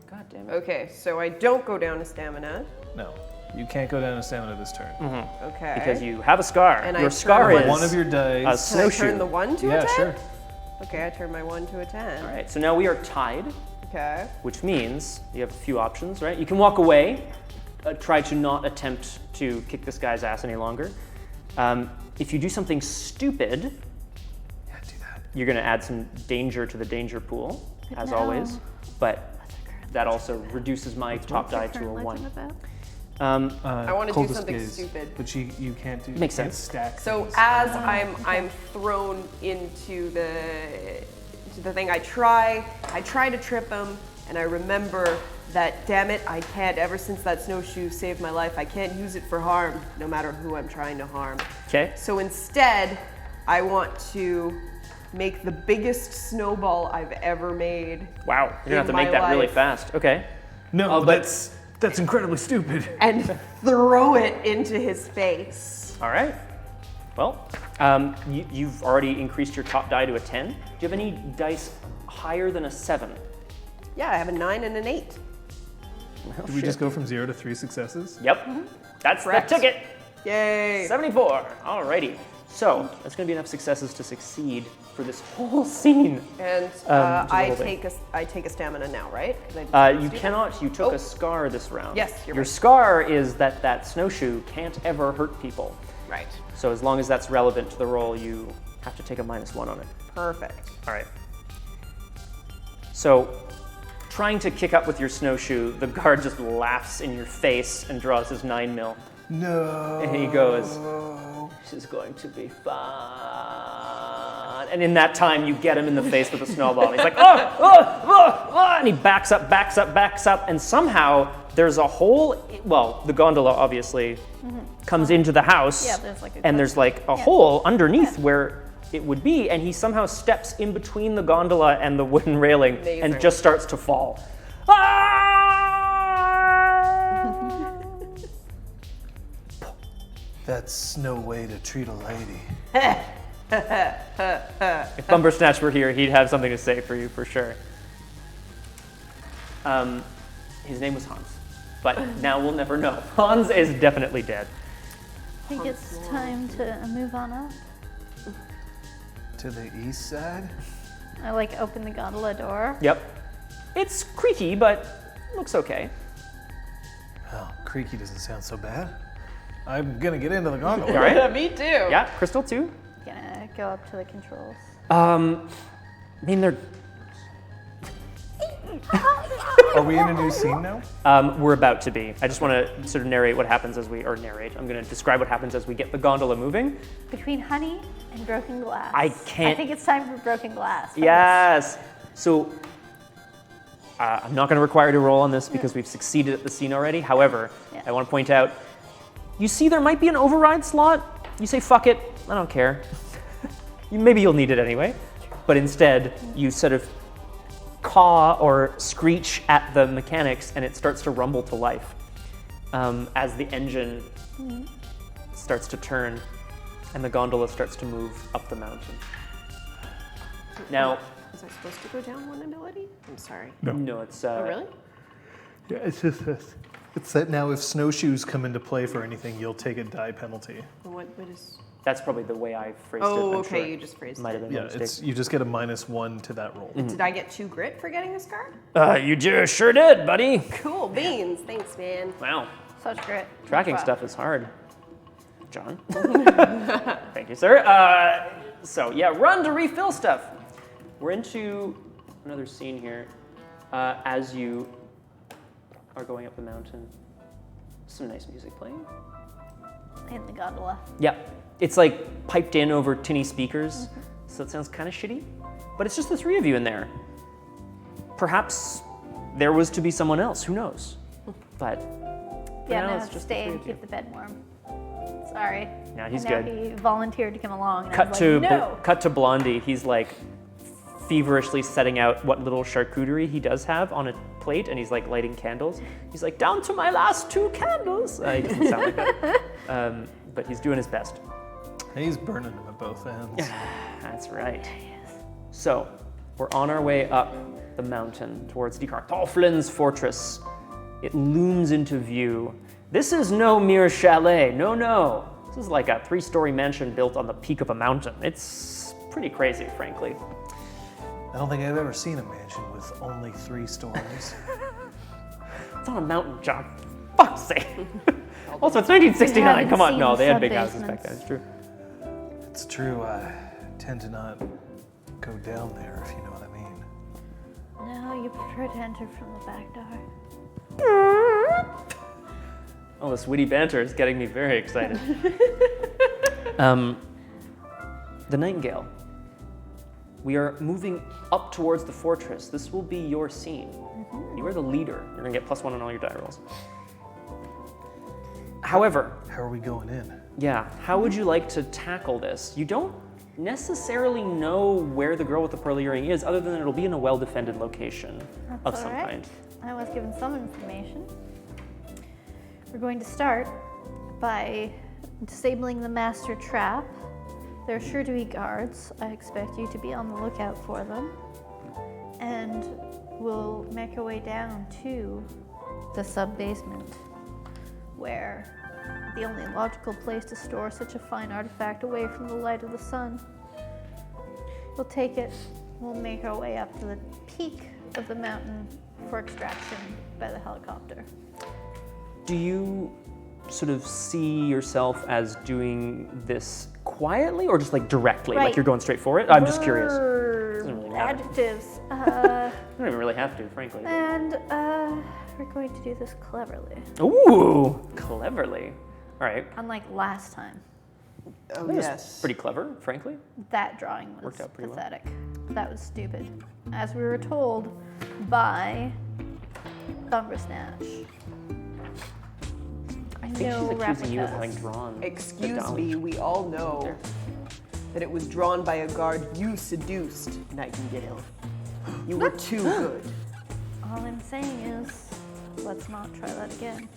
God damn it. Okay, so I don't go down to stamina. No, you can't go down to stamina this turn. Okay. Because you have a scar. And I your turn scar one- is One of your a dice. Can I snowshoe. turn the 1 to a 10? Yeah, sure. Okay, I turn my 1 to a 10. All right, so now we are tied, Okay. which means you have a few options, right? You can walk away, try to not attempt to kick this guy's ass any longer. If you do something stupid, Yeah, do that. you're going to add some danger to the danger pool, as No. always. But that also reduces my top die to a Current 1. legend of that? I wanna do coldest something gaze. stupid. But you can't do. Makes you can't sense. Stack. So things. as I'm thrown into the thing, I try to trip him, and I remember that, damn it, I can't. Ever since that snowshoe saved my life, I can't use it for harm, no matter who I'm trying to harm. Okay? So instead, I want to make the biggest snowball I've ever made, Wow, you're going to have to In make my that really life. fast. Okay. no, but- that's incredibly stupid. and throw it into his face. All right. Well, you've already increased your top die to a 10. Do you have any dice higher than a 7? Yeah, I have a 9 and an 8. Oh, Did we shit. just go from 0 to 3 successes? Yep. That's Correct. the ticket. Yay! 74. Alrighty. So that's going to be enough successes to succeed for this whole scene. And Which is the I whole thing. take a stamina now, right? 'Cause I did something You stupid. cannot. You took Oh. a scar this round. Yes, you're Your right. scar is that snowshoe can't ever hurt people. Right. So as long as that's relevant to the roll, you have to take a -1 on it. Perfect. All right. So, trying to kick up with your snowshoe, the guard just laughs in your face and draws his 9mm. No. And he goes, "This is going to be fun." And in that time, you get him in the face with a snowball. And he's like, oh, oh, oh, oh, and he backs up, and somehow there's a hole. Well, the gondola obviously comes into the house. Yeah, there's like a and there's like a hole underneath where it would be, and he somehow steps in between the gondola and the wooden railing and just starts to fall. That's no way to treat a lady. If Bumbersnatch were here, he'd have something to say for you for sure. His name was Hans, but now we'll never know. Hans is definitely dead. I think it's time to move on up. To the east side? I like open the gondola door. Yep. It's creaky, but looks okay. Well, creaky doesn't sound so bad. I'm gonna get into the gondola. All right. Me too. Yeah, Crystal too. Gonna go up to the controls. I mean, they're. Are we in a new scene now? We're about to be. I just want to sort of narrate what happens as we, or narrate. I'm going to describe what happens as we get the gondola moving. Between honey and broken glass. I can't- I think it's time for broken glass. folks. Yes. So I'm not going to require you to roll on this because we've succeeded at the scene already. However, Yeah. I want to point out, you see there might be an override slot. You say, fuck it, I don't care. Maybe you'll need it anyway. But instead, you sort of caw or screech at the mechanics and it starts to rumble to life as the engine starts to turn and the gondola starts to move up the mountain. Now, Was I supposed to go down one ability? I'm sorry. no, it's Oh, really? Yeah, it's just this. It's that now if snowshoes come into play for anything, you'll take a die penalty. What is... that's probably the way I phrased it. Oh, I'm okay, sure. you just phrased Might it. have been Yeah, a mistake. it's you just get a -1 to that roll. Did I get 2 grit for getting this card? You just sure did, buddy. Cool beans. Thanks, man. Wow, Such grit. tracking Wow. stuff is hard. John. Thank you, sir. So yeah, run to refill stuff. We're into another scene here as you are going up the mountain. Some nice music playing. In the gondola. Yeah, it's like piped in over tinny speakers, so it sounds kind of shitty. But it's just the 3 of you in there. Perhaps there was to be someone else, who knows? But for Yeah, now, no, it's just stay the 3 and of you. keep the bed warm. Sorry. No, he's and good. Now he volunteered to come along. And I Cut was to like, no. cut to Blondie. He's like feverishly setting out what little charcuterie he does have on a plate, and he's like lighting candles. He's like, down to my last 2 candles. He doesn't sound like that, but he's doing his best. He's burning them at both ends. That's right. So we're on our way up the mountain towards Die Kartoffeln's fortress. It looms into view. This is no mere chalet. No. This is like a 3-story mansion built on the peak of a mountain. It's pretty crazy, frankly. I don't think I've ever seen a mansion with only 3 stories. It's on a mountain, John. Fuck's sake. Also, it's 1969. haven't Come on. seen No, the they had big houses back sub-basements. then. It's true. It's true, I tend to not go down there, if you know what I mean. No, you prefer to enter from the back door. Oh, this witty banter is getting me very excited. The Nightingale. We are moving up towards the fortress. This will be your scene. You are the leader. You're gonna get +1 on all your die rolls. However, How are we going in? yeah, how would you like to tackle this? You don't necessarily know where the girl with the pearl earring is, other than it'll be in a well-defended location of That's some all right. kind. I was given some information. We're going to start by disabling the master trap. There are sure to be guards. I expect you to be on the lookout for them. And we'll make our way down to the sub-basement, where the only logical place to store such a fine artifact away from the light of the sun. We'll take it, we'll make our way up to the peak of the mountain for extraction by the helicopter. Do you sort of see yourself as doing this quietly or just like directly? Like Right. you're going straight for it? I'm just curious. Verb, Doesn't really matter. adjectives. You don't even really have to, frankly. And we're going to do this cleverly. Ooh, cleverly. All right. Unlike last time. Oh, That was yes. pretty clever, frankly. That drawing was Worked out pretty well. pathetic. That was stupid. As we were told by Bumbersnatch. I think No she's accusing you of replicas. having drawn the Excuse dolly. me, we all know There. that it was drawn by a guard you seduced, Nightingale. You were too good. All I'm saying is, let's not try that again.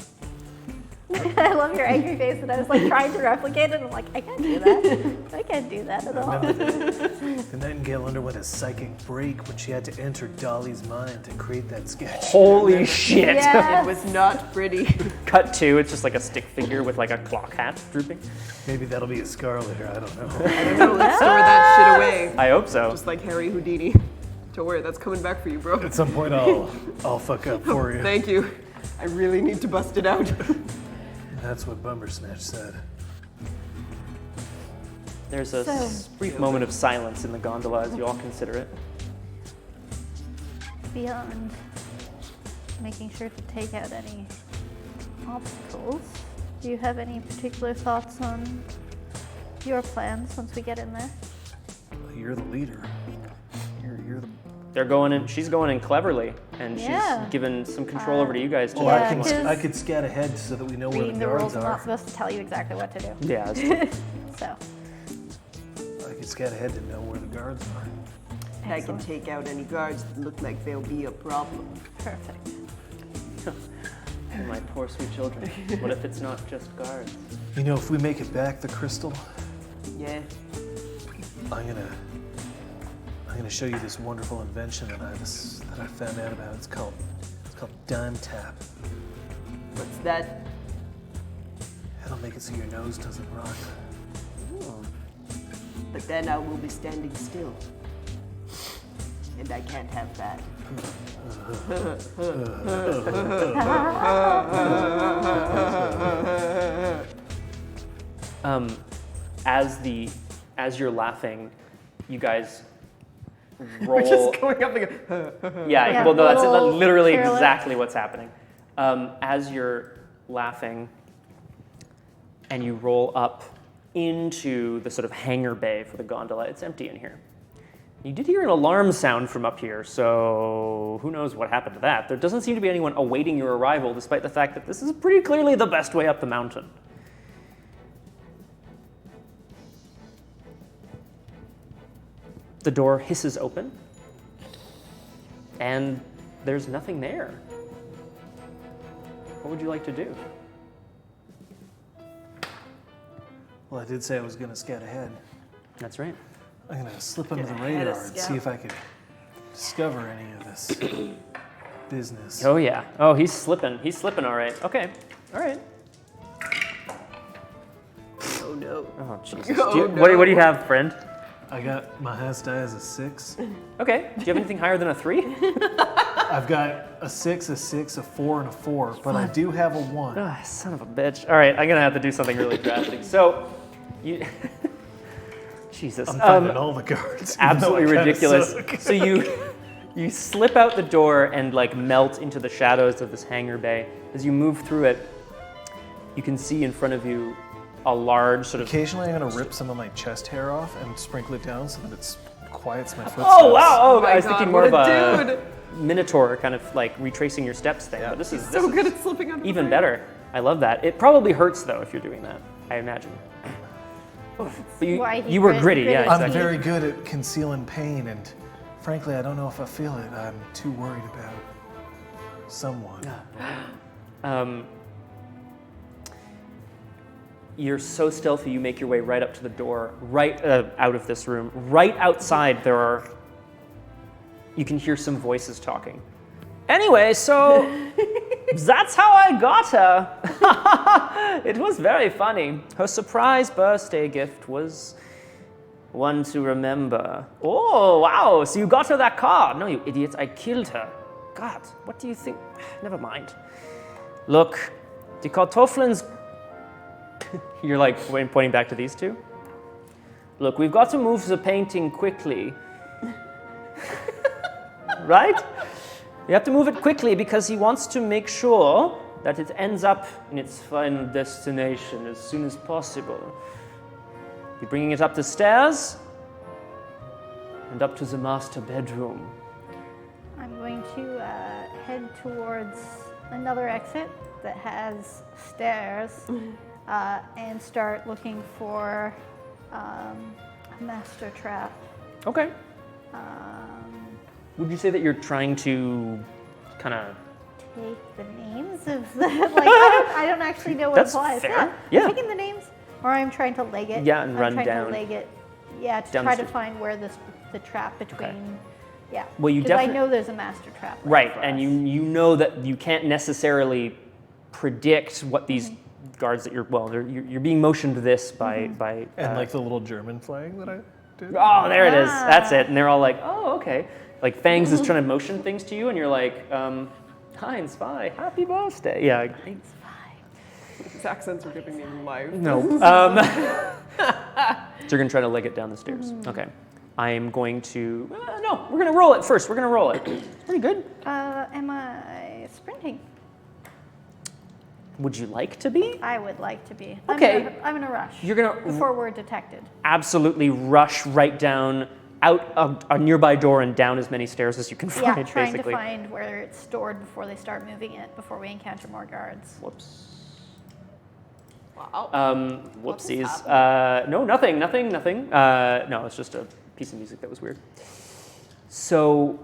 I love your angry face, and I was like trying to replicate it. And I'm like, I can't do that. I can't do that at all. The Nightingale underwent a psychic break when she had to enter Dolly's mind to create that sketch. Holy shit! Yes. It was not pretty. Cut to, it's just like a stick figure with like a clock hat drooping. Maybe that'll be a scar later, I don't know. So let's store that shit away. I hope so. Just like Harry Houdini. Don't worry, that's coming back for you, bro. At some point I'll fuck up for you. Thank you. I really need to bust it out. That's what Bumbersnatch said. There's a So- brief moment of silence in the gondola as you all consider it. Beyond making sure to take out any obstacles, do you have any particular thoughts on your plans once we get in there? You're the leader. You're the. They're going in. She's going in cleverly, and Yeah. she's given some control over to you guys too. Oh, Yeah, I 'cause could scat ahead so that we know where Reading the the rules, guards I'm not are. supposed to tell you exactly what to do. Yeah. That's true. So, I could scat ahead to know where the guards are. I can excellent. take out any guards that look like they'll be a problem. Perfect. My poor sweet children. What if it's not just guards? You know, if we make it back the crystal, Yeah. I'm gonna show you this wonderful invention that I found out about. It's called Dime Tap. What's that? It'll make it so your nose doesn't run. But then I will be standing still. And I can't have that. As you're laughing, you guys roll. We're just going up and go. Yeah, well, no, that's little literally careless. exactly what's happening. As you're laughing and you roll up into the sort of hangar bay for the gondola, it's empty in here. You did hear an alarm sound from up here, so who knows what happened to that. There doesn't seem to be anyone awaiting your arrival, despite the fact that this is pretty clearly the best way up the mountain. The door hisses open, and there's nothing there. What would you like to do? Well, I did say I was gonna scat ahead. That's right. I'm gonna slip under the ahead of radar and Scout. see if I could discover any of this business. Oh yeah. Oh, he's slipping. He's slipping. All right. Okay. All right. Oh no. Oh Jesus. Oh, What do you no. have, friend? I got my highest die as a 6. Okay. Do you have anything higher than a 3? I've got a 6, a 6, a 4, and a 4, but I do have a 1. Ah, son of a bitch. All right. I'm gonna have to do something really drastic. So, you. Jesus. I'm finding all the guards. even though I Absolutely kinda ridiculous. suck. So you slip out the door and like melt into the shadows of this hangar bay. As you move through it, you can see in front of you a large sort of. Occasionally, I'm gonna rip some of my chest hair off and sprinkle it down so that it quiets my footsteps. Oh wow! Oh, my I was God, thinking more of what a a dude. minotaur kind of like retracing your steps thing. But this is So good at slipping under even the better. I love that. It probably hurts though if you're doing that. I imagine. But Why he you were grit- gritty, yeah. gritted. I'm Exactly. very good at concealing pain, and frankly, I don't know if I feel it. I'm too worried about someone. You're so stealthy, you make your way right up to the door, right out of this room. Right outside, you can hear some voices talking. Anyway, so that's how I got her. It was very funny. Her surprise birthday gift was one to remember. Oh, wow, so you got her that car. No, you idiots, I killed her. God, what do you think? Never mind. Look, die Kartoffelns. You're like pointing back to these two. Look, we've got to move the painting quickly. Right? We have to move it quickly because he wants to make sure that it ends up in its final destination as soon as possible. You're bringing it up the stairs and up to the master bedroom. I'm going to head towards another exit that has stairs and start looking for a master trap. Okay. Um, Would you say that you're trying to kind of... take the names of the, like, I don't actually know what That's applies. fair. Yeah. Yeah. I'm taking the names, or I'm trying to leg it. Yeah, and I'm run trying down. to leg it. Yeah, to Down the try to street. find where the trap between. Yeah. Well, you because I defi- know there's a master trap. Right, for and us. you know that you can't necessarily predict what these guards that you're being motioned to this by And like the little German flag that I did. oh, there it is, Ah. that's it, and they're all like, oh, okay, like Fangs is trying to motion things to you, and you're like, Heinz, bye, happy birthday, yeah. These accents are giving me life. No. So you're gonna try to leg it down the stairs. Okay. I'm going to. No, we're gonna roll it first. We're gonna roll it. Pretty good. Am I sprinting? Would you like to be? I would like to be. Okay. I'm in a rush. You're gonna before we're detected. absolutely rush right down out a nearby door and down as many stairs as you can Yeah, find. trying basically. to find where it's stored before they start moving it, before we encounter more guards. Whoops. Wow. Whoopsies. No, nothing. No, it's just a piece of music that was weird. So,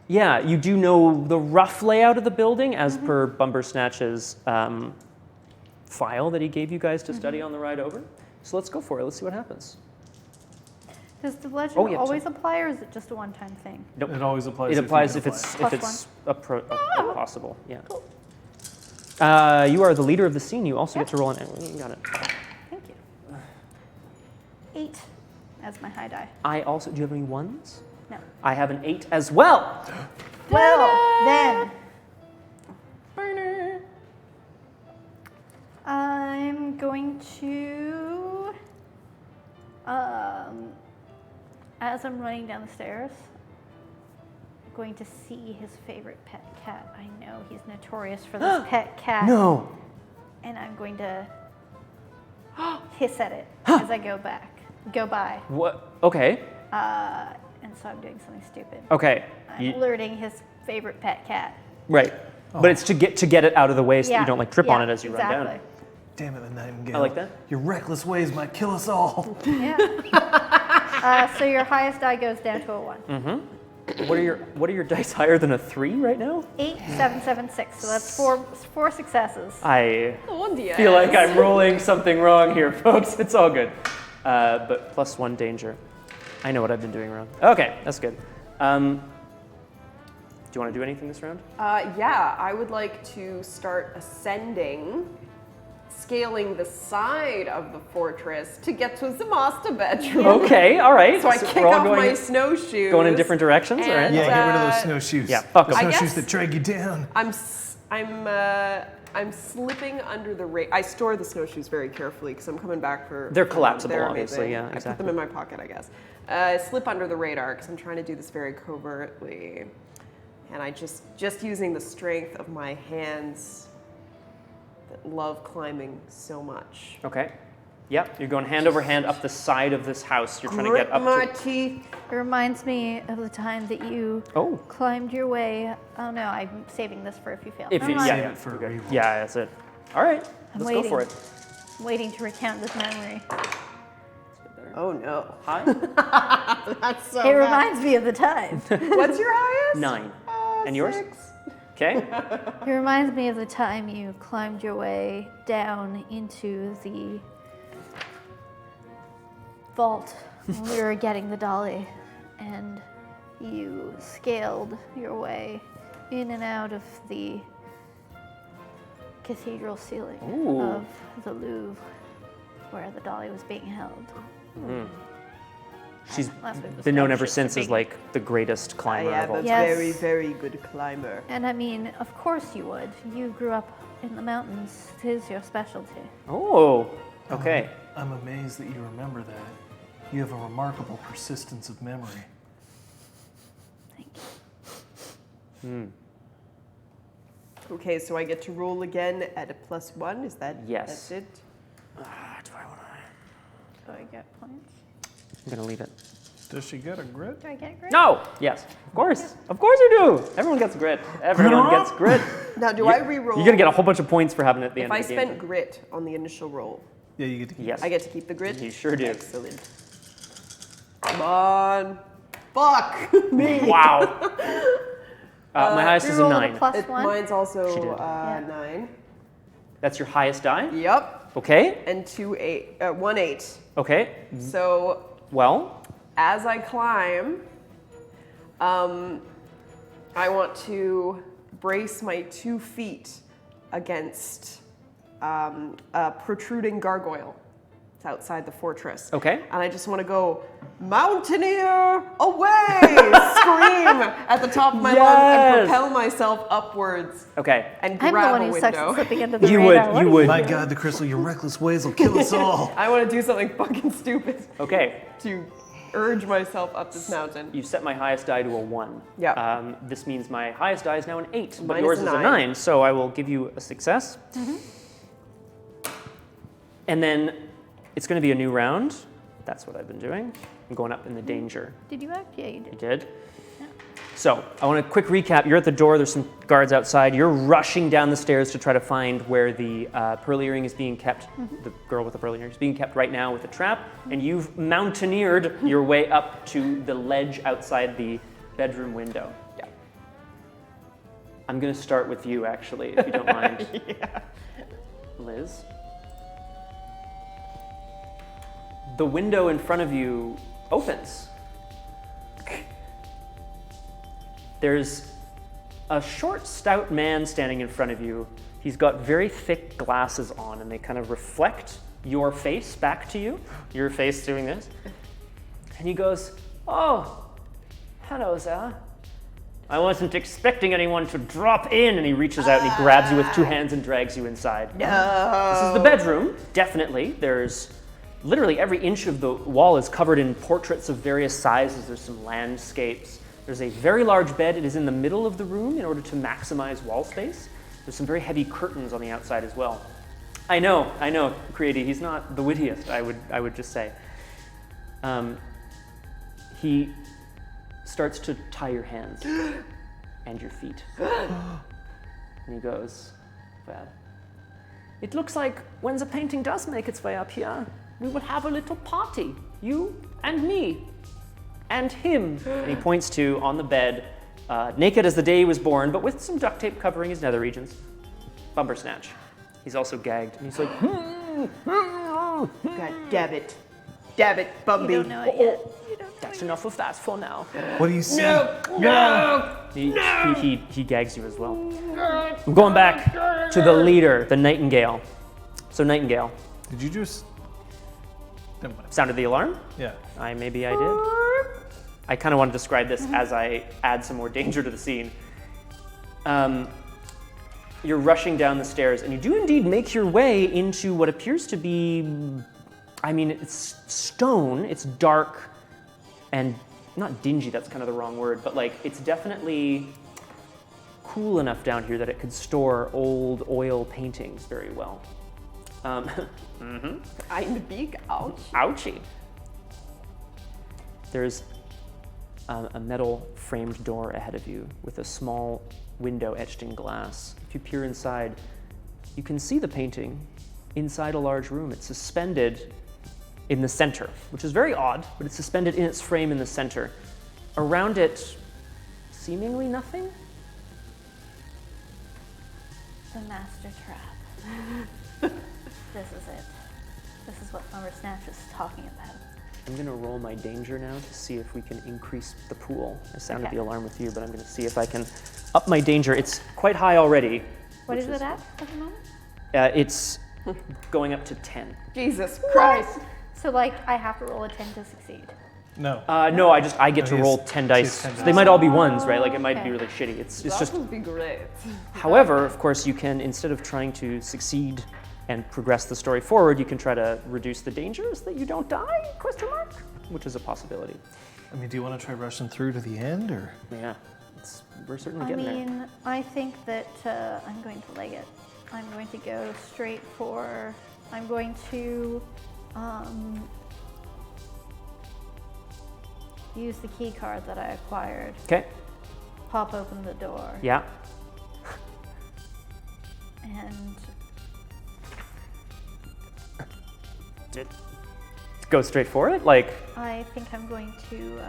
yeah, you do know the rough layout of the building as per Bumbersnatch's file that he gave you guys to study on the ride over. So let's go for it. Let's see what happens. Does the legend Oh, yeah, always apply, or is it just a one-time thing? Nope. It always applies. It applies you if can it's apply. possible. Yeah. Cool. You are the leader of the scene. You also get to roll an. You got it. Thank you. 8 as my high die. I also. Do you have any ones? No. I have an 8 as well. Well, then. I'm going to, as I'm running down the stairs, I'm going to see his favorite pet cat. I know he's notorious for this pet cat. No. And I'm going to hiss at it as I go by. What? Okay. And so I'm doing something stupid. Okay. I'm alerting his favorite pet cat. Right. But it's to get it out of the way so that you don't like trip on it as you run down. Damn it, the nightingale. I like that. Your reckless ways might kill us all. Yeah. So your highest die goes down to a 1. What are your dice higher than a 3 right now? 8, 7, 7, 6. So that's four successes. I Oh, dear. feel like I'm rolling something wrong here, folks. It's all good. But +1 danger. I know what I've been doing wrong. Okay, that's good. Do you want to do anything this round? Yeah, I would like to start ascending, scaling the side of the fortress to get to the master bedroom. Okay, all right. So I kick we're all off going my snowshoes. going in different directions, all right? and- Yeah, get rid of Uh, those snowshoes. yeah, fuck the 'em. I snowshoes guess- that drag you down. I'm slipping under the radar. I store the snowshoes very carefully because I'm coming back for. They're for them. collapsible, They're obviously, amazing. yeah, I put exactly. them in my pocket, I guess. I slip under the radar because I'm trying to do this very covertly, and I just using the strength of my hands that love climbing so much. Okay. Yep, you're going hand over hand up the side of this house. You're trying to Grit get up my to... teeth. It reminds me of the time that you Oh. climbed your way. Oh no, I'm saving this for if you fail. If Never you, mind. yeah, Save yeah, it for you're good. reroll. Yeah, that's it. All right, I'm let's go for waiting. it. I'm waiting to recount this memory. Oh no. Hi? That's so It bad. reminds me of the time. What's your highest? 9. And yours? 6. Okay. It reminds me of the time you climbed your way down into the vault when we were getting the dolly, and you scaled your way in and out of the cathedral ceiling Ooh. of the Louvre, where the dolly was being held. She's Last week was been known dog ever shit since as big. like the greatest I climber am of all a time. Yes. very, very good climber. And I mean, of course you would. You grew up in the mountains. It is your specialty. Oh, okay. I'm amazed that you remember that. You have a remarkable persistence of memory. Thank you. Okay, so I get to roll again at a +1. Is that Yes. that's it? Do I want Do I get points? I'm gonna leave it. Does she get a grit? Do I get grit? No! Yes, of course. Of course you do! Everyone gets grit. Everyone gets grit. Now, do I re-roll? You're gonna get a whole bunch of points for having it at the If end I of the game. spent grit on the initial roll, Yeah, you get to keep Yes. I get to keep the grit? You sure do. Excellent. Come on. Fuck me. Wow. My highest is a Reroll with 9. a plus one. Mine's She also did. Yeah. 9. That's your highest die? Yep. Okay. And 1 8. Okay. So Well, as I climb, I want to brace my 2 feet against a protruding gargoyle. It's outside the fortress. okay. And I just want to go, Mountaineer, away! Scream at the top of my lungs Yes! and propel myself upwards Okay. and I'm the grab one a who sucks at window. slipping into the You radar. would. What You are would. My God, the Crystal, your reckless ways will kill us all. I want to do something fucking stupid Okay. to urge myself up this mountain. You set my highest die to a 1. Yeah. This means my highest die is now an 8, but Mine yours is is a a 9. 9, so I will give you a success. And then it's going to be a new round. That's what I've been doing. I'm going up in the danger. Did you act? Yeah, you You did. did? So, I want a quick recap. You're at the door, there's some guards outside. You're rushing down the stairs to try to find where the pearl earring is being kept. The girl with the pearl earring is being kept right now with a trap. And you've mountaineered your way up to the ledge outside the bedroom window. Yeah. I'm going to start with you, actually, if you don't mind. Yeah. Liz. The window in front of you opens. There's a short, stout man standing in front of you. He's got very thick glasses on, and they kind of reflect your face back to you. Your face doing this. And he goes, "Oh, hello there. I wasn't expecting anyone to drop in." And he reaches out and he grabs you with 2 hands and drags you inside. No. This is the bedroom, definitely. There's literally every inch of the wall is covered in portraits of various sizes. There's some landscapes. There's a very large bed. It is in the middle of the room in order to maximize wall space. There's some very heavy curtains on the outside as well. I know, Creedy, he's not the wittiest, I would just say. He starts to tie your hands and your feet. And he goes, "Well, it looks like when the painting does make its way up here, we will have a little party. You and me. And him." And he points to, on the bed, naked as the day he was born, but with some duct tape covering his nether regions, Bumpersnatch. He's also gagged. And he's like, God damn it. Damn it, Bumby. You don't know it yet. You don't know "That's it enough of that for now." What do you see? He gags you as well. I'm going back to the leader, the Nightingale. So Nightingale, Did you just... Never mind. sounded the alarm? Yeah. Maybe I did. I kind of want to describe this as I add some more danger to the scene. You're rushing down the stairs, and you do indeed make your way into what appears to be, I mean, it's stone, it's dark, and not dingy, that's kind of the wrong word, but like, it's definitely cool enough down here that it could store old oil paintings very well. I'm big, ouch. Ouchie. There's a metal framed door ahead of you with a small window etched in glass. If you peer inside, you can see the painting inside a large room. It's suspended in the center, which is very odd, but it's suspended in its frame in the center. Around it, seemingly nothing. The master trap. This is it. This is what Bumpersnatch is talking about. I'm gonna roll my danger now to see if we can increase the pool. I sounded Okay. the alarm with you, but I'm gonna see if I can up my danger. It's quite high already. What which is it at the moment? It's going up to 10. Jesus Christ. So like I have to roll a 10 to succeed. No. No, I get No, to he roll has- 10 he dice. has 10 So they dice. might all be ones, right? Like it might be Okay. really shitty. It's That just. would be great. However, of course, you can, instead of trying to succeed and progress the story forward, you can try to reduce the dangers that you don't die? Question mark? Which is a possibility. I mean, do you want to try rushing through to the end, or? Yeah, we're certainly I getting there. mean, I think that I'm going to leg it. I'm going to go straight for. I'm going to use the key card that I acquired, Okay. pop open the door, Yeah. and Go straight for it. Like. I think I'm going to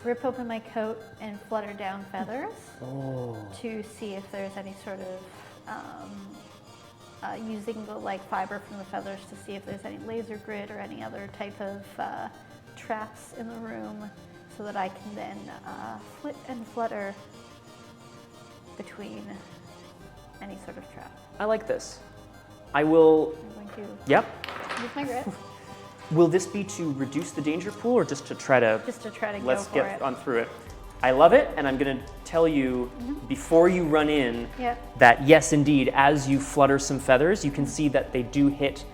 rip open my coat and flutter down feathers to see if there's any sort of using the fiber from the feathers to see if there's any laser grid or any other type of traps in the room, so that I can then flit and flutter between any sort of trap. I like this. I will. I'm going to Yep. use my grip Will this be to reduce the danger pool, or just to try to? just to try to go Let's for get it. on through it. I love it, and I'm going to tell you before you run in Yep. that yes, indeed, as you flutter some feathers, you can see that they do hit,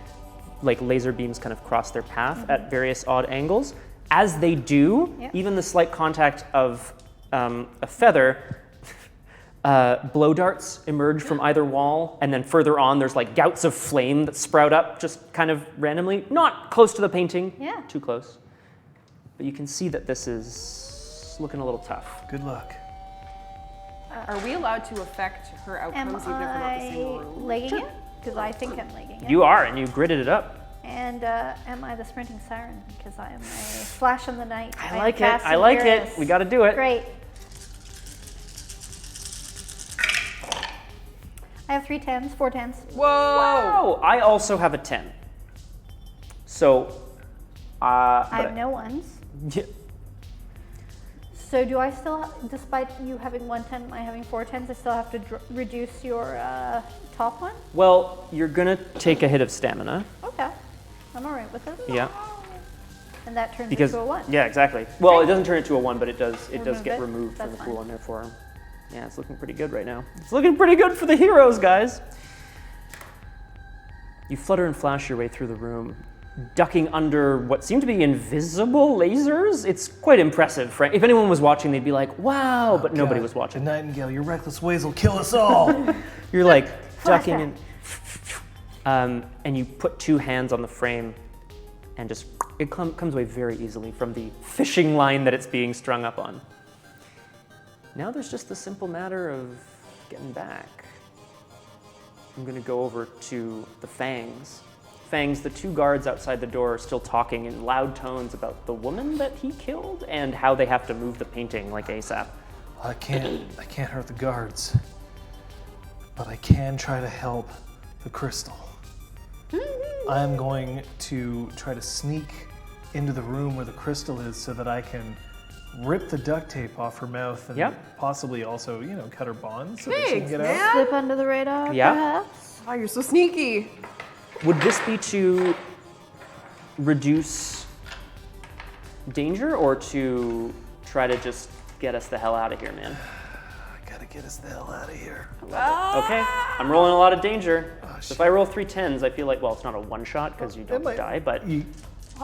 like laser beams kind of cross their path at various odd angles. As they do, Yep. even the slight contact of a feather, blow darts emerge from either wall, and then further on, there's like gouts of flame that sprout up just kind of randomly, not close to the painting, Yeah. too close. But you can see that this is looking a little tough. Good luck. Are we allowed to affect her Am outcomes even if we're not in the same I room? legging it? Because I think I'm legging it. You are, and you gridded it up. And am I the sprinting siren? Because I am a flash in the night. I am like it. fast I and like furious. it. We got to do it. Great. I have 3 10s, 4 10s. Whoa! Oh, I also have a 10. So, I have no ones. Yeah. So do I still, despite you having 1 10 and I having 4 10s, I still have to reduce your top one? Well, you're gonna take a hit of stamina. Okay. I'm all right with it. Yeah. And that turns Because into a 1. yeah, exactly. Well, it doesn't turn into a 1, but it does Remove get it? removed from That's the pool, fine. and therefore, yeah, it's looking pretty good right now. It's looking pretty good for the heroes, guys. You flutter and flash your way through the room, ducking under what seem to be invisible lasers. It's quite impressive, Frank. If anyone was watching, they'd be like, "Wow!" But nobody God, was watching. The Nightingale, your reckless ways will kill us all. You're like Flashback. ducking and you put 2 hands on the frame, and just it comes away very easily from the fishing line that it's being strung up on. Now there's just the simple matter of getting back. I'm gonna go over to the Fangs. Fangs, the 2 guards outside the door are still talking in loud tones about the woman that he killed and how they have to move the painting like ASAP. I can't hurt the guards, but I can try to help the crystal. I'm going to try to sneak into the room where the crystal is so that I can rip the duct tape off her mouth and Yep. possibly also, cut her bonds so that she can Thanks, get man. out. Slip under the radar, Yeah. perhaps? Oh, you're so sneaky. Would this be to reduce danger or to try to just get us the hell out of here, man? I gotta get us the hell out of here. Okay, I'm rolling a lot of danger. Oh, So if I roll 3 10s, I feel like, well, it's not a one shot because you don't might- die, but You,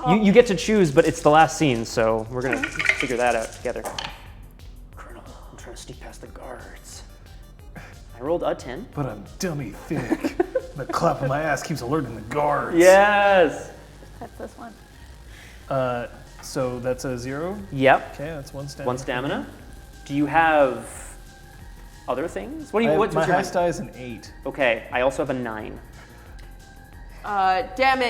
you get to choose, but it's the last scene, so we're gonna figure that out together. Colonel, I'm trying to sneak past the guards. I rolled a 10. but I'm dummy thick. The clap of my ass keeps alerting the guards. Yes! That's this one. So that's a 0. Yep, Okay, that's 1 stamina. 1 stamina. Do you have other things? What do you, what's my your highest die is an 8. Okay, I also have a 9. Damn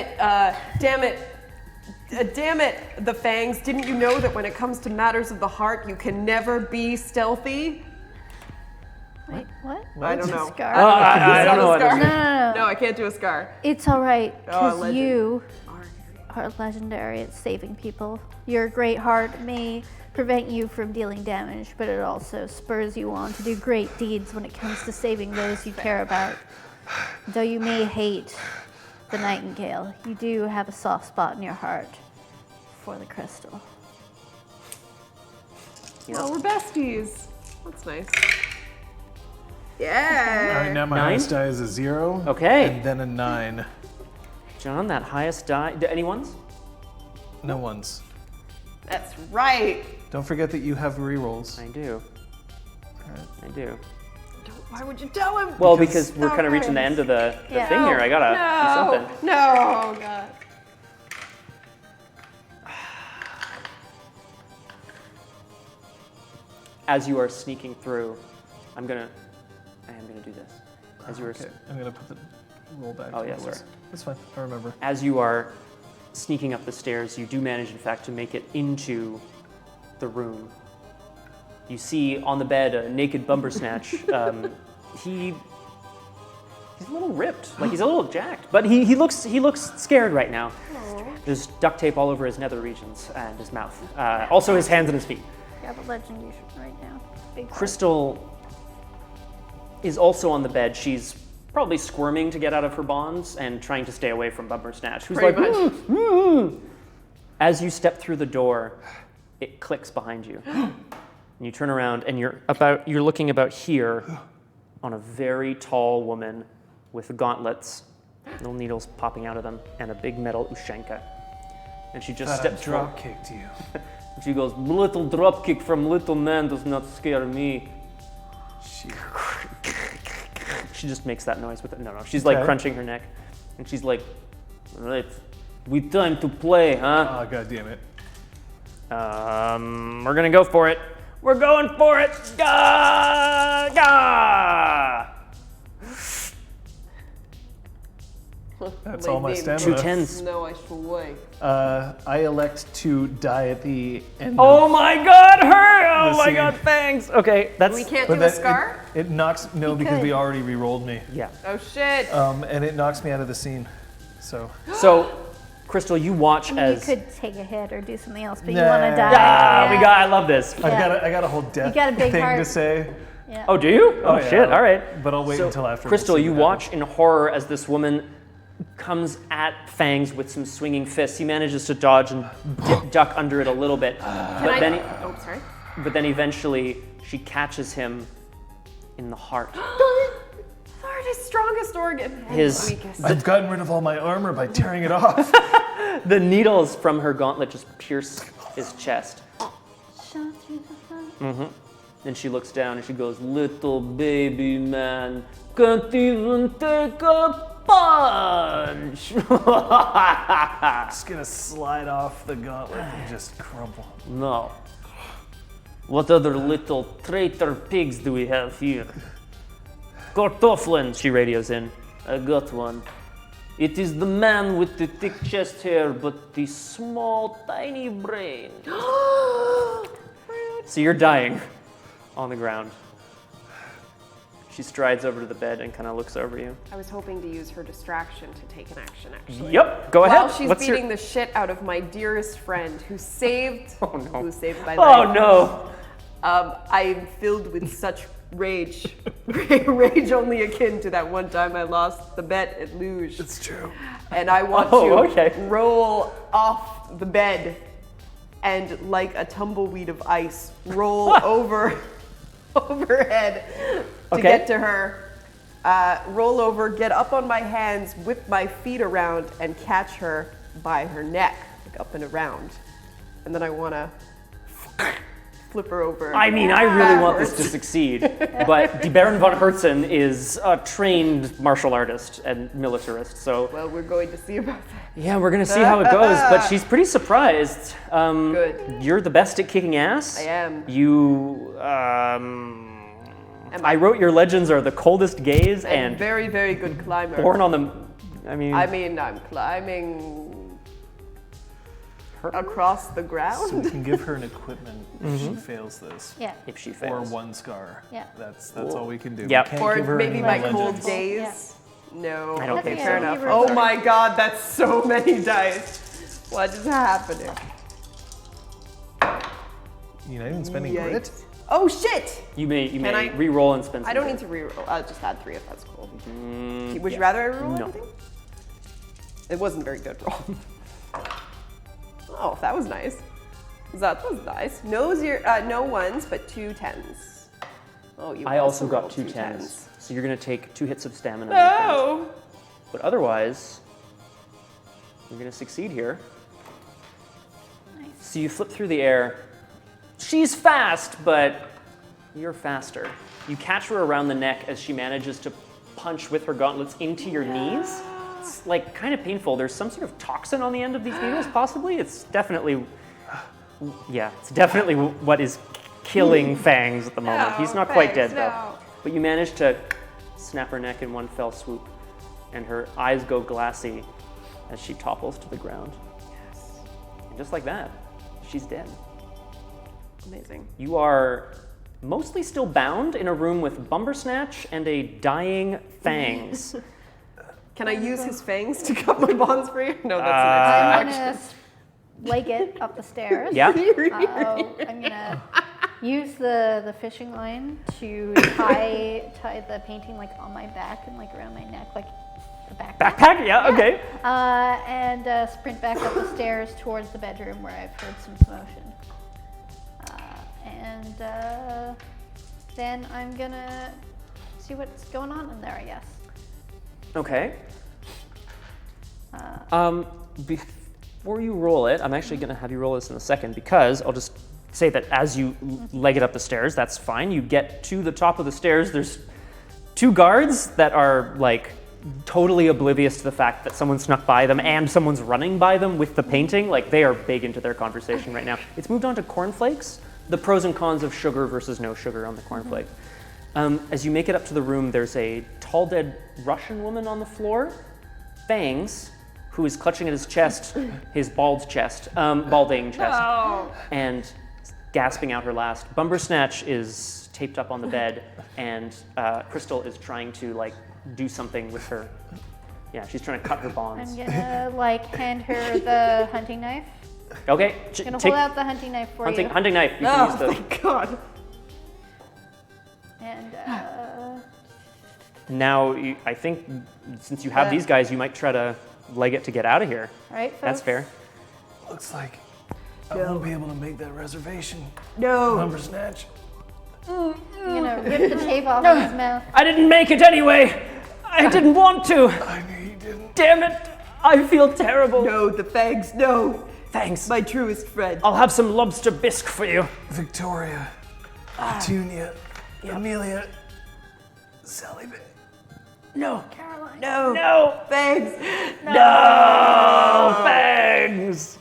it, the Fangs. Didn't you know that when it comes to matters of the heart, you can never be stealthy? Wait, what? I don't know. Scar. I don't know what No, it is. no, no, no. No, I can't do a scar. It's all right, Oh, because legend. you are legendary at saving people. Your great heart may prevent you from dealing damage, but it also spurs you on to do great deeds when it comes to saving those you care about. Though you may hate the Nightingale, you do have a soft spot in your heart for the crystal. Well, we're besties. That's nice. All Yeah. right, now my 9? highest die is a 0. Okay. And then a 9. John, that highest die. Any ones? No ones. That's right. Don't forget that you have rerolls. I do. I do. Why would you tell him? Well, because we're kind of Okay. reaching the end of the Yeah. thing here. I gotta do something. No, oh, God. as you are sneaking through, I am gonna do this. As you are, Okay, I'm gonna put the roll back. Oh, to yeah, what it was. sorry. That's fine. I remember. as you are sneaking up the stairs, you do manage, in fact, to make it into the room. You see on the bed a naked Bumbersnatch. He's a little ripped, like he's a little jacked, but he looks scared right now. There's duct tape all over his nether regions and his mouth. Also his hands and his feet. Grab a legend you should write down. Big Crystal is also on the bed. She's probably squirming to get out of her bonds and trying to stay away from Bumbersnatch, who's Pretty like, much. As you step through the door, it clicks behind you. And you turn around and you're looking about here on a very tall woman with gauntlets, little needles popping out of them, and a big metal ushanka. And she just steps forward. drop kicked you. And she goes, "Little dropkick from little man does not scare me." She just makes that noise with it. No. She's like Okay. crunching her neck. And she's like, "All right, we time to play, huh? Oh, god damn it. We're gonna go for it. We're going for it. Gah! Gah! That's all my name. stamina. 2 10s. No, I shall wait. I elect to die at the end. Oh my god, her! Oh The my scene. god, thanks. Okay, that's. We can't But do a that- scar? It knocks no because could. we already re-rolled me, Yeah. Oh shit. and it knocks me out of the scene. So So, Crystal, you watch You as. could take a hit or do something else, but you Nah. want to die. Ah, Yeah. I love this. I got a whole death got a big thing to heart. say. Yeah. Oh, do you? Oh, yeah. shit, all right. But I'll wait So, until after. Crystal, we see you what watch in horror as this woman comes at Fangs with some swinging fists. He manages to dodge and duck under it a little bit, but Sorry. then eventually she catches him in the heart. Heart is strongest organ. And His- weakest. I've gotten rid of all my armor by tearing it off. The needles from her gauntlet just pierce his chest. Shot through the front. Then she looks down and she goes, "Little baby man can't even take a punch." Just gonna slide off the gauntlet and just crumple. No. What other little traitor pigs do we have here? Kartoffeln, she radios in. I got one. It is the man with the thick chest hair, but the small, tiny brain. So you're dying on the ground. She strides over to the bed and kind of looks over you. I was hoping to use her distraction to take an action, actually. Yep, go While ahead. she's What's beating the shit out of my dearest friend who saved, Oh, no. who saved my Oh life. no! I am filled with such rage. Rage only akin to that one time I lost the bet at Luge. It's true. And I want Oh, to okay. roll off the bed and, like a tumbleweed of ice, roll overhead to Okay. get to her. Roll over, get up on my hands, whip my feet around, and catch her by her neck, like up and around. And then I want to flip her over. I mean, I really want this to backwards. succeed, but Die Baron von Herzen is a trained martial artist and militarist, so Well, we're going to see about that. yeah, we're gonna see how it goes, but she's pretty surprised. Good. You're the best at kicking ass. I am. You, I wrote your legends are the coldest gaze And and very, very good climber. born on the, I'm climbing across the So ground. we can give her an equipment if she fails this. Yeah. if she Or fails. one scar. Yeah. That's all we can do. Yep. We can't Or give her maybe any my more cold legends. days. No. I don't okay, think fair so. enough. You Oh reverse. my god, that's so many dice. What is happening? You're not even spending Yikes. grit? Oh shit! You may I- re-roll and spend some I don't grit. need to reroll. I'll just add 3 if that's cool. Would you rather I reroll No. anything? It wasn't a very good roll. Oh, that was nice. That was nice. No no ones, but 2 10s. Oh, you I also got rolled 2 10s, so you're gonna take 2 hits of stamina. No! But otherwise, you're gonna succeed here. Nice. So you flip through the air. She's fast, but you're faster. You catch her around the neck as she manages to punch with her gauntlets into your knees. It's like kind of painful. There's some sort of toxin on the end of these needles, possibly. It's definitely, yeah, it's definitely what is killing Fangs at the moment. He's not quite dead, though. No. But you manage to snap her neck in one fell swoop, and her eyes go glassy as she topples to the ground. And just like that, she's dead. Amazing. You are mostly still bound in a room with Bumbersnatch and a dying Fangs. Can I use his fangs to cut my bonds free? No, that's I'm an gonna action. leg it up the stairs. Yeah? I'm gonna use the fishing line to tie the painting like on my back and like around my neck, like the backpack. Backpack? Yeah, okay. And sprint back up the stairs towards the bedroom where I've heard some commotion. Then I'm gonna see what's going on in there, I guess. Okay. Before you roll it, I'm actually going to have you roll this in a second because I'll just say that as you leg it up the stairs, that's fine. You get to the top of the stairs. There's 2 guards that are like totally oblivious to the fact that someone snuck by them and someone's running by them with the painting. Like they are big into their conversation right now. It's moved on to cornflakes. The pros and cons of sugar versus no sugar on the cornflake. As you make it up to the room, there's a tall, dead Russian woman on the floor, Fangs, who is clutching at his chest, his balding chest, and gasping out her last. Bumbersnatch is taped up on the bed, and Crystal is trying to like do something with her. Yeah, she's trying to cut her bonds. I'm gonna like hand her the hunting knife. Okay, I'm gonna hold out the hunting knife for you. hunting knife. You can use the. Thank God. And Now, I think since you have these guys, you might try to leg it to get out of here. all right, folks. That's fair. Looks like I won't be able to make that reservation. No. Bumbersnatch. I'm gonna rip the tape off of his mouth. I didn't make it anyway. I didn't want to. I knew you didn't. Damn it. I feel terrible. No, the fangs. No. Thanks. My truest friend. I'll have some lobster bisque for you. Victoria, Petunia, Amelia, Sally Bay. No. Caroline. No. No. Fangs. No. Fangs.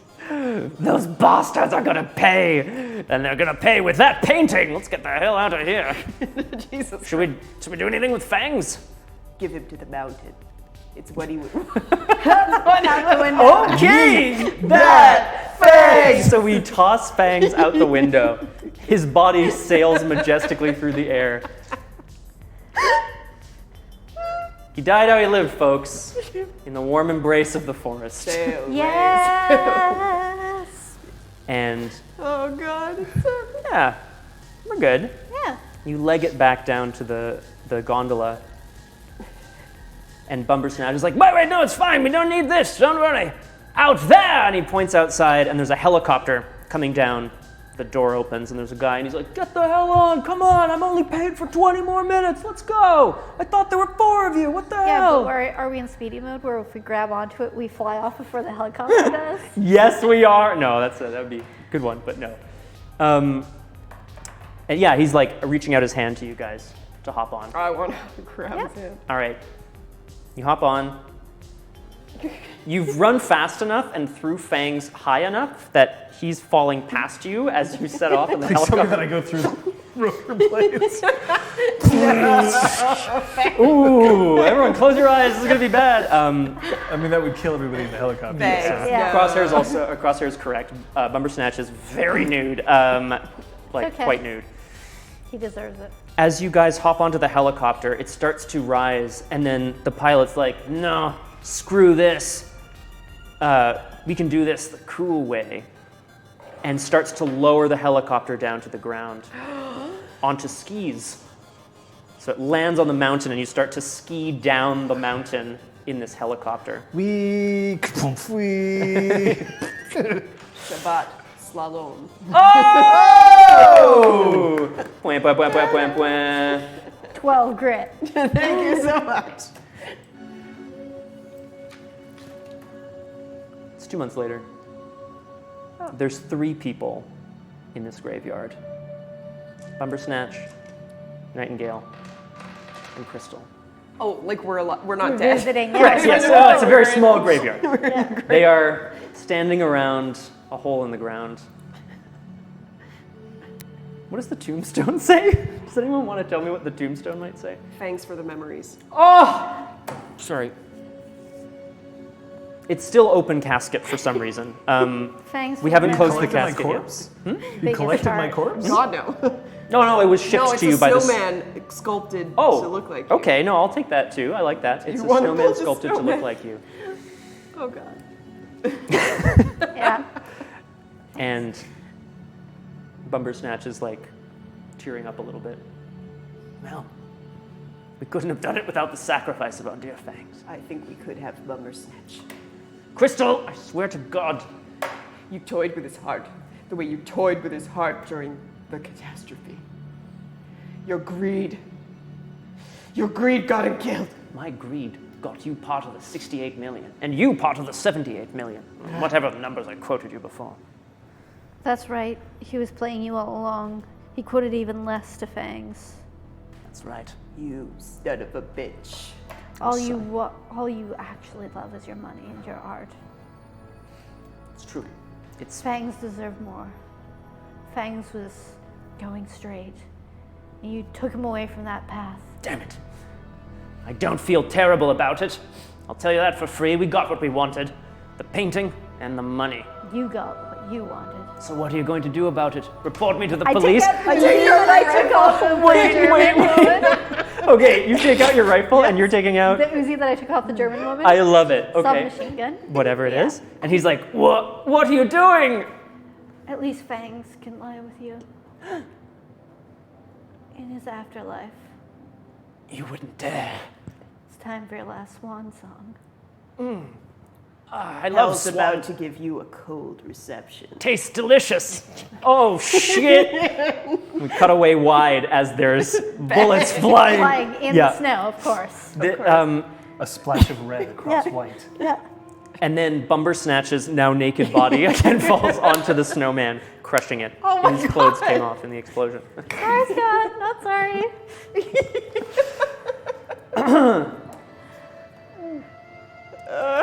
Those bastards are gonna pay. And they're gonna pay with that painting. Let's get the hell out of here. Jesus. Should we do anything with Fangs? Give him to the mountain. It's what he would. Out the window. Okay. That Fangs. So we toss Fangs out the window. His body sails majestically through the air. He died how he lived, folks, in the warm embrace of the forest. Sail, Yes. And Oh God. yeah, we're good. Yeah. You leg it back down to the gondola. And Bumbersnatch is like, wait, no, it's fine. We don't need this. Don't worry. Out there! And he points outside, and there's a helicopter coming down. The door opens, and there's a guy, and he's like, get the hell on. Come on. I'm only paid for 20 more minutes. Let's go. I thought there were 4 of you. What the Yeah, hell? but are we in speedy mode where if we grab onto it, we fly off before the helicopter does? Yes, we are. No, that would be a good one, but no. And yeah, he's like reaching out his hand to you guys to hop on. I want to grab his hand. All right. You hop on. You've run fast enough and threw Fangs high enough that he's falling past you as you set off in the Like something that helicopter. I go through rollerblades. Ooh, everyone close your eyes. This is going to be bad. I mean, that would kill everybody in the helicopter. Fangs. so- Yeah. Crosshair's also, Crosshair's correct. Bumbersnatch is very nude. Like Okay. quite nude. He deserves it. As you guys hop onto the helicopter, it starts to rise, and then the pilot's like, no, screw this. We can do this the cool way. And starts to lower the helicopter down to the ground onto skis. So it lands on the mountain, and you start to ski down the mountain in this helicopter. Wee, wee. Shabbat slalom. Oh! Pwah, pwah, pwah, pwah, pwah, pwah. 12 grit. Thank you so much. It's 2 months later. There's 3 people in this graveyard. Bumbersnatch, Nightingale, and Crystal. Oh, like we're not We're dead. visiting. Correct, Yeah, yes. It's a very small graveyard. They are standing around a hole in the ground. What does the tombstone say? Does anyone want to tell me what the tombstone might say? Thanks for the memories. Oh! Sorry. It's still open casket for some reason. Fangs. We haven't for closed the Collected my casket yet. corpse? You Biggest collected my heart. corpse? God, no. No, it was shipped No, it's to you a by the... snowman sculpted Oh, to look like you. okay, no, I'll take that too. I like that. It's You a wanna snowman build a sculpted to snowman? look like you. Oh, God. Yeah. And Bumbersnatch is like tearing up a little bit. Well, we couldn't have done it without the sacrifice of our dear Fangs. I think we could have Bumbersnatch. Crystal, I swear to God. You toyed with his heart the way you toyed with his heart during the catastrophe. Your greed got him killed. My greed got you part of the 68 million, and you part of the 78 million. Whatever numbers I quoted you before. That's right. He was playing you all along. He quoted even less to Fangs. That's right. You son of a bitch. All you actually love is your money and your art. It's true. It's Fangs deserved more. Fangs was going straight. And you took him away from that path. damn it. I don't feel terrible about it. I'll tell you that for free. We got what we wanted. The painting and the money. You got what you wanted. So what are you going to do about it? Report me to the police? I took off the Wait. Okay, you take out your rifle and you're taking out... The Uzi that I took off the German woman. I love it. Okay. Submachine gun. Whatever it is. And he's like, what are you doing? At least Fangs can lie with you. In his afterlife. You wouldn't dare. It's time for your last swan song. I love Hell's swan. about to give you a cold reception. Tastes delicious. Oh, shit. We cut away wide as there's bullets flying. Flying in Yeah. the snow, of course. A splash of red across Yeah. white. Yeah. And then Bumbersnatch's now naked body again falls onto the snowman, crushing it. Oh my and his clothes God. came off in the explosion. Sorry, Scott. Not sorry.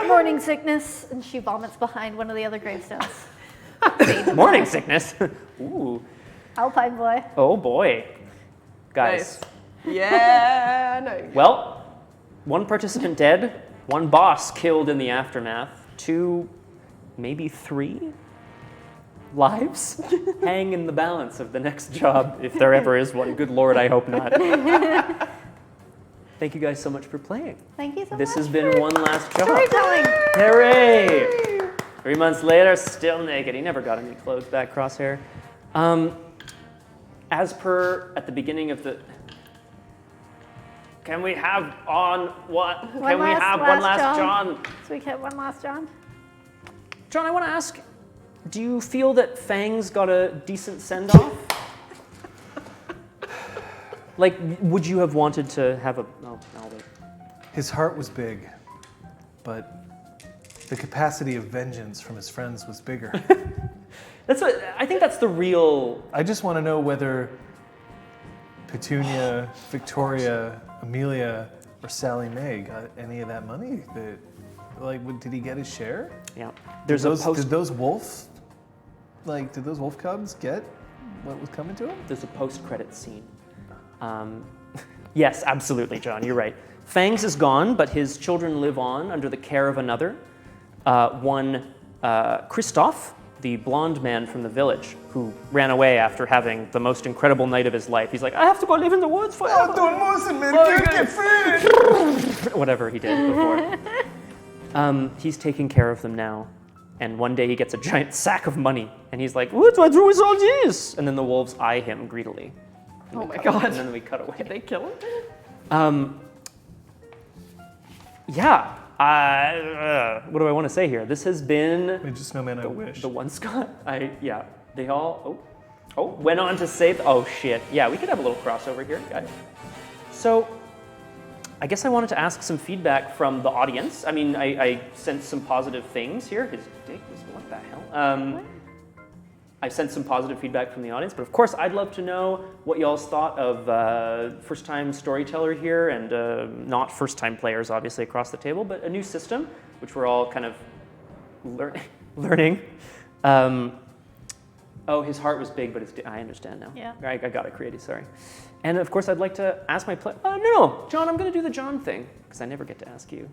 Morning sickness, and she vomits behind one of the other gravestones. Morning sickness. Ooh. Alpine boy. Oh boy. Guys. Nice. Yeah, nice. Well, one participant dead, one boss killed in the aftermath, 2, maybe 3 lives hang in the balance of the next job, if there ever is one. Good Lord, I hope not. Thank you guys so much for playing. Thank you so This much. has been one last job. Storytelling. Hooray! 3 months later, still naked. He never got any clothes back, Crosshair. As per at the beginning of the... Can we have on what? Can we last- have one last last John. John? So we get one last John. John, I want to ask, do you feel that Fangs got a decent send-off? Like, would you have wanted to have a... Oh, I'll wait. His heart was big, but the capacity of vengeance from his friends was bigger. I think that's the real... I just want to know whether Petunia, Victoria, Amelia, or Sally Mae got any of that money. Did he get his share? Yeah. Did those wolf cubs get what was coming to them? There's a post-credit scene. Yes, absolutely, John, you're right. Fangs is gone, but his children live on under the care of another. One, Christoph, the blonde man from the village, who ran away after having the most incredible night of his life. He's like, I have to go live in the woods forever. Whatever he did before. He's taking care of them now. And one day he gets a giant sack of money, and he's like, what do I do with all this? And then the wolves eye him greedily. Oh my God. And then we cut away. Did they kill him? Yeah. What do I want to say here? This has been Midget Snowman, I wish. the one Scott. They all went on to say. Oh shit. Yeah, we could have a little crossover here, guys. So, I guess I wanted to ask some feedback from the audience. I mean, I sent some positive things here. His dick was what the hell? I sent some positive feedback from the audience, but of course, I'd love to know what y'all's thought of first-time storyteller here, and not first-time players, obviously, across the table, but a new system, which we're all kind of learning. Oh, his heart was big, but I understand now. Yeah. I got it, creative, sorry. And of course, I'd like to ask my player. Oh, no, John, I'm going to do the John thing, because I never get to ask you.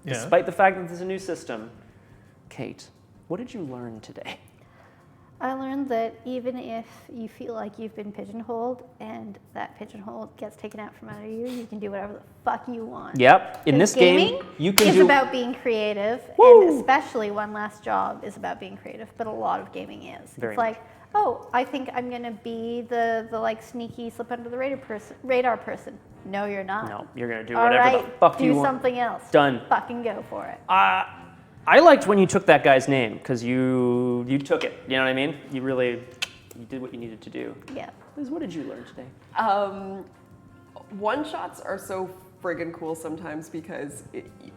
Yeah. Despite the fact that there's a new system. Kate, what did you learn today? I learned that even if you feel like you've been pigeonholed and that pigeonhole gets taken out from under you, you can do whatever the fuck you want. Yep. In this game, you can is do. about being creative, Woo! and especially One Last Job is about being creative, but a lot of gaming is. Very It's much. like, oh, I think I'm gonna be the like sneaky slip under the radar person. No, you're not. No, you're going to do All whatever right, the fuck do you want. something else. Done. Fucking go for it. I liked when you took that guy's name, because you took it. You know what I mean? You did what you needed to do. Yeah. Liz, what did you learn today? One-shots are so friggin' cool sometimes because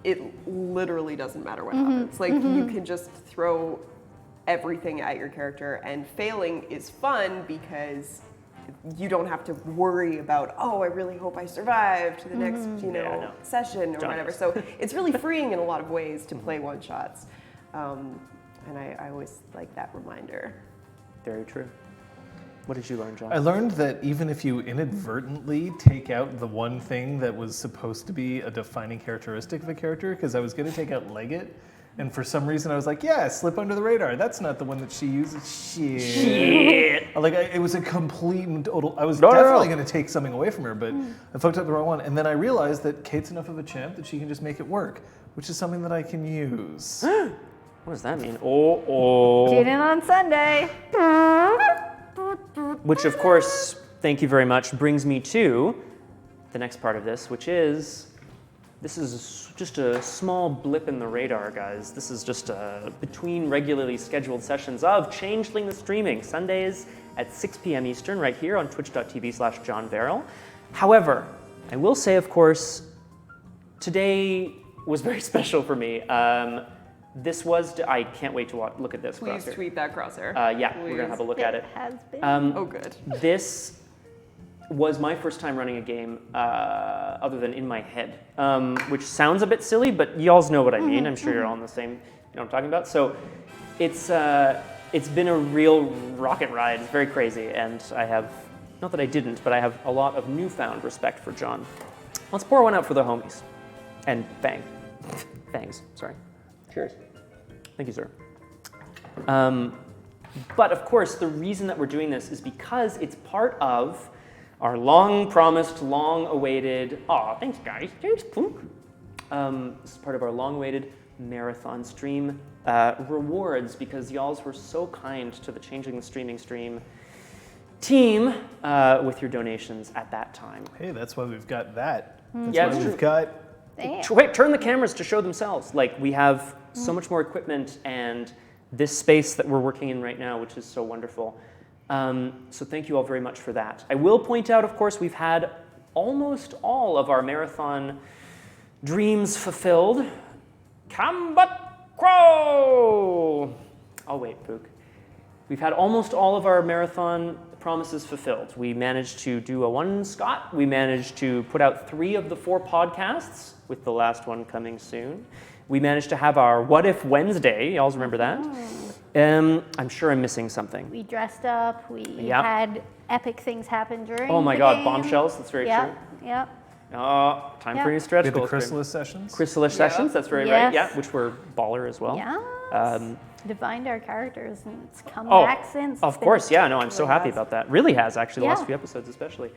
it literally doesn't matter what happens. Like, you can just throw everything at your character, and failing is fun because you don't have to worry about, oh, I really hope I survive to the next, session or John whatever. knows. So it's really freeing in a lot of ways to play one-shots. And I always like that reminder. Very true. What did you learn, John? I learned that even if you inadvertently take out the one thing that was supposed to be a defining characteristic of a character, because I was going to take out Leggett, and for some reason I was like, yeah, slip under the radar. That's not the one that she uses. Shit. It was a complete and total. I was definitely going to take something away from her, but I fucked up the wrong one. And then I realized that Kate's enough of a champ that she can just make it work, which is something that I can use. What does that mean? Oh. Tune in on Sunday. Which, of course, thank you very much, brings me to the next part of this, which is, this is just a small blip in the radar, guys. This is just between regularly scheduled sessions of Changeling the Streaming, Sundays at 6 p.m. Eastern, right here on twitch.tv/JohnVerrill. However, I will say, of course, today was very special for me. I can't wait to look at this. Please Crosshair. tweet that crosshair. Yeah, we're going to have a look at it. Has been. Oh, good. This was my first time running a game other than in my head, which sounds a bit silly, but y'all know what I mean. I'm sure you're all on the same, you know what I'm talking about. So it's been a real rocket ride. It's very crazy, and I have, not that I didn't, but I have a lot of newfound respect for John. Let's pour one out for the homies. And Fangs, sorry. Cheers. Thank you, sir. But of course, the reason that we're doing this is because it's part of our long-promised, long-awaited, thanks guys, thanks, Pook. This is part of our long-awaited marathon stream rewards, because y'alls were so kind to the Changeling the Streaming stream team with your donations at that time. Hey, that's why we've got that. That's Yeah, why it's we've true. got. Damn. Wait, turn the cameras to show themselves. Like, we have so much more equipment and this space that we're working in right now, which is so wonderful. So thank you all very much for that. I will point out, of course, we've had almost all of our marathon dreams fulfilled. Combat Crow! I'll wait, Pook. We've had almost all of our marathon promises fulfilled. We managed to do a one Scott. We managed to put out 3 of the 4 podcasts, with the last one coming soon. We managed to have our What If Wednesday. Y'all remember that? I'm sure I'm missing something. We dressed up. We Yep. had epic things happen during. Oh my the God, game. bombshells. That's very Yep. true. Yep. Oh, time for Yeah. your stretch We had the goals. chrysalis sessions. Chrysalis Yeah. sessions. That's very right. Yes. Yeah, which were baller as well. Yes. Defined our characters, and it's come Oh, back since. of It's been course, yeah. No, I'm so really happy has. about that. Really has, actually, the last Yeah. few episodes especially.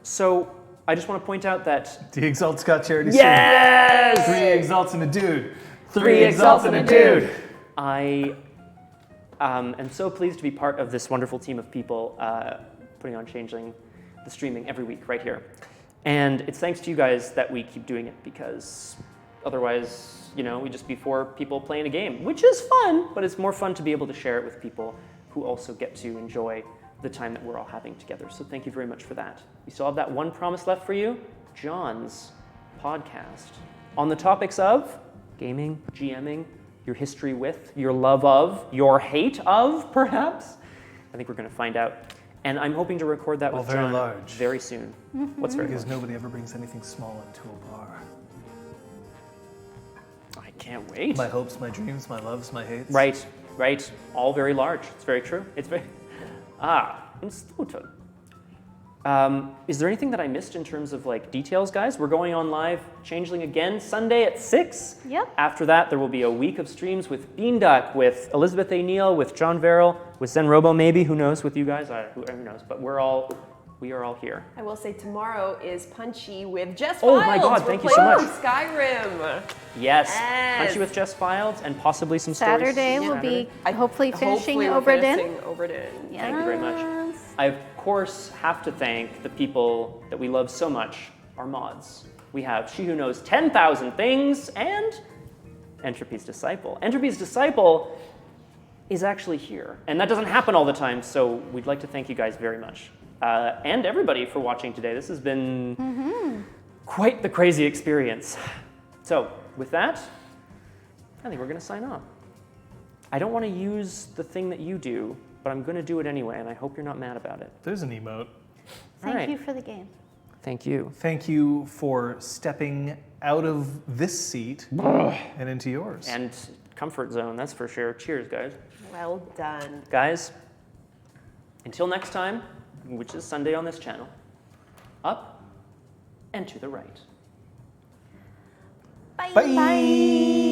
So I just want to point out that The Exalt Scott Charity yes! 3 exalts and a dude. 3 exalts and a dude. I am so pleased to be part of this wonderful team of people putting on Changeling, the streaming every week right here. And it's thanks to you guys that we keep doing it, because otherwise, we'd just be 4 people playing a game, which is fun, but it's more fun to be able to share it with people who also get to enjoy the time that we're all having together. So thank you very much for that. We still have that one promise left for you, John's podcast, on the topics of gaming, GMing, your history with, your love of, your hate of, perhaps. I think we're going to find out. And I'm hoping to record that with very John large. very soon. What's very Because large? nobody ever brings anything small into a bar. I can't wait. My hopes, my dreams, my loves, my hates. Right. right? All very large. It's very true. It's very... Instoten. Is there anything that I missed in terms of like details, guys? We're going on live Changeling again Sunday at 6. Yep. After that, there will be a week of streams with Beanduck, with Elizabeth A. Neale, with John Verrill, with Zen Robo maybe, who knows, with you guys, who knows, but we are all here. I will say tomorrow is Punchy with Jess Oh Files. my God, We're thank you so playing much. Skyrim. Yes, Yes. Punchy with Jess Filed and possibly some Saturday stories. will be I- hopefully finishing hopefully we're Oberdin. finishing Oberdin. Yes. Thank you very much. I, of course, have to thank the people that we love so much, our mods. We have She Who Knows 10,000 Things and Entropy's Disciple. Entropy's Disciple is actually here, and that doesn't happen all the time, so we'd like to thank you guys very much. And everybody for watching today. This has been quite the crazy experience. So, with that, I think we're going to sign off. I don't want to use the thing that you do, but I'm going to do it anyway, and I hope you're not mad about it. There's an emote. Thank Alright. you for the game. Thank you. Thank you for stepping out of this seat and into yours. And comfort zone, that's for sure. Cheers, guys. Well done. Guys, until next time, which is Sunday on this channel, up and to the right. Bye.